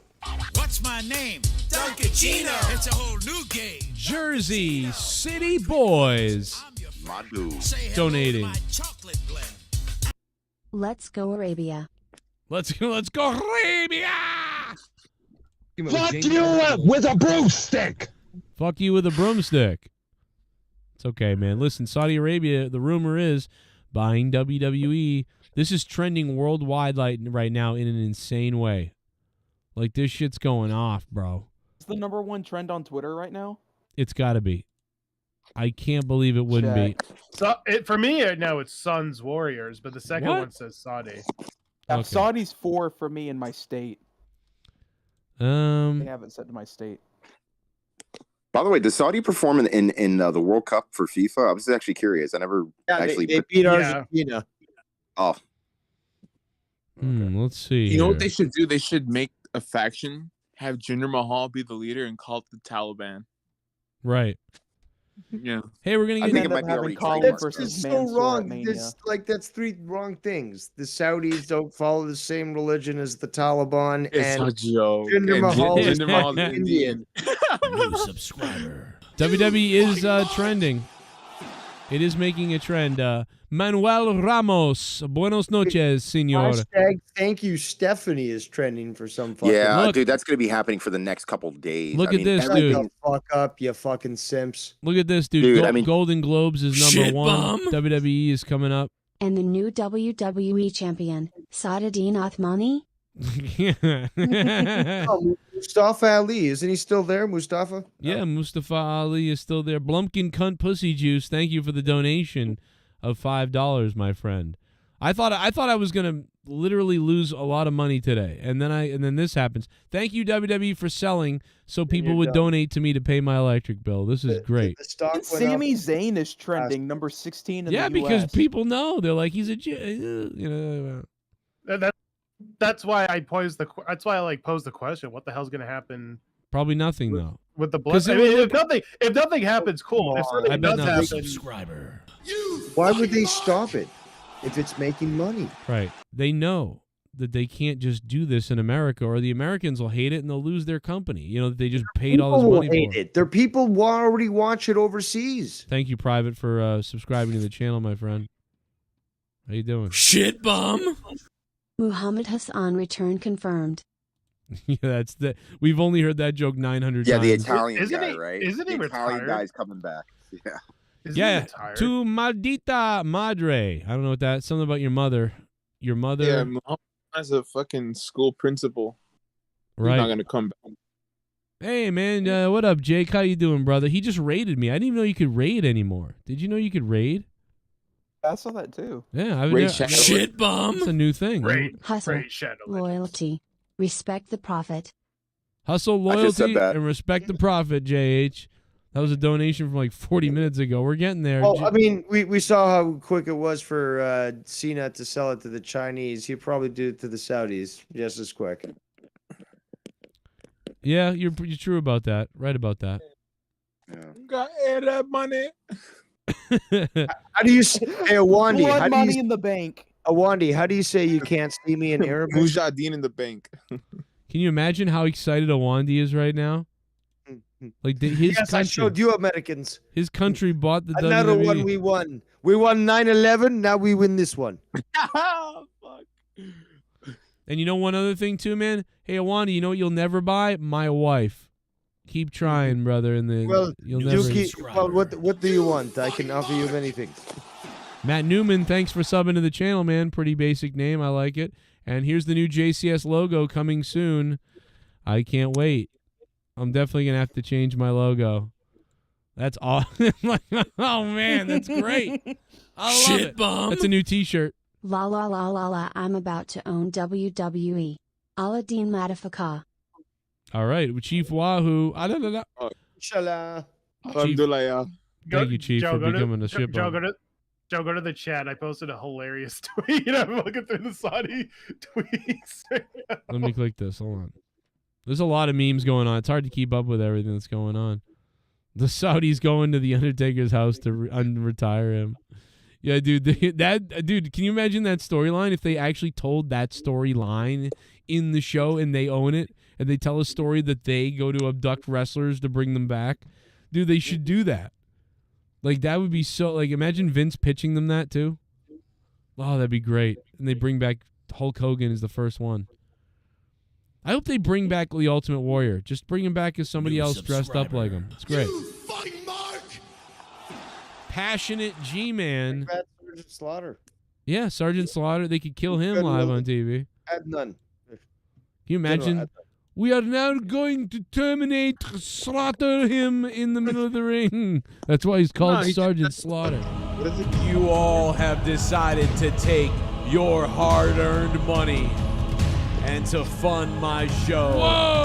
What's my name? Duncachino. It's a whole new game. Jersey City Boys donating. Let's go Arabia. Let's go Arabia. Fuck you with a broomstick. Fuck you with a broomstick. It's okay, man. Listen, Saudi Arabia, the rumor is buying WWE. This is trending worldwide right now in an insane way. Like, this shit's going off, bro. It's the #1 trend on Twitter right now. It's got to be. I can't believe it wouldn't be. So for me, no, it's Suns Warriors, but the second What? one says Saudi. Yeah, Okay. Saudi's 4 for me in my state. They have it set to my state. By the way, does Saudi perform in the World Cup for FIFA? I was actually curious. I never actually they beat Argentina. Oh, Let's see. You know what here. they should do? They should make a faction, have Jinder Mahal be the leader, and call it the Taliban. Right. Yeah. Hey, we're gonna I get. think it might be already That's versus just so Mansoor at wrong. Mania. That's three wrong things. The Saudis don't follow the same religion as the Taliban, It's and a joke. Jinder And Mahal is Jinder Mahal's fucking Indian. New subscriber. WWE is trending. It is making a trend. Manuel Ramos. Buenos noches, senor. Hashtag thank you, Stephanie is trending for some fucking. yeah, Look. dude, that's gonna be happening for the next couple days. Look at this, Shut dude. the fuck up, you fucking simps. Look at this, dude. Dude, I mean- Golden Globes is number Shit 1. bum. WWE is coming up. And the new WWE champion, Saadadin Othmani? Oh, Mustafa Ali, isn't he still there, Mustafa? Yeah, Mustafa Ali is still there. BLUMPKIN Cunt Pussy Juice. Thank you for the donation of $5, my friend. I thought I was gonna literally lose a lot of money today, and then this happens. Thank you, WWE, for selling so people would donate to me to pay my electric bill. This is great. The stock And went up. Sami Zayn is trending, number 16 in Yeah, the US. because people know. They're like, he's a That's why I posed the. That's why I posed the question. What the hell's going to happen probably nothing though. with the blood? 'Cause I it mean, would if nothing happens, cool. If I something bet does not. happen, Subscriber. Why would they stop it if it's making money? Right. They know that they can't just do this in America, or the Americans will hate it and they'll lose their company. You know, that they just paid all this People money hate for. it. Their people already watch it overseas. Thank you, Private, for subscribing to the channel, my friend. How you doing? Shit bum. Muhammad Hassan return confirmed. Yeah, that's the. We've only heard that joke 900 Yeah, times. the Italian Isn't guy, he- right? isn't he the Italian retired? guy's coming back. Yeah. Isn't he Yeah, retired? to maldita madre. I don't know what that. Something about your mother. Your mother. Yeah, Muhammad as a fucking school principal. Right. He's not gonna come back. Hey man, what up, Jake? How you doing, brother? He just raided me. I didn't even know you could raid anymore. Did you know you could raid? I saw that too. Yeah, I've Raid never- shadow. Shit bum. It's a new thing. Great, Hustle, great shadow. Legends. loyalty, respect the prophet. Hustle, I just said loyalty, that. and respect the profit, JH. That was a donation from like 40 minutes ago. We're getting there. Oh, I mean, we saw how quick it was for Cena to sell it to the Chinese. He'd probably do it to the Saudis just as quick. Yeah, you're true about that. Right about that. Got that money. How do you say, hey, Awandi, Blood how do money you, in the bank. Awandi, how do you say you can't see me in Arabic? Mujahideen in the bank. Can you imagine how excited Awandi is right now? Like his Yes, I country, showed you Americans. his country bought the Another WWE. one we won. We won 9/11. Now we win this one. Fuck. And you know one other thing too, man. Hey, Awandi, you know what you'll never buy? My wife. Keep trying, brother, and then Well, you'll you never. well, what do you want? I can offer you anything. Matt Newman, thanks for subbing to the channel, man. Pretty basic name, I like it. And here's the new JCS logo coming soon. I can't wait. I'm definitely gonna have to change my logo. That's awesome. Oh man, that's great. I love Shit it. bum. That's a new T-shirt. La la la la la, I'm about to own WWE. Aladdin Matafaka. All right, with Chief Wahoo. Inshallah. Alhamdulillah. Thank you, Chief, for becoming a shit Joe, bum. Joe, go to the chat. I posted a hilarious tweet. I'm looking through the Saudi tweets. Let me click this. Hold on. There's a lot of memes going on. It's hard to keep up with everything that's going on. The Saudis going to the Undertaker's house to retire him. Yeah, dude. Dude, can you imagine that storyline if they actually told that storyline in the show and they own it and they tell a story that they go to abduct wrestlers to bring them back? Dude, they should do that. Like, that would be so... Like, imagine Vince pitching them that, too. Oh, that'd be great. And they bring back Hulk Hogan as the first one. I hope they bring back the Ultimate Warrior. Just bring him back as somebody else dressed up like him. It's great. Passionate G-Man. Sergeant Slaughter. Yeah, Sergeant Slaughter. They could kill him Good live one. on TV. Had none. Can you imagine? We are now going to terminate, slaughter him in the middle of the ring. That's why he's called Sergeant Slaughter. You all have decided to take your hard-earned money and to fund my show,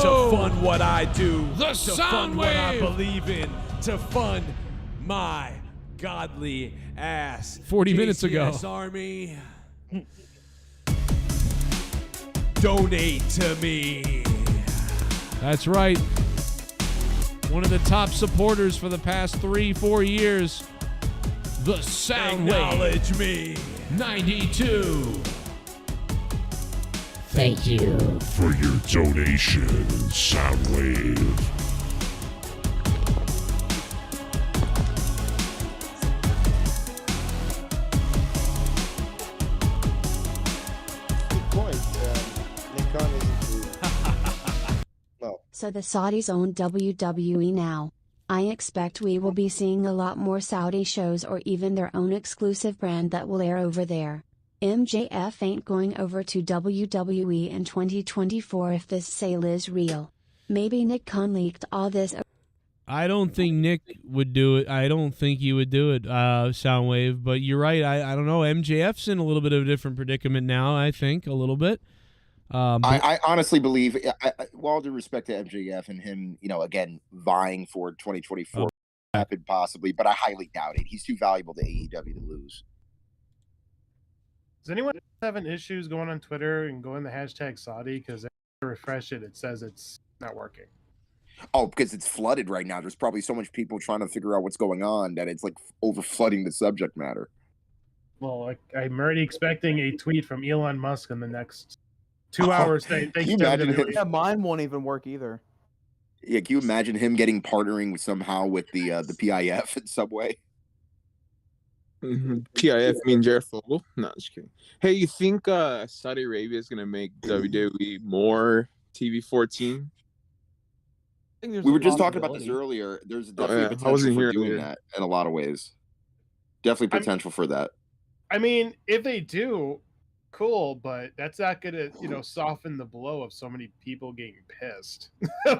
to fund what I do, to fund what I believe in, to fund my godly ass. 40 minutes ago. JCS Army, donate to me. That's right. One of the top supporters for the past 3-4 years. The Soundwave. Acknowledge me. 92. Thank you for your donation, Soundwave. Good point. Nick Khan isn't So the Saudis own WWE now. I expect we will be seeing a lot more Saudi shows or even their own exclusive brand that will air over there. MJF ain't going over to WWE in 2024 if this sale is real. Maybe Nick Khan leaked all this. I don't think Nick would do it. I don't think he would do it, Soundwave. But you're right. I don't know. MJF's in a little bit of a different predicament now, I think, a little bit. I honestly believe, with all due respect to MJF and him, again, vying for 2024, happen possibly, but I highly doubt it. He's too valuable to AEW to lose. Does anyone having issues going on Twitter and going the hashtag Saudi? Because to refresh it, it says it's not working. Oh, because it's flooded right now. There's probably so much people trying to figure out what's going on that it's like over flooding the subject matter. Well, I'm already expecting a tweet from Elon Musk in the next 2 hours saying thanks to WWE. Yeah, mine won't even work either. Yeah, can you imagine him partnering somehow with the PIF in some way? PIF mean Jared Fogle? No, just kidding. Hey, you think Saudi Arabia is gonna make WWE more TV 14? We were just talking about this earlier. There's definitely potential for doing that in a lot of ways. Definitely potential for that. I mean, if they do, cool, but that's not gonna, soften the blow of so many people getting pissed.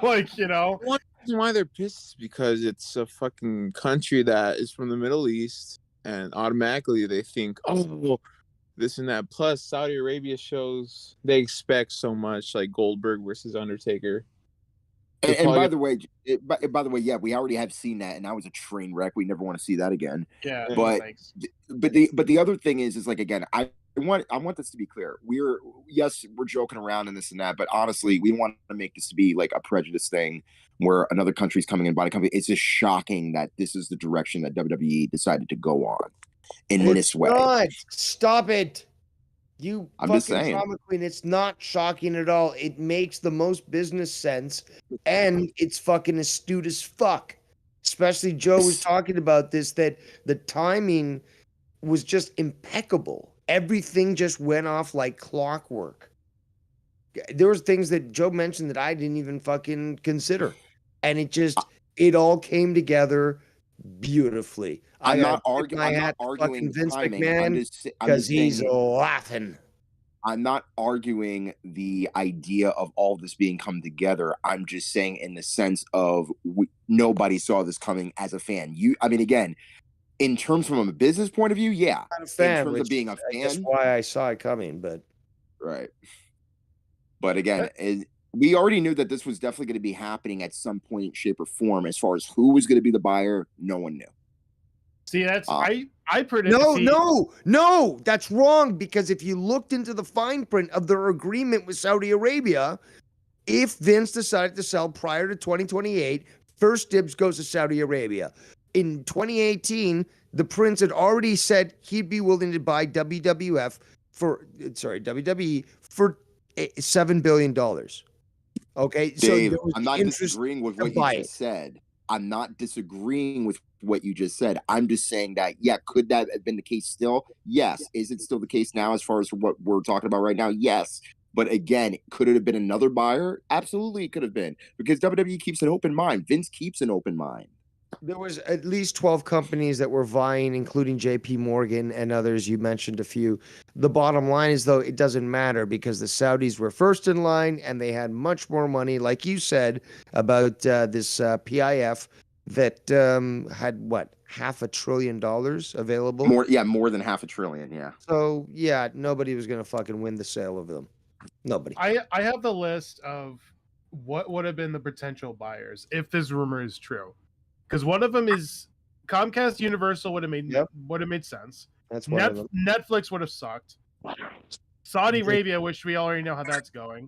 One reason why they're pissed is because it's a fucking country that is from the Middle East, and automatically they think, oh, this and that. Plus, Saudi Arabia shows they expect so much, like Goldberg versus Undertaker. And by the way, yeah, we already have seen that, and that was a train wreck. We never want to see that again. Yeah, but the other thing is like, again, I want this to be clear. We're joking around and this and that, but honestly, we want to make this to be like a prejudice thing where another country's coming in, buying a company. It's just shocking that this is the direction that WWE decided to go on in this way. Not. Stop it. You I'm fucking just saying. drama queen. It's not shocking at all. It makes the most business sense, and it's fucking astute as fuck. Especially Joe was talking about this, that the timing was just impeccable. Everything just went off like clockwork. There was things that Joe mentioned that I didn't even fucking consider. And it all came together beautifully. I'm not arguing Vince timing. McMahon because he's laughing. I'm not arguing the idea of all this being come together. I'm just saying in the sense of nobody saw this coming as a fan. Again, in terms from a business point of view, yeah. I'm a fan, in terms of being a fan, that's why I saw it coming. But right. But again, we already knew that this was definitely going to be happening at some point, shape, or form. As far as who was going to be the buyer, no one knew. See, that's I predict. No, that's wrong. Because if you looked into the fine print of their agreement with Saudi Arabia, if Vince decided to sell prior to 2028, first dibs goes to Saudi Arabia. In 2018, the Prince had already said he'd be willing to buy WWE for $7 billion. Okay, Dave, so I'm not disagreeing with what you just said. I'm not disagreeing with what you just said. I'm just saying that, could that have been the case still? Yes. Is it still the case now as far as what we're talking about right now? Yes. But again, could it have been another buyer? Absolutely, it could have been. Because WWE keeps an open mind. Vince keeps an open mind. There was at least 12 companies that were vying, including JP Morgan and others. You mentioned a few. The bottom line is, though, it doesn't matter because the Saudis were first in line and they had much more money, like you said, about this PIF that had, what, $500 billion available? More than $500 billion, yeah. So, yeah, nobody was going to fucking win the sale of them. Nobody. I have the list of what would have been the potential buyers if this rumor is true. Because one of them is Comcast Universal would have made sense. That's one of them. Netflix would have sucked. Saudi Arabia, which we already know how that's going.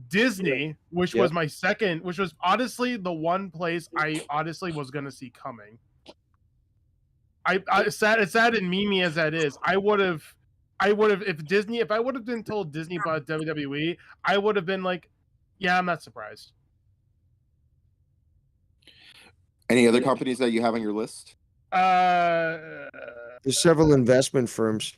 Disney, which was my second, which was honestly the one place I honestly was going to see coming. As sad and memey as that is, I would have if I would have been told Disney bought WWE, I would have been like, yeah, I'm not surprised. Any other companies that you have on your list? There's several investment firms.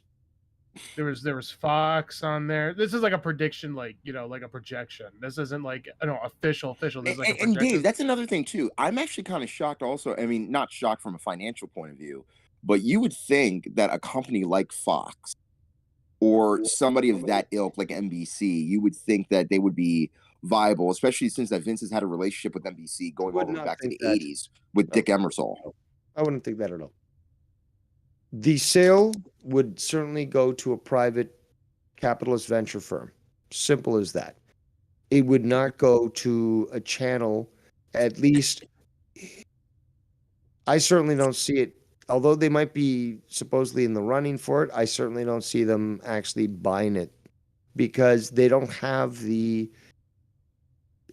There was Fox on there. This is like a prediction, like a projection. This isn't like official. This is like a projection. And Dave, that's another thing too. I'm actually kind of shocked also. I mean, not shocked from a financial point of view, but you would think that a company like Fox or somebody of that ilk like NBC, you would think that they would be viable, especially since that Vince has had a relationship with NBC going all the way back to the 80s with Dick Emersol. I wouldn't think that at all. The sale would certainly go to a private capitalist venture firm. Simple as that. It would not go to a channel, at least. I certainly don't see it. Although they might be supposedly in the running for it, I certainly don't see them actually buying it because they don't have the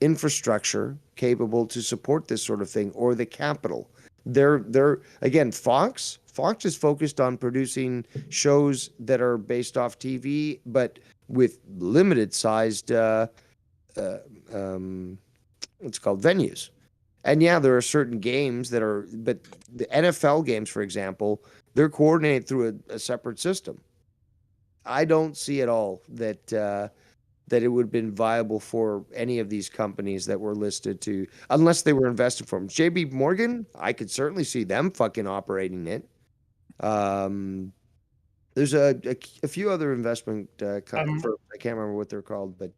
infrastructure capable to support this sort of thing or the capital. They're again, Fox is focused on producing shows that are based off TV, but with limited sized what's called venues. And yeah, there are certain games that are, but the NFL games, for example, they're coordinated through a separate system. I don't see at all that it would have been viable for any of these companies that were listed to, unless they were invested from JB Morgan. I could certainly see them fucking operating it. There's a few other investment firms. I can't remember what they're called, but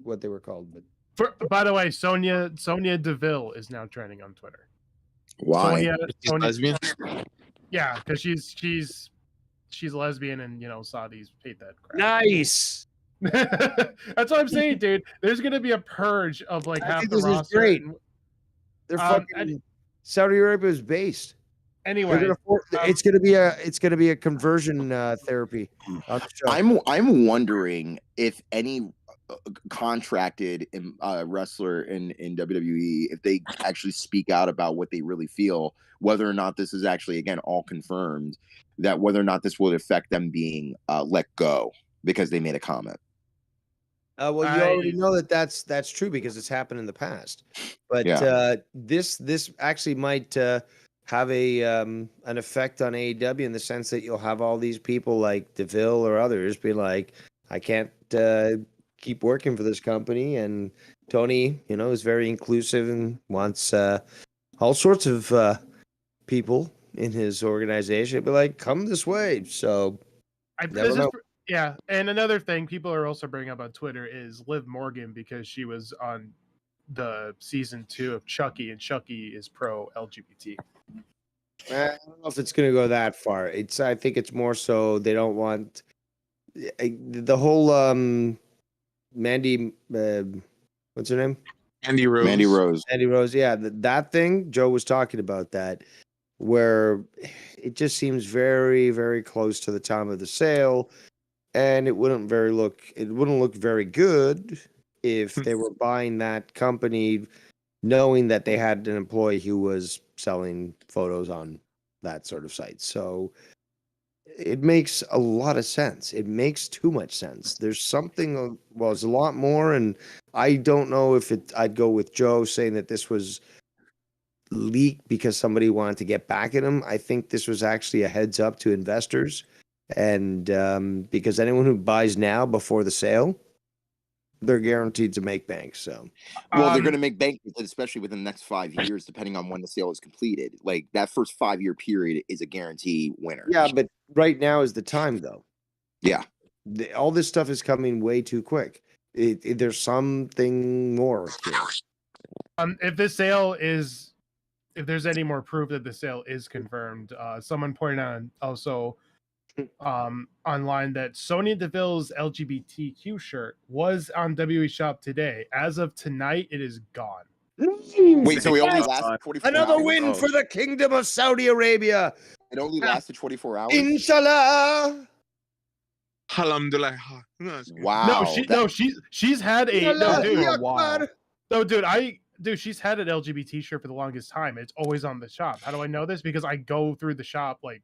what they were called. But by the way, Sonia Deville is now trending on Twitter. Why? Sonia, lesbian? Yeah, because she's lesbian, and Saudis hate that crap. Nice. That's what I'm saying, dude. There's gonna be a purge of like half the roster. Is great. They're fucking Saudi Arabia is based. Anyway, it's gonna be a conversion therapy. I'm wondering if any contracted wrestler in WWE, if they actually speak out about what they really feel, whether or not this is actually again all confirmed, that whether or not this would affect them being let go because they made a comment. Well, you already know that's true because it's happened in the past. But this actually might have an effect on AEW in the sense that you'll have all these people like DeVille or others be like, I can't keep working for this company. And Tony, is very inclusive and wants all sorts of people in his organization to be like, come this way. So never know. Yeah, and another thing people are also bringing up on Twitter is Liv Morgan because she was on the season 2 of Chucky, and Chucky is pro LGBT. I don't know if it's going to go that far. I think it's more so they don't want the whole Mandy. What's her name? Mandy Rose. Mandy Rose. Yeah, that thing. Joe was talking about that, where it just seems very, very close to the time of the sale. And it wouldn't look very good if they were buying that company knowing that they had an employee who was selling photos on that sort of site. So it makes a lot of sense. It makes too much sense. There's something, there's a lot more, and I don't know if I'd go with Joe saying that this was leaked because somebody wanted to get back at him. I think this was actually a heads up to investors. And because anyone who buys now before the sale, they're guaranteed to make bank. So, well, they're going to make bank, especially within the next 5 years, depending on when the sale is completed. Like that first 5-year period is a guarantee winner. yeah, but right now is the time, though. Yeah. All this stuff is coming way too quick. There's something more here. If this sale is, if there's any more proof that the sale is confirmed, someone pointed out also online that Sonya Deville's LGBTQ shirt was on WWE Shop today. As of tonight, it is gone. Wait, so we only lasted 24 Another hours? win for the Kingdom of Saudi Arabia. It only lasted 24 hours? Inshallah. Alhamdulillah. Wow. She's had a Inshallah. dude, she's had an LGBT shirt for the longest time. It's always on the shop. How do I know this? Because I go through the shop like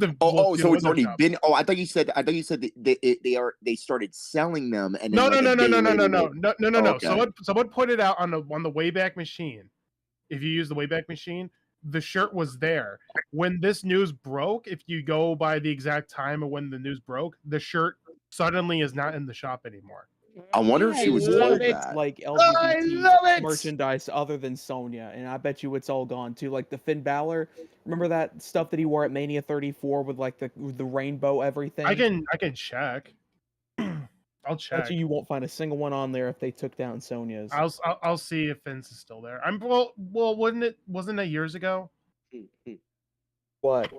so it's already been. Oh, I thought you said that they started selling them and no. Okay. Someone pointed out on the Wayback Machine. If you use the Wayback Machine, the shirt was there when this news broke. If you go by the exact time of when the news broke, the shirt suddenly is not in the shop anymore. I wonder if she was told that. Like LGBT merchandise other than Sonya, and I bet you it's all gone too. Like the Finn Balor, remember that stuff that he wore at Mania 34 with like the rainbow everything? I can check. I'll check. Bet you won't find a single one on there if they took down Sonya's. I'll see if Vince is still there. Well, wasn't that years ago? What?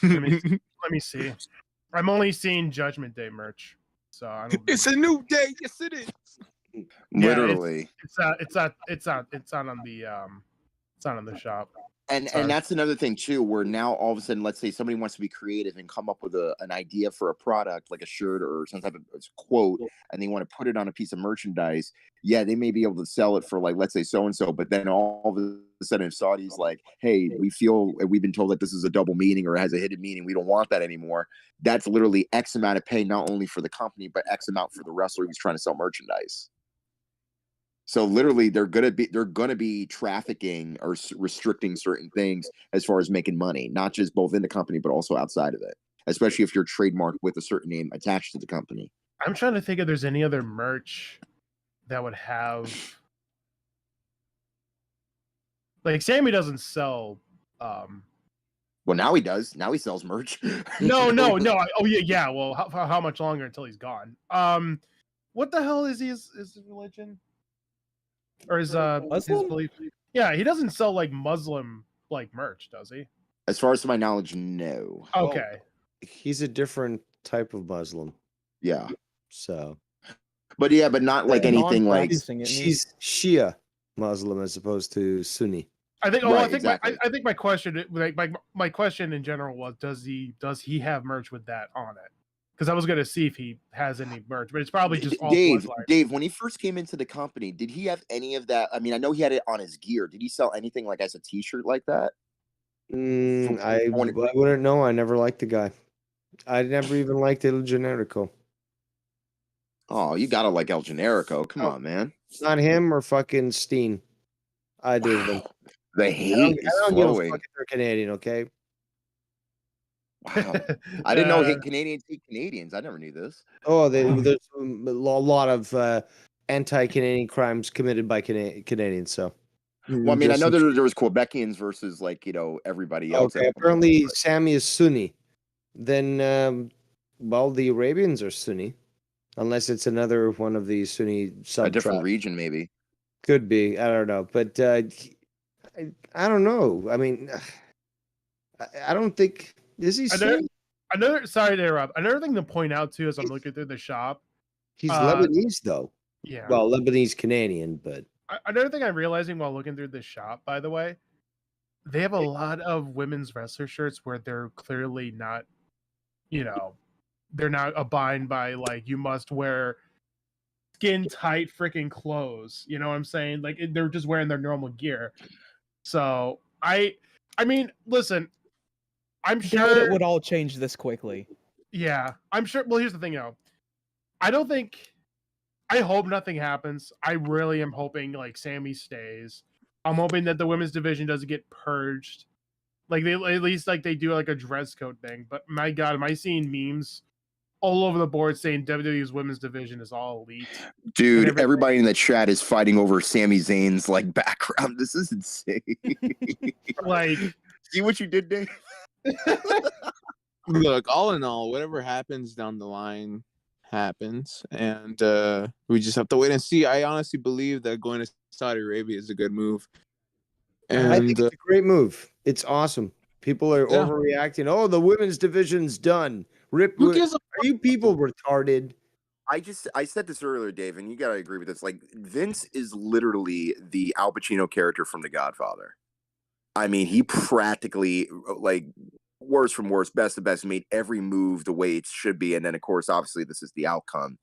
Let me see. I'm only seeing Judgment Day merch. So I don't It's a new day. Yes, it is. Literally. It's not on the shop. And that's another thing too, where now all of a sudden, let's say somebody wants to be creative and come up with an idea for a product, like a shirt or some type of quote, and they want to put it on a piece of merchandise. Yeah, they may be able to sell it for like, let's say so and so, but then all of a sudden, if Saudi's like, hey, we've been told that this is a double meaning or has a hidden meaning, we don't want that anymore. That's literally X amount of pay, not only for the company, but X amount for the wrestler who's trying to sell merchandise. So literally, they're gonna be trafficking or restricting certain things as far as making money, not just both in the company but also outside of it. Especially if you're trademarked with a certain name attached to the company. I'm trying to think if there's any other merch that would have, like, Sammy doesn't sell. Well, now he does. Now he sells merch. No. Oh yeah. Well, how much longer until he's gone? What the hell is his religion? Or his belief? Yeah, he doesn't sell like Muslim like merch, does he? As far as to my knowledge, no. Okay. He's a different type of Muslim. Yeah. So. But yeah, but not like anything like she's Shia Muslim as opposed to Sunni. I think. Exactly. I think my question, my question in general was, does he have merch with that on it? Because I was going to see if he has any merch, but it's probably just all Dave, when he first came into the company, did he have any of that? I mean, I know he had it on his gear. Did he sell anything like as a T-shirt like that? I wouldn't know. I never liked the guy. I never even liked El Generico. Oh, you gotta like El Generico. Come on, man. Not him or fucking Steen. I do them. The hate is I don't give a flowing. fuck if they're Canadian, okay? Wow. I didn't know Canadians hate Canadians. I never knew this. Oh, there's a lot of anti-Canadian crimes committed by Canadians. So, well, I mean, I know there was Quebecians versus like everybody else. Okay, apparently Sammy is Sunni. Then, well, the Arabians are Sunni, unless it's another one of the Sunni sub. A different region, maybe. Could be. I don't know, but I don't know. I mean, I don't think. Is he another? Sorry to interrupt. Another thing to point out too, as I'm looking through the shop, he's Lebanese though. Yeah. Well, Lebanese Canadian, but another thing I'm realizing while looking through the shop, by the way, they have a lot of women's wrestler shirts where they're clearly not, they're not abiding by like you must wear skin tight freaking clothes. You know what I'm saying? Like they're just wearing their normal gear. So I mean, listen. I'm sure it would all change this quickly. Yeah, I'm sure. Well, here's the thing, I hope nothing happens. I really am hoping like Sammy stays. I'm hoping that the women's division doesn't get purged. Like they at least like they do like a dress code thing. But my God, am I seeing memes all over the board saying WWE's women's division is all elite. Dude, everybody in the chat is fighting over Sami Zayn's like background. This is insane. Like, see what you did, Dave? Look, all in all, whatever happens down the line happens, and we just have to wait and see. I honestly believe that going to Saudi Arabia is a good move. And I think it's a great move. It's awesome. People are overreacting. Oh, the women's division's done. Rip. Who gives Are you people retarded? I said this earlier, Dave, and you gotta agree with this. Like, Vince is literally the Al Pacino character from The Godfather. I mean, he practically, like, worst from worst, best of best, made every move the way it should be. And then, of course, obviously, this is the outcome.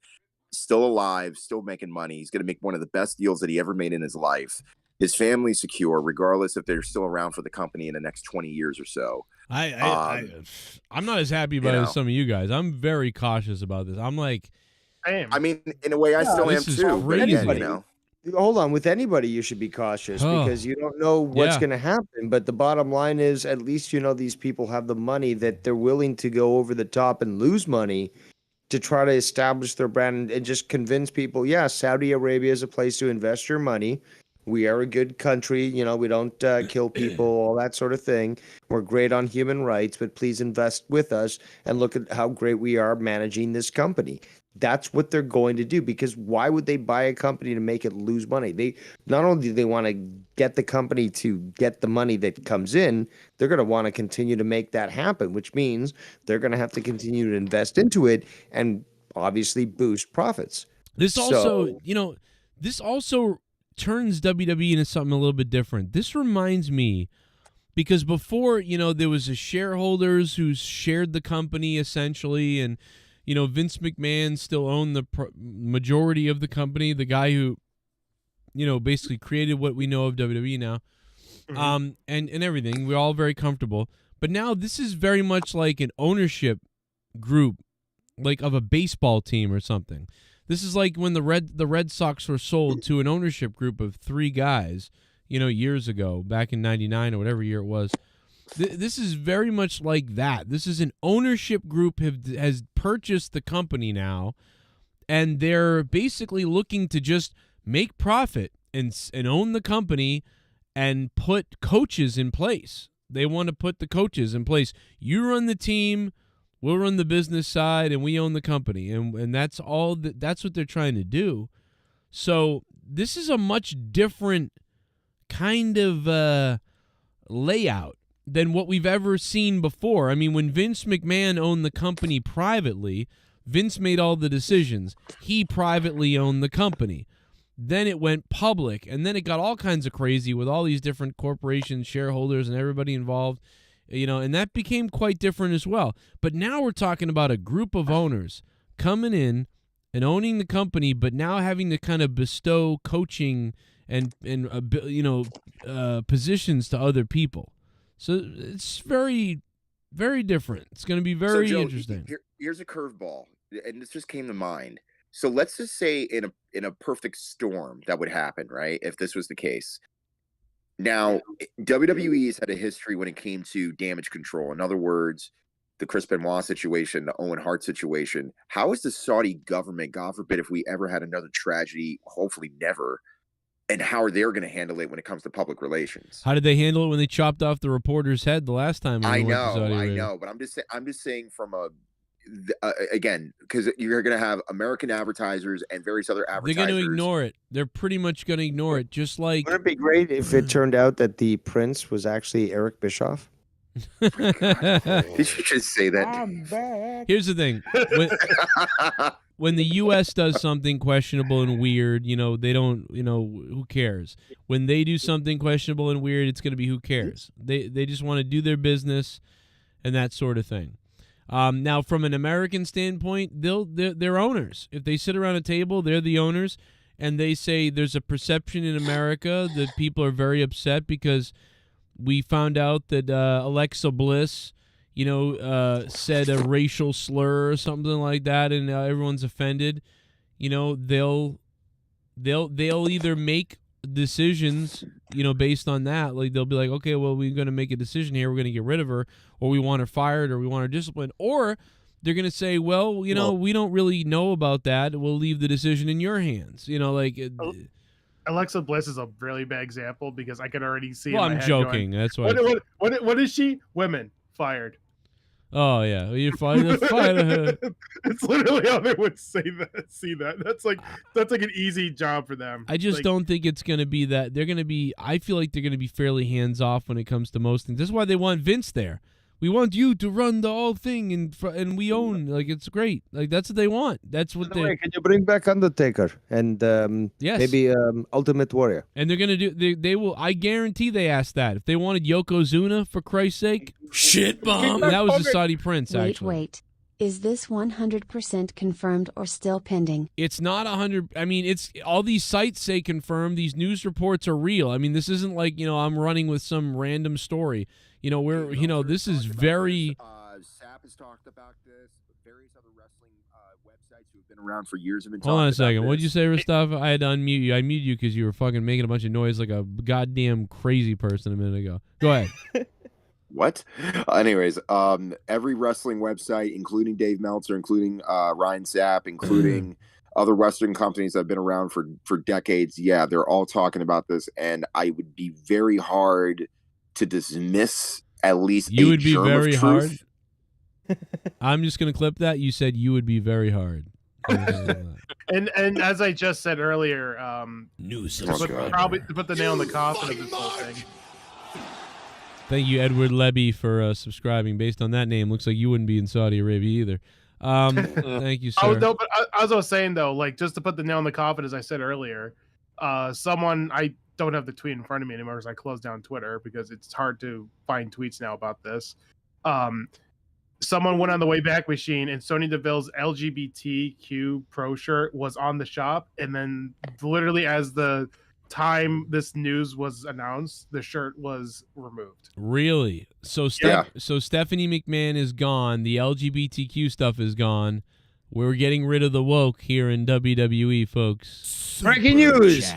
Still alive, still making money. He's gonna make one of the best deals that he ever made in his life. His family's secure, regardless if they're still around for the company in the next 20 years or so. I'm not as happy about it as some of you guys. I'm very cautious about this. I'm like, I mean, in a way, I still am too. But again, you know, hold on. With anybody, you should be cautious because you don't know what's going to happen. But the bottom line is, at least you know these people have the money that they're willing to go over the top and lose money to try to establish their brand and just convince people, yeah, Saudi Arabia is a place to invest your money. We are a good country. You know, we don't kill people, all that sort of thing. We're great on human rights, but please invest with us and look at how great we are managing this company. That's what they're going to do, because why would they buy a company to make it lose money? They not only do they want to get the company to get the money that comes in, they're going to want to continue to make that happen, which means they're going to have to continue to invest into it and obviously boost profits. This also, this also turns WWE into something a little bit different. This reminds me, because before, there was a shareholders who shared the company essentially, and Vince McMahon still owned the majority of the company, the guy who basically created what we know of WWE now. And everything. We're all very comfortable. But now this is very much like an ownership group, like of a baseball team or something. This is like when the Red Sox were sold to an ownership group of 3 guys, years ago, back in '99 or whatever year it was. This is very much like that. This is an ownership group has purchased the company now, and they're basically looking to just make profit and own the company and put coaches in place. They want to put the coaches in place. You run the team. We'll run the business side, and we own the company, and that's all. That's what they're trying to do. So this is a much different kind of layout than what we've ever seen before. I mean, when Vince McMahon owned the company privately, Vince made all the decisions. He privately owned the company. Then it went public, and then it got all kinds of crazy with all these different corporations, shareholders, and everybody involved. And that became quite different as well. But now we're talking about a group of owners coming in and owning the company, but now having to kind of bestow coaching and positions to other people. So it's very, very different. It's going to be very interesting. Here's a curveball, and this just came to mind. So let's just say in a perfect storm that would happen, right? If this was the case. Now, WWE's had a history when it came to damage control. In other words, the Chris Benoit situation, the Owen Hart situation. How is the Saudi government, God forbid, if we ever had another tragedy, hopefully never, and how are they going to handle it when it comes to public relations? How did they handle it when they chopped off the reporter's head the last time? I know, but I'm just saying from again, because you're going to have American advertisers and various other advertisers. They're going to ignore it. They're pretty much going to ignore it, just like... Wouldn't it be great if it turned out that the prince was actually Eric Bischoff? Did you just say that? I'm back. Here's the thing. When the U.S. does something questionable and weird, they don't, who cares? When they do something questionable and weird, it's going to be who cares? They just want to do their business and that sort of thing. Now, from an American standpoint, they're owners. If they sit around a table, they're the owners, and they say there's a perception in America that people are very upset because we found out that Alexa Bliss, said a racial slur or something like that, and everyone's offended. They'll either make decisions, based on that. Like, they'll be like, okay, well, we're going to make a decision here. We're going to get rid of her, or we want her fired, or we want her disciplined. Or they're going to say, well, we don't really know about that. We'll leave the decision in your hands. Alexa Bliss is a really bad example because I can already see. Well, in my I'm head joking. Going, That's why. What is she? Women fired. Oh yeah, you fired. It's literally how they would say that. See that? That's like an easy job for them. I just don't think it's going to be that. They're going to be. I feel like they're going to be fairly hands off when it comes to most things. That's why they want Vince there. We want you to run the whole thing, and we own. Like, it's great. Like, that's what they want. That's what they. Can you bring back Undertaker and yes, maybe Ultimate Warrior? And they're gonna do. They will. I guarantee they asked that. If they wanted Yokozuna, for Christ's sake, shit bomb. That was the Saudi Prince. Actually, wait. Is this 100% confirmed or still pending? It's not 100. I mean, it's all these sites say confirmed. These news reports are real. I mean, this isn't like I'm running with some random story. This is very. Sap has talked about this. Various other wrestling websites who have been around for years have been. Hold on a second. What'd you say, Rustaf? I had to unmute you. I muted you because you were fucking making a bunch of noise like a goddamn crazy person a minute ago. Go ahead. What? Anyways, every wrestling website, including Dave Meltzer, including Ryan Sapp, including other Western companies that have been around for decades, yeah, they're all talking about this, and I would be very hard to dismiss at least you a would be germ very of hard. truth. I'm just gonna clip that. You said you would be very hard. And as I just said earlier, probably to put the nail in the coffin of this whole thing. Thank you, Edward Levy, for subscribing. Based on that name, looks like you wouldn't be in Saudi Arabia either. Thank you, sir. As I was saying though, like just to put the nail in the coffin, as I said earlier, someone I don't have the tweet in front of me anymore because I closed down Twitter because it's hard to find tweets now about this. Someone went on the Wayback Machine and Sonya Deville's LGBTQ pro shirt was on the shop, and then literally as the time this news was announced, the shirt was removed. Really? So so Stephanie McMahon is gone. The LGBTQ stuff is gone. We're getting rid of the woke here in WWE, folks. Breaking news!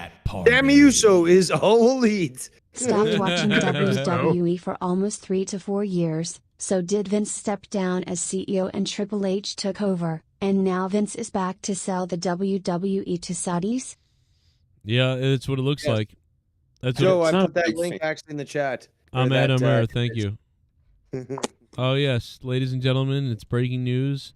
Damn Uso is all elite. Stopped watching WWE for almost 3 to 4 years, so did Vince step down as CEO and Triple H took over, and now Vince is back to sell the WWE to Saudis? Yeah, that's what it looks like. That's Joe, what I put that link actually in the chat. Ahmed Omer, thank you. Oh, yes, ladies and gentlemen, it's breaking news.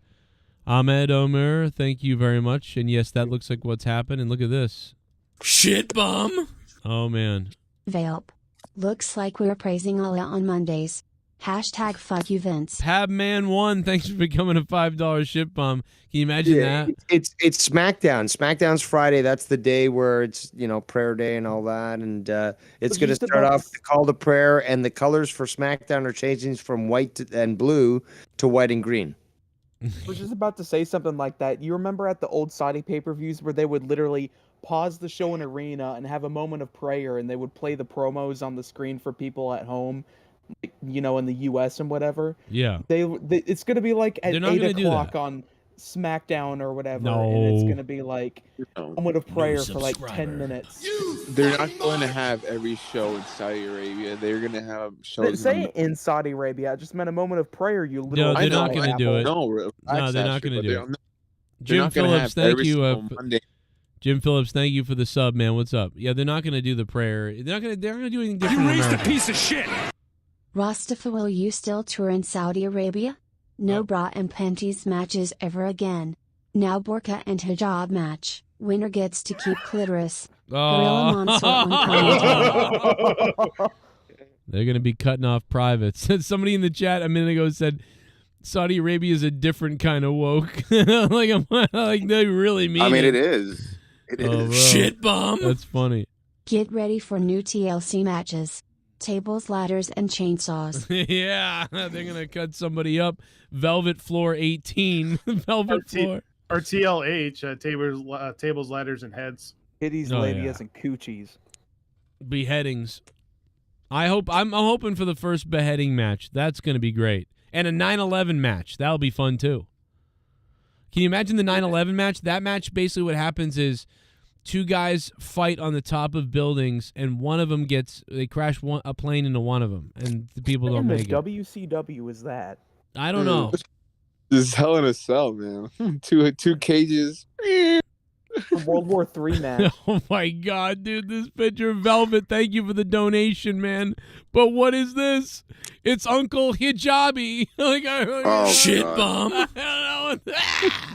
Ahmed Omer, thank you very much. And yes, that looks like what's happened. And look at this. Shit bomb. Oh, man. Velp. Looks like we're praising Allah on Mondays. Hashtag fuck you, Vince. Pabman1, thanks for becoming a $5 shit bomb. Can you imagine that? It's SmackDown. SmackDown's Friday. That's the day where it's, prayer day and all that. And it's going to start off the call to prayer. And the colors for SmackDown are changing from white and blue to white and green. I was just about to say something like that. You remember at the old Saudi pay-per-views where they would literally pause the show in arena and have a moment of prayer, and they would play the promos on the screen for people at home, like, in the U.S. and whatever? Yeah. It's going to be like at 8 o'clock that. On SmackDown or whatever, No. and it's going to be like a moment of prayer for like 10 minutes. They're not going to have every show in Saudi Arabia. They're going to have shows. Say in Saudi Arabia. I just meant a moment of prayer. You No, literally they're not going to do it. No, they're not going to do it. Jim Phillips, thank you. Monday. Jim Phillips, thank you for the sub, man. What's up? Yeah, they're not going to do the prayer. They're going to do anything different. You in raised a America. piece of shit. Rastafa, will you still tour in Saudi Arabia? No bra and panties matches ever again. Now burqa and hijab match. Winner gets to keep clitoris. Gorilla Monster on commentary. They're going to be cutting off privates. Somebody in the chat a minute ago said Saudi Arabia is a different kind of woke. like they really mean it. I mean, it is. It is. Shit bomb. That's funny. Get ready for new TLC matches. Tables, ladders, and chainsaws. Yeah, they're going to cut somebody up. Velvet Floor 18. Velvet Floor. Or TLH, tables, ladders, and heads. Titties, labias, and coochies. Beheadings. I'm hoping for the first beheading match. That's going to be great. And a 9/11 match. That'll be fun too. Can you imagine the 9/11 match? That match, basically what happens is two guys fight on the top of buildings, and one of them they crash a plane into one of them, and the people don't make it. WCW is that? I don't know. Just Hell in a Cell, man. two cages. World War III match. Oh my God, dude! This picture of Velvet. Thank you for the donation, man. But what is this? It's Uncle Hijabi. Shit bomb.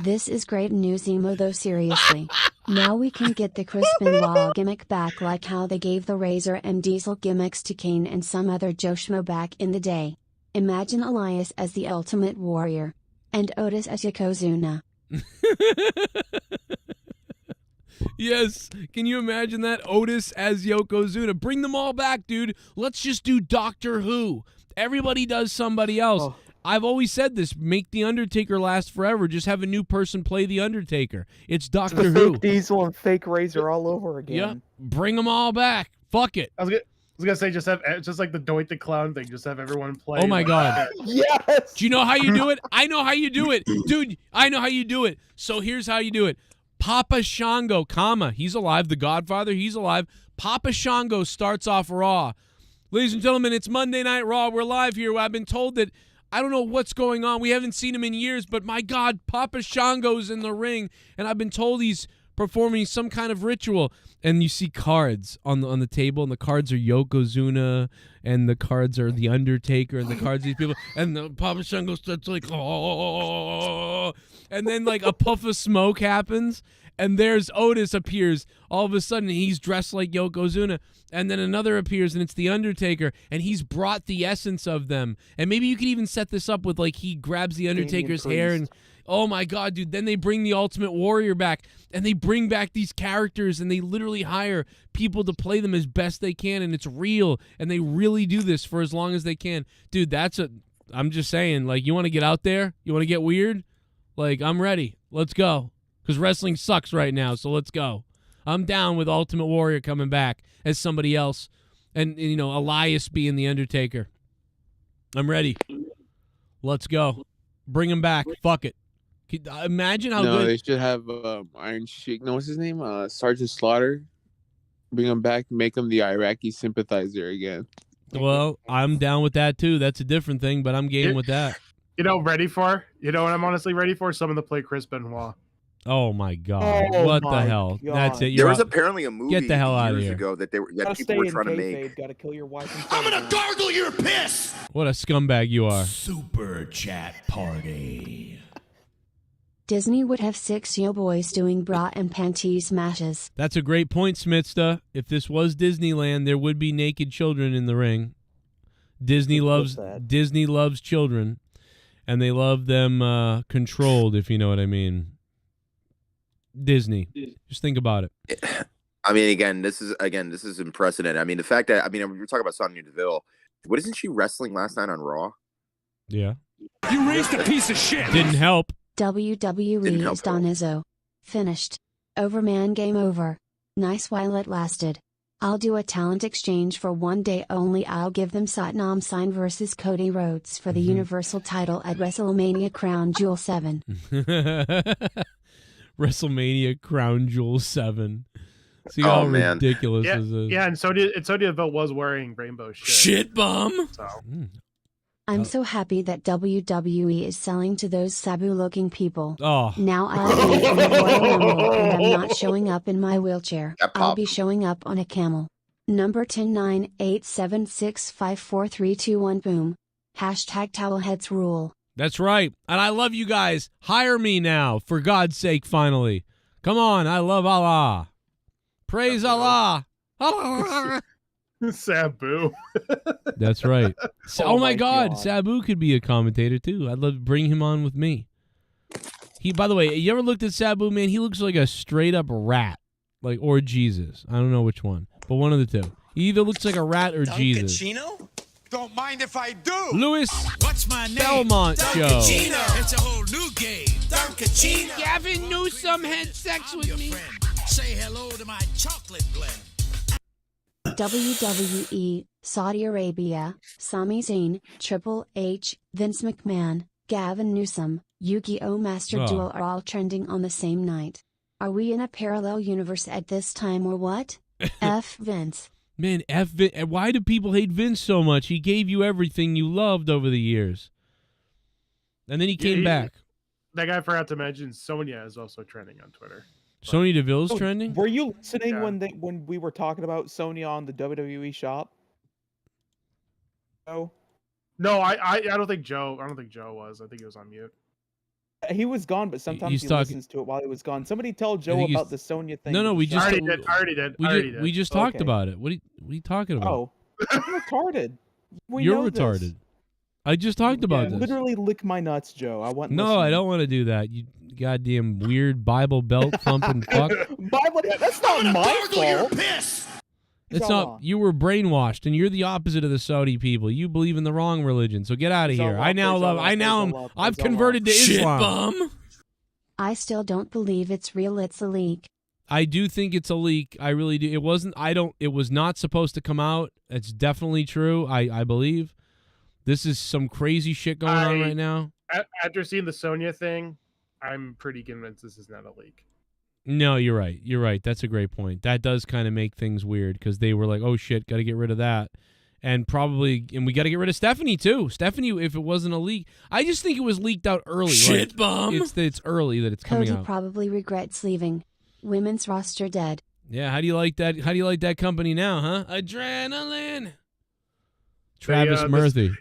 This is great news, Emo, though seriously. Now we can get the Chris Benoit gimmick back, like how they gave the Razor and Diesel gimmicks to Kane and some other Joe Schmo back in the day. Imagine Elias as the Ultimate Warrior. And Otis as Yokozuna. Yes, can you imagine that? Otis as Yokozuna. Bring them all back, dude. Let's just do Doctor Who. Everybody does somebody else. Oh. I've always said this. Make The Undertaker last forever. Just have a new person play The Undertaker. It's Doctor Who. Fake Diesel and fake Razor all over again. Yep. Bring them all back. Fuck it. I was gonna say just like the Doit the Clown thing. Just have everyone play. Oh my God. Yes. Do you know how you do it? I know how you do it. Dude, I know how you do it. So here's how you do it. Papa Shango, he's alive. The Godfather, he's alive. Papa Shango starts off Raw. Ladies and gentlemen, it's Monday Night Raw. We're live here. I've been told that I don't know what's going on. We haven't seen him in years, but my God, Papa Shango's in the ring, and I've been told he's performing some kind of ritual. And you see cards on the table, and the cards are Yokozuna, and the cards are The Undertaker, and the cards these people, and the Papa Shango starts like, oh, and then like a puff of smoke happens, and there's Otis appears. All of a sudden, he's dressed like Yokozuna, and then another appears, and it's The Undertaker, and he's brought the essence of them. And maybe you could even set this up with like he grabs The Undertaker's hair and. Oh my God, dude. Then they bring the Ultimate Warrior back, and they bring back these characters, and they literally hire people to play them as best they can, and it's real, and they really do this for as long as they can. Dude, I'm just saying, like, you want to get out there? You want to get weird? Like, I'm ready. Let's go. Because wrestling sucks right now, so let's go. I'm down with Ultimate Warrior coming back as somebody else, and, you know, Elias being The Undertaker. I'm ready. Let's go. Bring him back. Fuck it. Imagine how good. No, they should have Iron Sheik. No, what's his name? Sergeant Slaughter. Bring him back. Make him the Iraqi sympathizer again. Well, I'm down with that too. That's a different thing, but I'm game with that. You know, what I'm honestly ready for? Someone to play Chris Benoit. Oh my God! What the hell? God. That's it. There was apparently a movie Get the hell out of years here. ago that people Stay were in trying to kayfabe. make. Gotta kill your wife and I'm gonna gargle your piss! What a scumbag you are. Super chat party. Disney would have 6 yo boys doing bra and panties matches. That's a great point, Smithsta. If this was Disneyland, there would be naked children in the ring. Disney loves children, and they love them controlled, if you know what I mean. Disney. Just think about it. I mean, again, this is unprecedented. I mean, the fact that we were talking about Sonya Deville. What isn't she wrestling last night on Raw? Yeah. You raised a piece of shit. Didn't help. WWE is done Izzo. Finished. Overman game over. Nice while it lasted. I'll do a talent exchange for one day only. I'll give them Satnam Singh versus Cody Rhodes for the Universal title at WrestleMania Crown Jewel 7. WrestleMania Crown Jewel 7. See how ridiculous this is. Yeah, and Sonya Deville was wearing rainbow shit. Shit bomb. So. I'm so happy that WWE is selling to those Sabu-looking people. Oh. Now I'll be in the Royal Rumble, and I'm not showing up in my wheelchair. I'll be showing up on a camel. Number 1098765431 boom. Hashtag towelheads rule. That's right. And I love you guys. Hire me now, for God's sake, finally. Come on, I love Allah. Praise Allah. Sabu. That's right. Oh my God, Sabu could be a commentator too. I'd love to bring him on with me. By the way, you ever looked at Sabu, man? He looks like a straight up rat, or Jesus. I don't know which one, but one of the two. He either looks like a rat or Jesus. Duncachino? Don't mind if I do. Louis What's my name? Belmont Show. Duncachino. It's a whole new game. Duncachino. Gavin Newsom had sex with me. Friend. Say hello to my chocolate blend. WWE, Saudi Arabia, Sami Zayn, Triple H, Vince McMahon, Gavin Newsom, Yu-Gi-Oh! Master Duel are all trending on the same night. Are we in a parallel universe at this time or what? F. Vince. Man, F. Vince. Why do people hate Vince so much? He gave you everything you loved over the years. And then he came back. that guy forgot to mention Sonya is also trending on Twitter. Sonya Deville's Oh, trending. Were you listening Yeah. when we were talking about Sonya on the WWE shop? Oh, No, I don't think Joe was. I think he was on mute. he was gone, but sometimes He's he talking- listens to it while he was gone. Somebody tell Joe think he's- about the Sonya thing. No, we I just already did. I already did. We just Okay. talked about it. What are you talking about? Oh, I'm retarded. We You're know retarded. This. I just talked about this. Literally lick my nuts, Joe. I want. No, I don't want to do that. You goddamn weird Bible belt thumping fuck. Bible, that's not my fault. It's not. You were brainwashed, and you're the opposite of the Saudi people. You believe in the wrong religion. So get out of here. I've converted to Islam. I still don't believe it's real. It's a leak. I do think it's a leak. I really do. It wasn't. It was not supposed to come out. It's definitely true. I believe. This is some crazy shit going on right now. After seeing the Sonya thing, I'm pretty convinced this is not a leak. No, you're right. You're right. That's a great point. That does kind of make things weird because they were like, "Oh shit, got to get rid of that," and we got to get rid of Stephanie too. Stephanie, if it wasn't a leak, I just think it was leaked out early. Shit bomb. It's early that it's coming Cody out. probably regrets leaving. Women's roster dead. Yeah, how do you like that? How do you like that company now, huh? Adrenaline. Travis Murphy,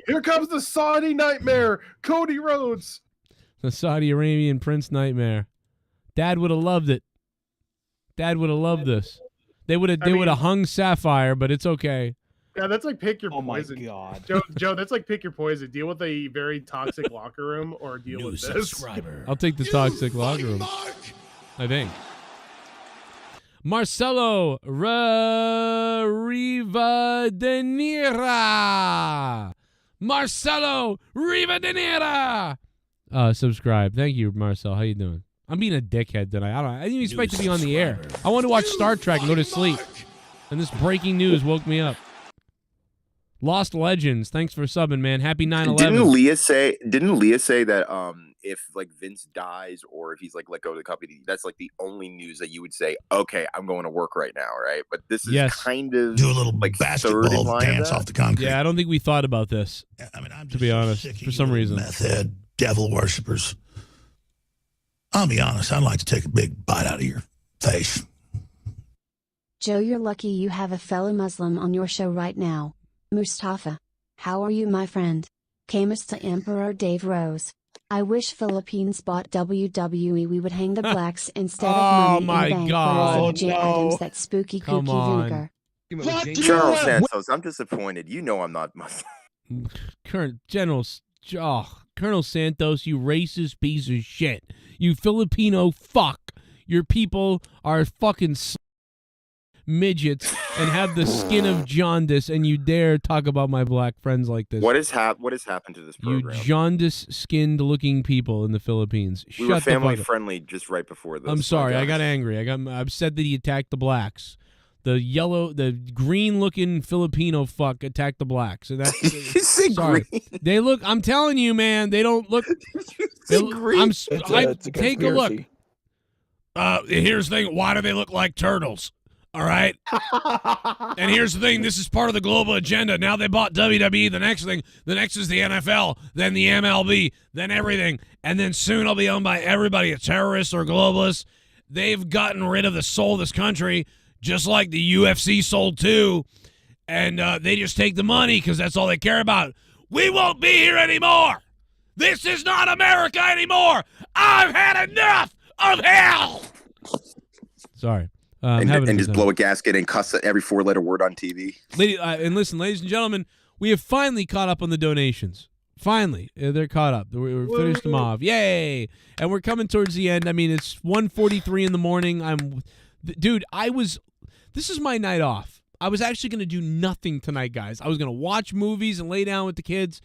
Here comes the Saudi nightmare, Cody Rhodes. the Saudi Arabian Prince nightmare. Dad would have loved it. Dad would have loved this. They would have hung Sapphire, but it's okay. Yeah, that's like pick your Oh my poison. God. Joe, that's like pick your poison. Deal with a very toxic locker room or deal with this. I'll take the toxic locker room. I think. Marcelo Rivadeneira. Marcelo Rivadeneira. Subscribe. Thank you, Marcel. How you doing? I'm being a dickhead tonight. I didn't even expect to be on the air. I wanted to watch Star Trek and go to sleep. And this breaking news woke me up. Lost Legends. Thanks for subbing, man. Happy 9/11. Didn't Leah say that if like Vince dies or if he's like let go of the company, that's like the only news that you would say, okay, I'm going to work right now, right? But this is kind of do a little like basketball dance off the concrete. Yeah, I don't think we thought about this. I mean, I'm to be honest, for some reason. Meth head, devil worshippers. I'll be honest, I'd like to take a big bite out of your face. Joe, you're lucky you have a fellow Muslim on your show right now. Mustafa. How are you, my friend? Camus to Emperor Dave Rose. I wish Philippines bought WWE. We would hang the blacks instead of money in bank bottles of J. Adams that spooky Come kooky on. vinegar. General Santos, I'm disappointed. You know I'm not Muslim. Colonel Santos, you racist piece of shit. You Filipino fuck. Your people are fucking midgets and have the skin of jaundice, and you dare talk about my black friends like this. What has happened to this program? You jaundice-skinned looking people in the Philippines. We were Shut the fuck family up. friendly just right before this. I'm sorry, I got angry. I got upset that he attacked the blacks. The green-looking Filipino fuck attacked the blacks. And that's sorry. Green? They look. I'm telling you, man. They don't look. Take a look. Here's the thing. Why do they look like turtles? All right. And here's the thing. This is part of the global agenda. Now they bought WWE. The next is the NFL, then the MLB, then everything. And then soon it'll be owned by everybody, a terrorist or globalist. They've gotten rid of the soul of this country, just like the UFC sold too. And they just take the money because that's all they care about. We won't be here anymore. This is not America anymore. I've had enough of hell. Sorry. And just blow a gasket and cuss every 4-letter word on TV. And listen, ladies and gentlemen, we have finally caught up on the donations. Finally, they're caught up. We're finished them off. Yay! And we're coming towards the end. I mean, it's 1:43 in the morning. This is my night off. I was actually going to do nothing tonight, guys. I was going to watch movies and lay down with the kids.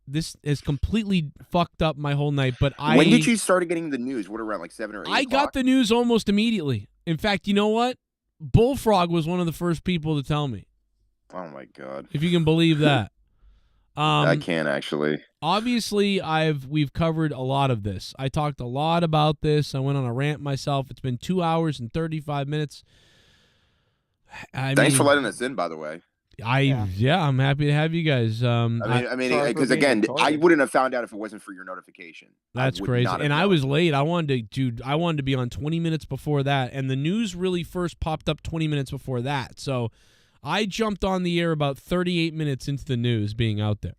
This has completely fucked up my whole night. But when did you start getting the news? What, around like 7 or 8 I got the news almost immediately. In fact, you know what? Bullfrog was one of the first people to tell me. Oh my God! If you can believe that. I can actually. Obviously, we've covered a lot of this. I talked a lot about this. I went on a rant myself. It's been 2 hours and 35 minutes. Thanks for letting us in, by the way. I'm happy to have you guys. I mean, because again, I wouldn't have found out if it wasn't for your notification. That's crazy. And I was late. I wanted to be on 20 minutes before that, and the news really first popped up 20 minutes before that. So I jumped on the air about 38 minutes into the news being out there.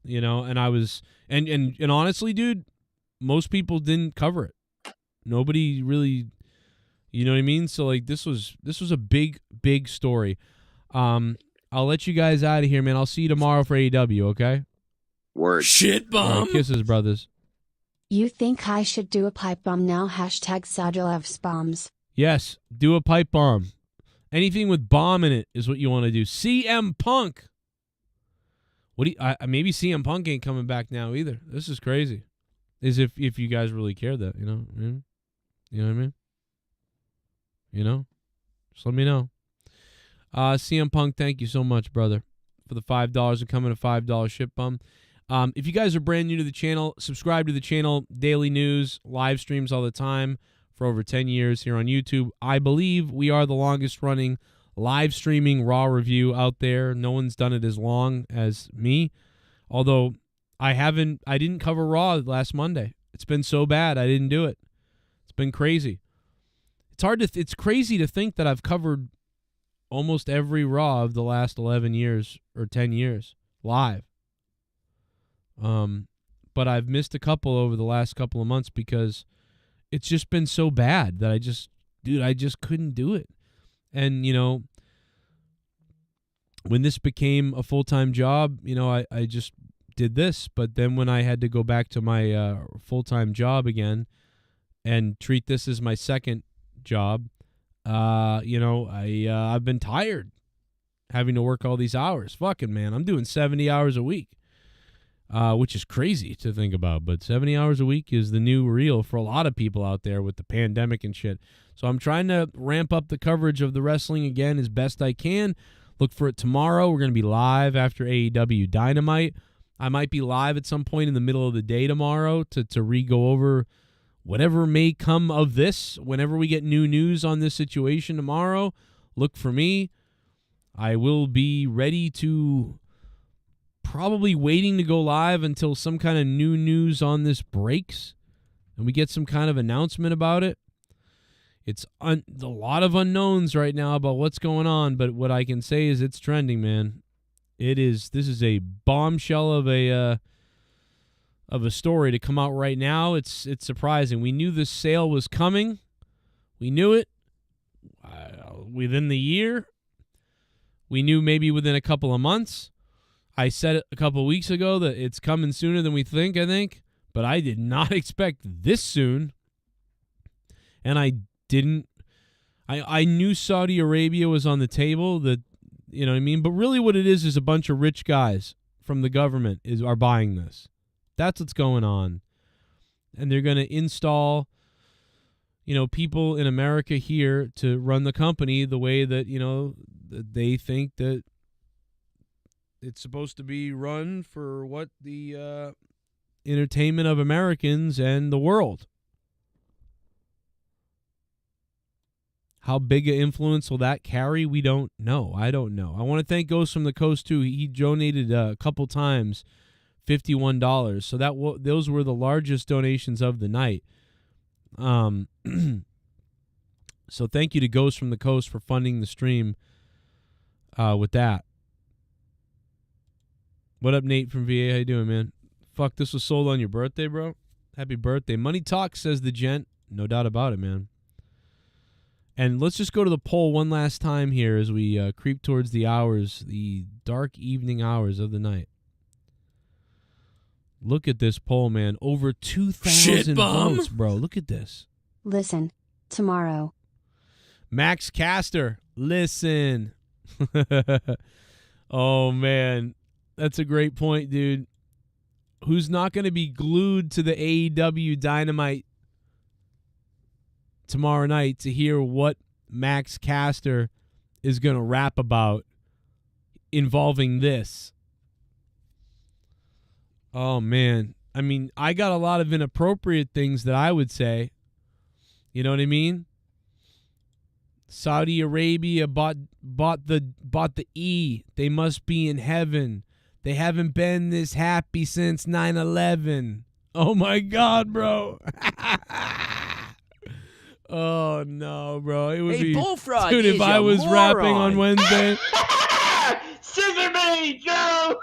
You know, and I was and honestly, dude, most people didn't cover it. Nobody really, you know what I mean? So like this was a big story. I'll let you guys out of here, man. I'll see you tomorrow for AEW, okay? Word. Shit bomb. All right, kisses, brothers. You think I should do a pipe bomb now? Hashtag Sadulev's bombs. Yes, do a pipe bomb. Anything with bomb in it is what you want to do. CM Punk. What do you, maybe CM Punk ain't coming back now either. This is crazy. As if you guys really care that, you know? You know what I mean? You know? Just let me know. CM Punk, thank you so much, brother, for the $5 and coming to $5 ship bum. If you guys are brand new to the channel, subscribe to the channel. Daily news, live streams all the time for over 10 years here on YouTube. I believe we are the longest running live streaming Raw review out there. No one's done it as long as me. Although I didn't cover Raw last Monday. It's been so bad I didn't do it. It's been crazy. It's crazy to think that I've covered almost every Raw of the last 11 years or 10 years live. But I've missed a couple over the last couple of months because it's just been so bad that I just couldn't do it. And, you know, when this became a full-time job, you know, I just did this. But then when I had to go back to my full-time job again and treat this as my second job, you know, I've been tired having to work all these hours. Fucking man, I'm doing 70 hours a week, which is crazy to think about. But 70 hours a week is the new real for a lot of people out there with the pandemic and shit. So I'm trying to ramp up the coverage of the wrestling again as best I can. Look for it tomorrow. We're going to be live after AEW Dynamite. I might be live at some point in the middle of the day tomorrow to re-go over whatever may come of this. Whenever we get new news on this situation tomorrow, look for me. I will be ready to, probably waiting to go live until some kind of new news on this breaks and we get some kind of announcement about it. It's a lot of unknowns right now about what's going on, but what I can say is it's trending, man. This is a bombshell of a story to come out right now. It's surprising. We knew this sale was coming. We knew it within the year. We knew maybe within a couple of months. I said it a couple of weeks ago that it's coming sooner than we think, I think. But I did not expect this soon. And I knew Saudi Arabia was on the table, that, you know what I mean? But really what it is a bunch of rich guys from the government are buying this. That's what's going on. And they're going to install, you know, people in America here to run the company the way that, you know, they think that it's supposed to be run for what the entertainment of Americans and the world. How big an influence will that carry? We don't know. I don't know. I want to thank Ghost from the Coast, too. He donated a couple times $51. So those were the largest donations of the night. So thank you to Ghost from the Coast for funding the stream with that. What up, Nate from VA? How you doing, man? Fuck, this was sold on your birthday, bro. Happy birthday. Money talks, says the gent. No doubt about it, man. And let's just go to the poll one last time here as we creep towards the dark evening hours of the night. Look at this poll, man. Over 2,000 votes, bro. Look at this. Listen, tomorrow. Max Caster, listen. Oh, man. That's a great point, dude. Who's not going to be glued to the AEW Dynamite tomorrow night to hear what Max Caster is going to rap about involving this? Oh, man. I mean, I got a lot of inappropriate things that I would say. You know what I mean? Saudi Arabia bought the E. They must be in heaven. They haven't been this happy since 9/11. Oh my God, bro. Oh no, bro. It would Hey, be Bullfrog dude is if I a was rapping moron. on Wednesday. Scissor me, Joe!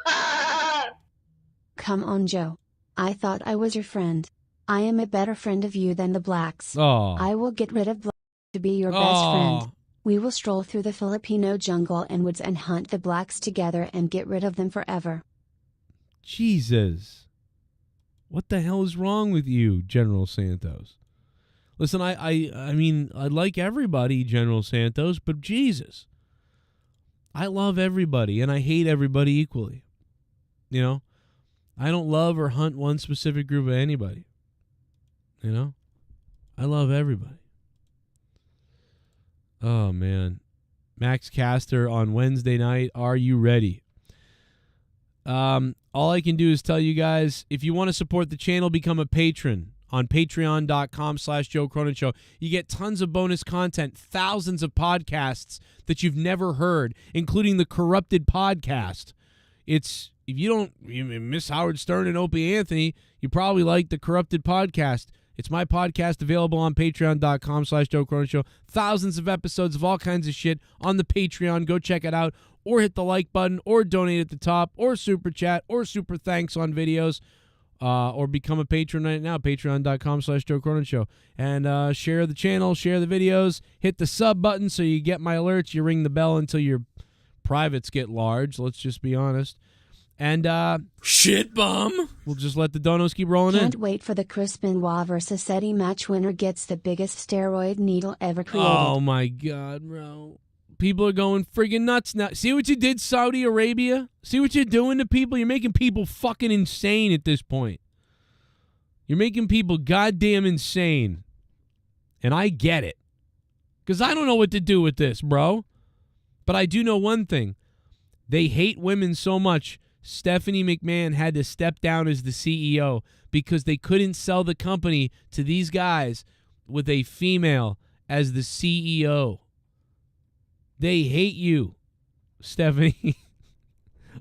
Come on, Joe. I thought I was your friend. I am a better friend of you than the blacks. Aw. I will get rid of black to be your best Aw. friend. We will stroll through the Filipino jungle and woods and hunt the blacks together and get rid of them forever. Jesus. What the hell is wrong with you, General Santos? Listen, I mean, I like everybody, General Santos, but Jesus. I love everybody, and I hate everybody equally. You know? I don't love or hunt one specific group of anybody. You know? I love everybody. Oh, man. Max Caster on Wednesday night. Are you ready? All I can do is tell you guys, if you want to support the channel, become a patron on patreon.com/Joe Cronin Show. You get tons of bonus content, thousands of podcasts that you've never heard, including the Corrupted podcast. If you miss Howard Stern and Opie Anthony, you probably like the Corrupted podcast. It's my podcast available on patreon.com/Joe Cronin Show. Thousands of episodes of all kinds of shit on the Patreon. Go check it out, or hit the like button, or donate at the top, or super chat, or super thanks on videos. Or become a patron right now, patreon.com/Joe Cronin Show. And share the channel, share the videos, hit the sub button so you get my alerts. You ring the bell until your privates get large. Let's just be honest. And shit bum. We'll just let the donos keep rolling Can't wait for the Chris Benoit versus Eddie match. Winner gets the biggest steroid needle ever created. Oh my God, bro. People are going friggin' nuts now. See what you did, Saudi Arabia? See what you're doing to people? You're making people fucking insane at this point. You're making people goddamn insane. And I get it. Because I don't know what to do with this, bro. But I do know one thing. They hate women so much, Stephanie McMahon had to step down as the CEO because they couldn't sell the company to these guys with a female as the CEO. They hate you, Stephanie.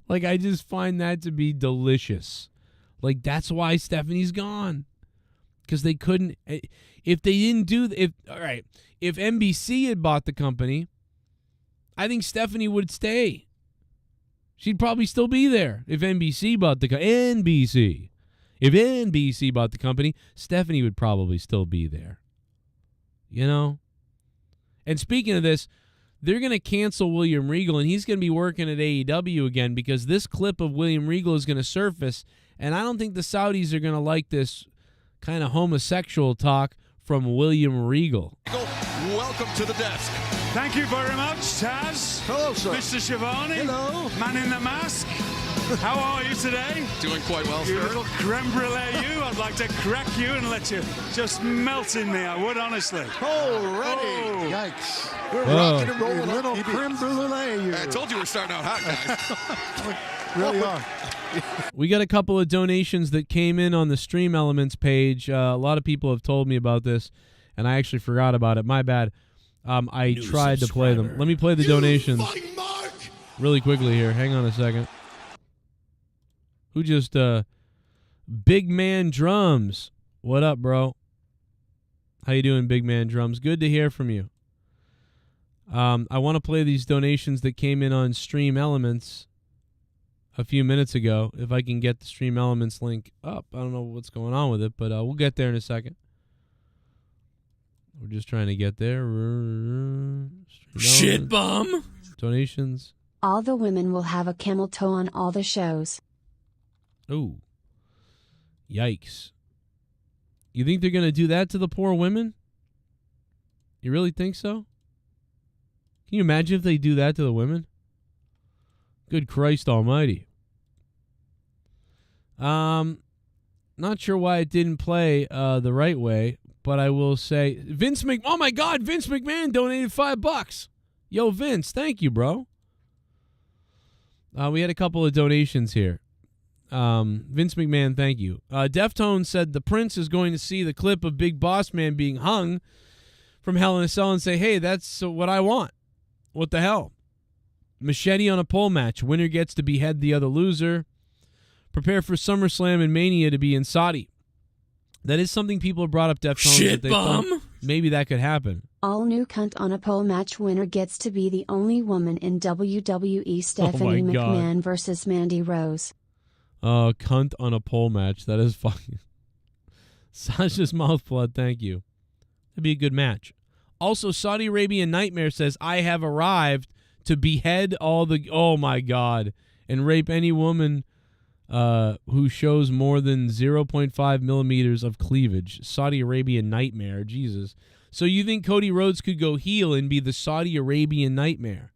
Like, I just find that to be delicious. Like, that's why Stephanie's gone. Because they couldn't. If they didn't do. All right. If NBC had bought the company, I think Stephanie would stay. She'd probably still be there if NBC bought the NBC. If NBC bought the company, Stephanie would probably still be there. You know? And speaking of this, they're going to cancel William Regal, and he's going to be working at AEW again because this clip of William Regal is going to surface, and I don't think the Saudis are going to like this kind of homosexual talk from William Regal. Welcome to the desk. Thank you very much, Taz. Hello, sir. Mr. Shivani. Hello. Man in the mask. How are you today? Doing quite well, You sir. little creme brulee, you. I'd like to crack you and let you just melt in me, I would, honestly. Already. Oh. Yikes. We're Whoa. rocking and rolling. You little up, creme brulee. You I told you we're starting out hot, guys. really are. We got a couple of donations that came in on the Stream Elements page. A lot of people have told me about this, and I actually forgot about it. My bad. I tried to play them. Let me play the donations really quickly here. Hang on a second. Who just, Big Man Drums. What up, bro? How you doing, Big Man Drums? Good to hear from you. I want to play these donations that came in on Stream Elements a few minutes ago. If I can get the Stream Elements link up. I don't know what's going on with it, but we'll get there in a second. We're just trying to get there. Shit bum. Donations. All the women will have a camel toe on all the shows. Oh. Yikes. You think they're going to do that to the poor women? You really think so? Can you imagine if they do that to the women? Good Christ almighty. Not sure why it didn't play the right way, but I will say oh my God, Vince McMahon donated $5. Yo, Vince, thank you, bro. We had a couple of donations here. Vince McMahon, thank you. Deftone said the Prince is going to see the clip of Big Boss Man being hung from Hell in a Cell and say, hey, that's what I want. What the hell? Machete on a pole match. Winner gets to behead the other loser. Prepare for SummerSlam and Mania to be in Saudi. That is something people have brought up, Deftones. Shit, that they thought bum. maybe that could happen. All new cunt on a pole match. Winner gets to be the only woman in WWE. Stephanie my God. McMahon versus Mandy Rose. Cunt on a pole match. That is fucking... Sasha's mouth blood, thank you. That'd be a good match. Also, Saudi Arabian Nightmare says, I have arrived to behead all the... Oh, my God. And rape any woman who shows more than 0.5 millimeters of cleavage. Saudi Arabian Nightmare. Jesus. So you think Cody Rhodes could go heel and be the Saudi Arabian Nightmare?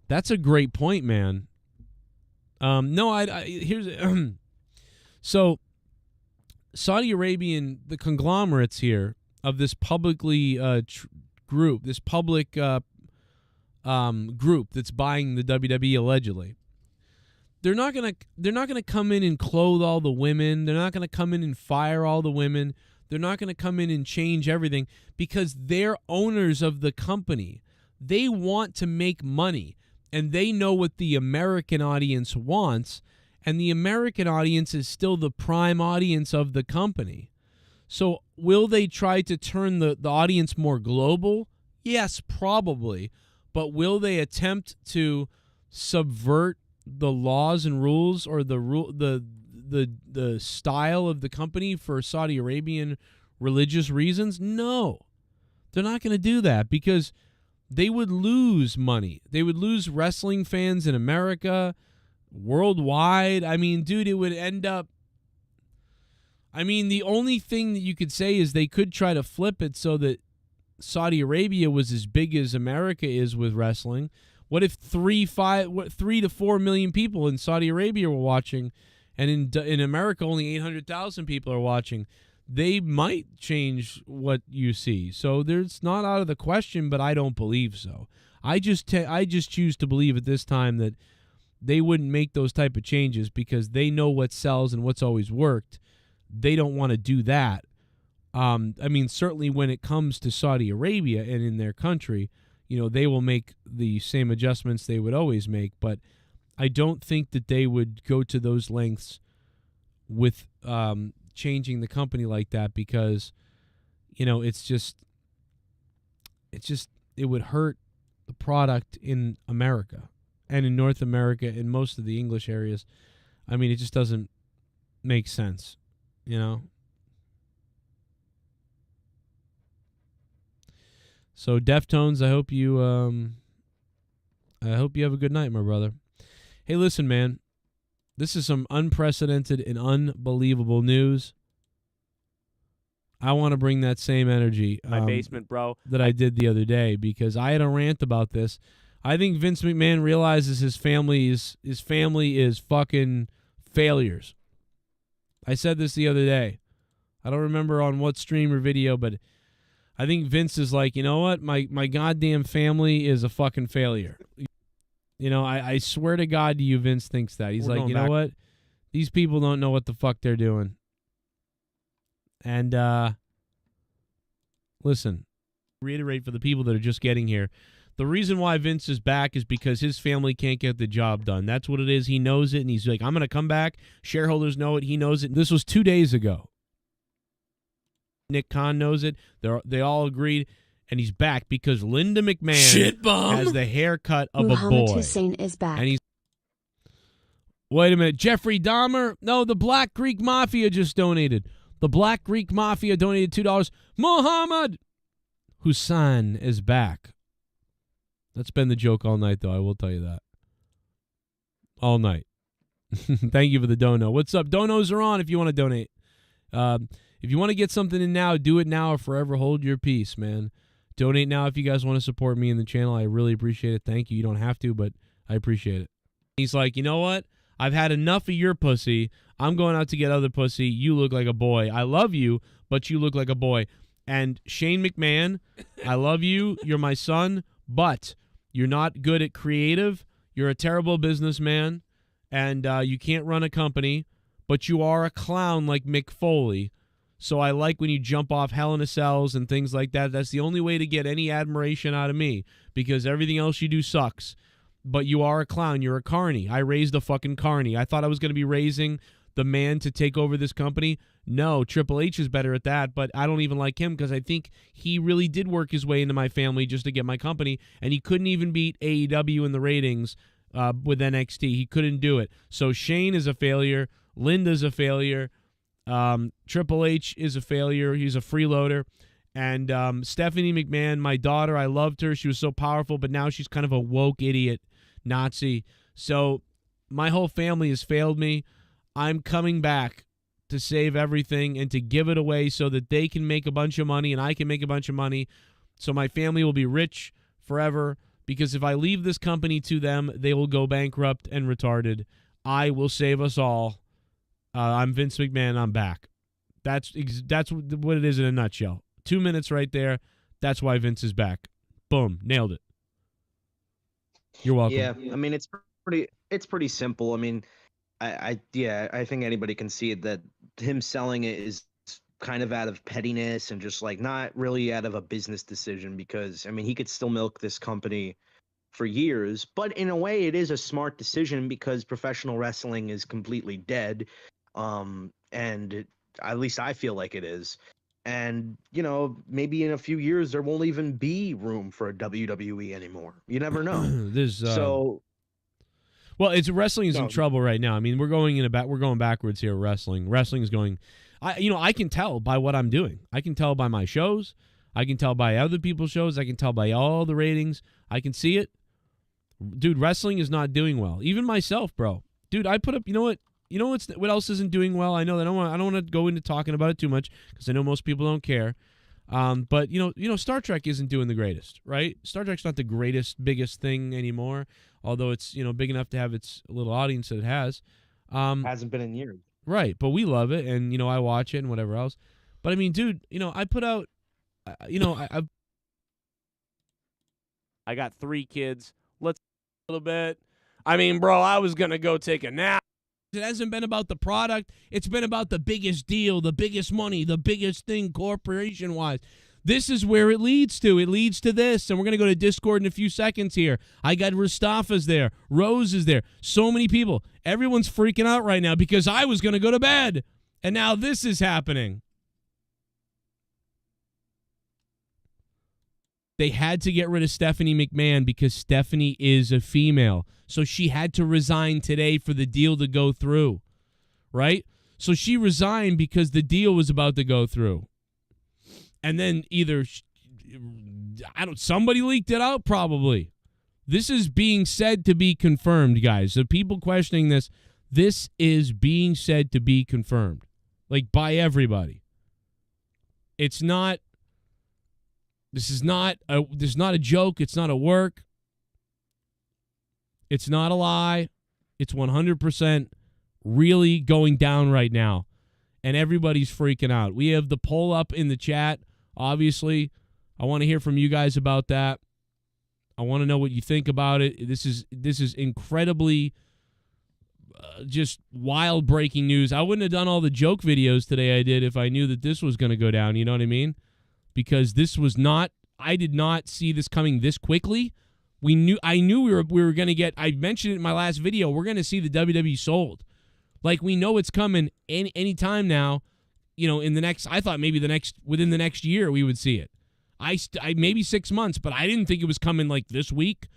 That's a great point, man. No, here's... So, Saudi Arabian, the conglomerates here of this publicly group, this public group that's buying the WWE allegedly, they're not gonna come in and clothe all the women. They're not gonna come in and fire all the women. They're not gonna come in and change everything because they're owners of the company. They want to make money, and they know what the American audience wants. And the American audience is still the prime audience of the company. So will they try to turn the audience more global? Yes, probably. But will they attempt to subvert the laws and rules or the style of the company for Saudi Arabian religious reasons? No. They're not going to do that because they would lose money. They would lose wrestling fans in America. Worldwide, I mean, dude, it would end up... I mean, the only thing that you could say is they could try to flip it so that Saudi Arabia was as big as America is with wrestling. What if 3 to 4 million people in Saudi Arabia were watching, and in America only 800,000 people are watching? They might change what you see. So there's not out of the question, but I don't believe so. I just choose to believe at this time that they wouldn't make those type of changes because they know what sells and what's always worked. They don't want to do that. I mean, certainly when it comes to Saudi Arabia and in their country, you know, they will make the same adjustments they would always make. But I don't think that they would go to those lengths with changing the company like that because, you know, it would hurt the product in America. And in North America, in most of the English areas, I mean, it just doesn't make sense, you know? So, Deftones, I hope you have a good night, my brother. Hey, listen, man. This is some unprecedented and unbelievable news. I want to bring that same energy My basement, bro. that I did the other day because I had a rant about this. I think Vince McMahon realizes his family is fucking failures. I said this the other day. I don't remember on what stream or video, but I think Vince is like, you know what? My goddamn family is a fucking failure. You know, I swear to God to you, Vince thinks that. He's like, you know what? These people don't know what the fuck they're doing. And listen, reiterate for the people that are just getting here. The reason why Vince is back is because his family can't get the job done. That's what it is. He knows it, and he's like, I'm going to come back. Shareholders know it. He knows it. This was 2 days ago. Nick Khan knows it. They all agreed, and he's back because Linda McMahon has the haircut of Muhammad a boy. Hussein is back. And he's... Wait a minute. Jeffrey Dahmer? No, the Black Greek Mafia just donated. The Black Greek Mafia donated $2. Muhammad Hussein is back. That's been the joke all night, though. I will tell you that. All night. Thank you for the dono. What's up? Donos are on if you want to donate. If you want to get something in now, do it now or forever hold your peace, man. Donate now if you guys want to support me in the channel. I really appreciate it. Thank you. You don't have to, but I appreciate it. He's like, you know what? I've had enough of your pussy. I'm going out to get other pussy. You look like a boy. I love you, but you look like a boy. And Shane McMahon, I love you. You're my son, but you're not good at creative. You're a terrible businessman, and you can't run a company, but you are a clown like Mick Foley. So I like when you jump off Hell in a Cells and things like that. That's the only way to get any admiration out of me, because everything else you do sucks. But you are a clown. You're a carny. I raised a fucking carny. I thought I was going to be raising the man to take over this company. No, Triple H is better at that, but I don't even like him because I think he really did work his way into my family just to get my company, and he couldn't even beat AEW in the ratings with NXT. He couldn't do it. So Shane is a failure. Linda's a failure. Triple H is a failure. He's a freeloader. And Stephanie McMahon, my daughter, I loved her. She was so powerful, but now she's kind of a woke idiot Nazi. So my whole family has failed me. I'm coming back to save everything and to give it away so that they can make a bunch of money and I can make a bunch of money. So my family will be rich forever, because if I leave this company to them, they will go bankrupt and retarded. I will save us all. I'm Vince McMahon. I'm back. That's what it is in a nutshell. 2 minutes right there. That's why Vince is back. Boom. Nailed it. You're welcome. Yeah, I mean, it's pretty simple. I mean, I think anybody can see it, that him selling it is kind of out of pettiness and just like not really out of a business decision, because I mean, he could still milk this company for years, but in a way it is a smart decision because professional wrestling is completely dead. At least I feel like it is. And, you know, maybe in a few years there won't even be room for a WWE anymore. You never know. Well, wrestling is in trouble right now. I mean, we're going backwards here. Wrestling is going. I can tell by what I'm doing. I can tell by my shows. I can tell by other people's shows. I can tell by all the ratings. I can see it. Dude, wrestling is not doing well. Even myself, bro. Dude, I put up. You know what? You know what else isn't doing well? I know that I don't want to go into talking about it too much because I know most people don't care. But you know, Star Trek isn't doing the greatest, right? Star Trek's not the biggest thing anymore. Although it's big enough to have its little audience that it has. Hasn't been in years. Right, but we love it, and I watch it and whatever else. But I mean, dude, I put out, I got 3 kids. Let's a little bit. I mean, bro, I was gonna go take a nap. It hasn't been about the product. It's been about the biggest deal, the biggest money, the biggest thing corporation-wise. This is where it leads to. It leads to this, and we're going to go to Discord in a few seconds here. I got Mustafa's there. Rose is there. So many people. Everyone's freaking out right now because I was going to go to bed, and now this is happening. They had to get rid of Stephanie McMahon because Stephanie is a female. So she had to resign today for the deal to go through, right? So she resigned because the deal was about to go through. And then somebody leaked it out probably. This is being said to be confirmed, guys. The people questioning this is being said to be confirmed. Like by everybody. This is not a joke. It's not a work. It's not a lie. It's 100% really going down right now. And everybody's freaking out. We have the poll up in the chat. Obviously, I want to hear from you guys about that. I want to know what you think about it. This is incredibly just wild breaking news. I wouldn't have done all the joke videos today I did if I knew that this was going to go down. You know what I mean? Because I did not see this coming this quickly. I knew we were going to get, I mentioned it in my last video, we're going to see the WWE sold. Like, we know it's coming any time now. In the next, I thought maybe within the next year we would see it. I maybe 6 months, but I didn't think it was coming like this week.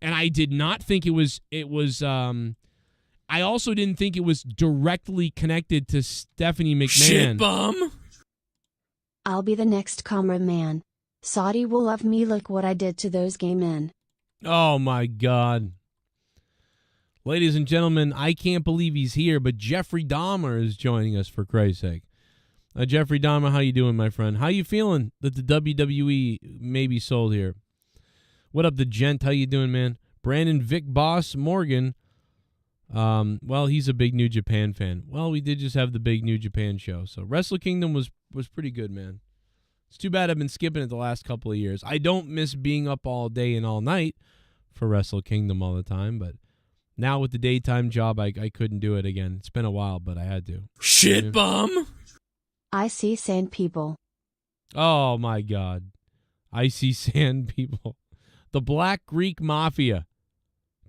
And I did not think it was I also didn't think it was directly connected to Stephanie McMahon. Shit bum. I'll be the next cameraman. Saudi will love me. Look what I did to those gay men. Oh my God. Ladies and gentlemen, I can't believe he's here, but Jeffrey Dahmer is joining us, for Christ's sake. Jeffrey Dahmer, how you doing, my friend? How you feeling that the WWE may be sold here? What up, the gent? How you doing, man? Brandon Vic Boss Morgan. Well, he's a big New Japan fan. Well, we did just have the big New Japan show. So Wrestle Kingdom was pretty good, man. It's too bad I've been skipping it the last couple of years. I don't miss being up all day and all night for Wrestle Kingdom all the time, but now with the daytime job, I couldn't do it again. It's been a while, but I had to. Shit bum. I see sand people. Oh, my God. Icy Sand people. The Black Greek Mafia.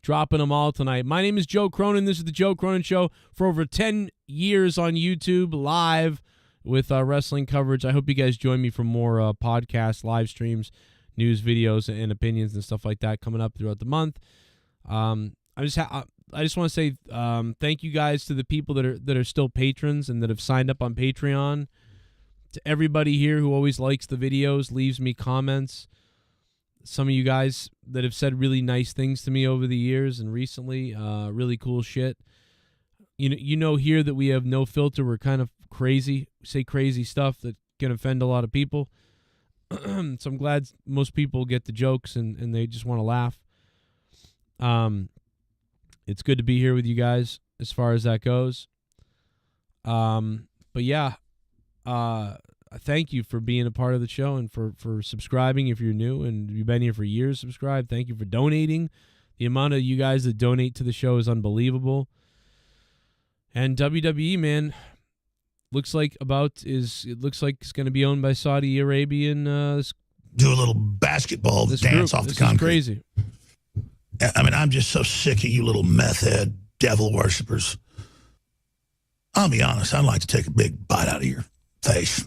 Dropping them all tonight. My name is Joe Cronin. This is the Joe Cronin Show for over 10 years on YouTube, live with wrestling coverage. I hope you guys join me for more podcasts, live streams, news videos, and opinions and stuff like that coming up throughout the month. I just want to say thank you guys to the people that are still patrons and that have signed up on Patreon. To everybody here who always likes the videos, leaves me comments. Some of you guys that have said really nice things to me over the years and recently, really cool shit. You know here that we have no filter. We're kind of crazy, say crazy stuff that can offend a lot of people. So I'm glad most people get the jokes and they just want to laugh. It's good to be here with you guys as far as that goes. But yeah, thank you for being a part of the show and for subscribing if you're new and you've been here for years. Subscribe. Thank you for donating. The amount of you guys that donate to the show is unbelievable. And WWE, man, looks like it's going to be owned by Saudi Arabian. Do a little basketball dance off the concrete. Is crazy. I mean, I'm just so sick of you little meth head devil worshippers. I'll be honest, I'd like to take a big bite out of your face.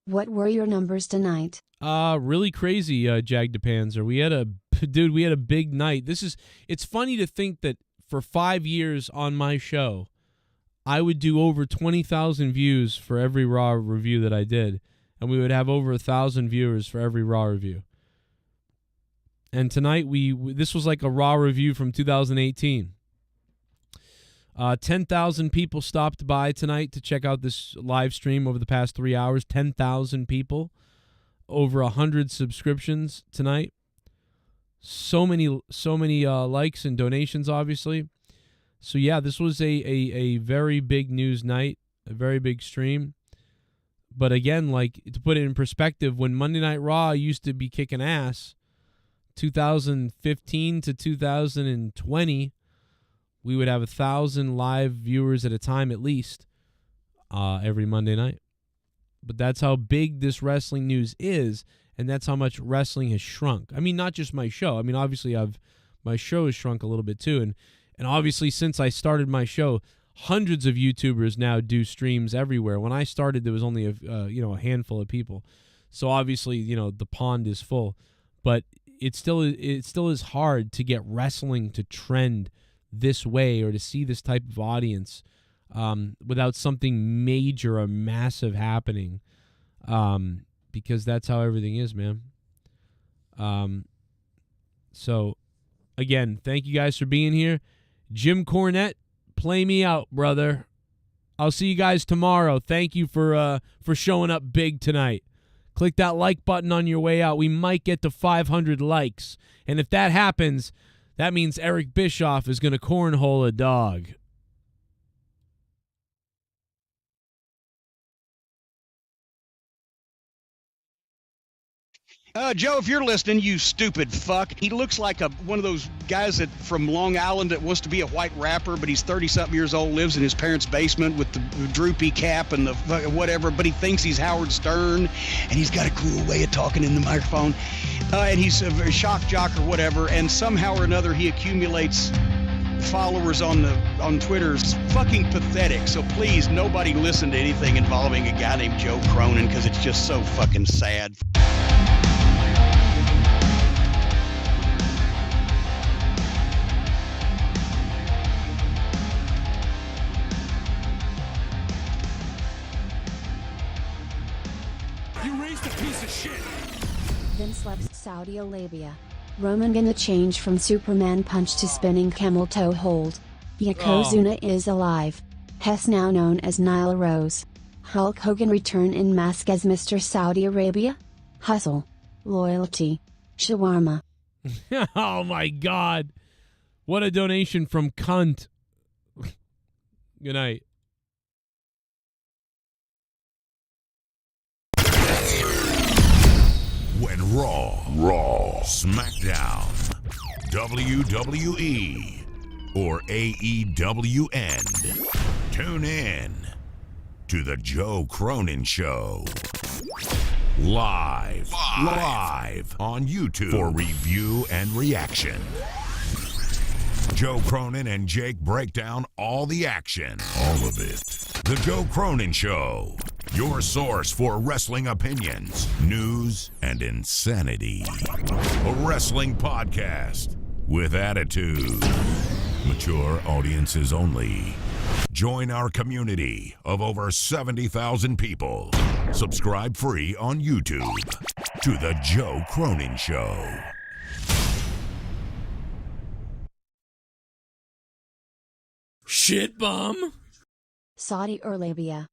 What were your numbers tonight? Really crazy, Jagdapanzer. We had a big night. It's funny to think that for 5 years on my show, I would do over 20,000 views for every Raw review that I did, and we would have over 1,000 viewers for every Raw review. And tonight this was like a Raw review from 2018. 10,000 people stopped by tonight to check out this live stream over the past 3 hours. 10,000 people. Over 100 subscriptions tonight. So many likes and donations, obviously. So yeah, this was a very big news night, a very big stream. But again, like, to put it in perspective, when Monday Night Raw used to be kicking ass, 2015 to 2020, we would have 1,000 live viewers at a time at least every Monday night. But that's how big this wrestling news is, and that's how much wrestling has shrunk. I mean, not just my show. I mean, obviously, my show has shrunk a little bit too, and obviously, since I started my show, hundreds of YouTubers now do streams everywhere. When I started, there was only a handful of people, so obviously, the pond is full. But it still is hard to get wrestling to trend this way or to see this type of audience without something major or massive happening, because that's how everything is, man. So again, thank you guys for being here. Jim Cornette, play me out, brother. I'll see you guys tomorrow. Thank you for showing up big tonight. Click that like button on your way out. We might get to 500 likes, and if that happens, that means Eric Bischoff is going to cornhole a dog. Joe, if you're listening, you stupid fuck. He looks like one of those guys from Long Island that wants to be a white rapper, but he's 30-something years old, lives in his parents' basement with the droopy cap and the whatever, but he thinks he's Howard Stern, and he's got a cool way of talking in the microphone. And he's a shock jock or whatever, and somehow or another he accumulates followers on Twitter. It's fucking pathetic. So please, nobody listen to anything involving a guy named Joe Cronin, because it's just so fucking sad. Vince loves Saudi Arabia. Roman gonna change from Superman punch to spinning camel toe hold. Yokozuna is alive. Hess now known as Nyla Rose. Hulk Hogan return in mask as Mr. Saudi Arabia? Hustle. Loyalty. Shawarma. Oh my God. What a donation from Cunt. Good night. When Raw, SmackDown, WWE, or AEW end, tune in. to the Joe Cronin Show. Live on YouTube for review and reaction. Joe Cronin and Jake break down all the action. All of it. The Joe Cronin Show. Your source for wrestling opinions, news, and insanity. A wrestling podcast with attitude. Mature audiences only. Join our community of over 70,000 people. Subscribe free on YouTube to The Joe Cronin Show. Shit bum. Saudi Arabia.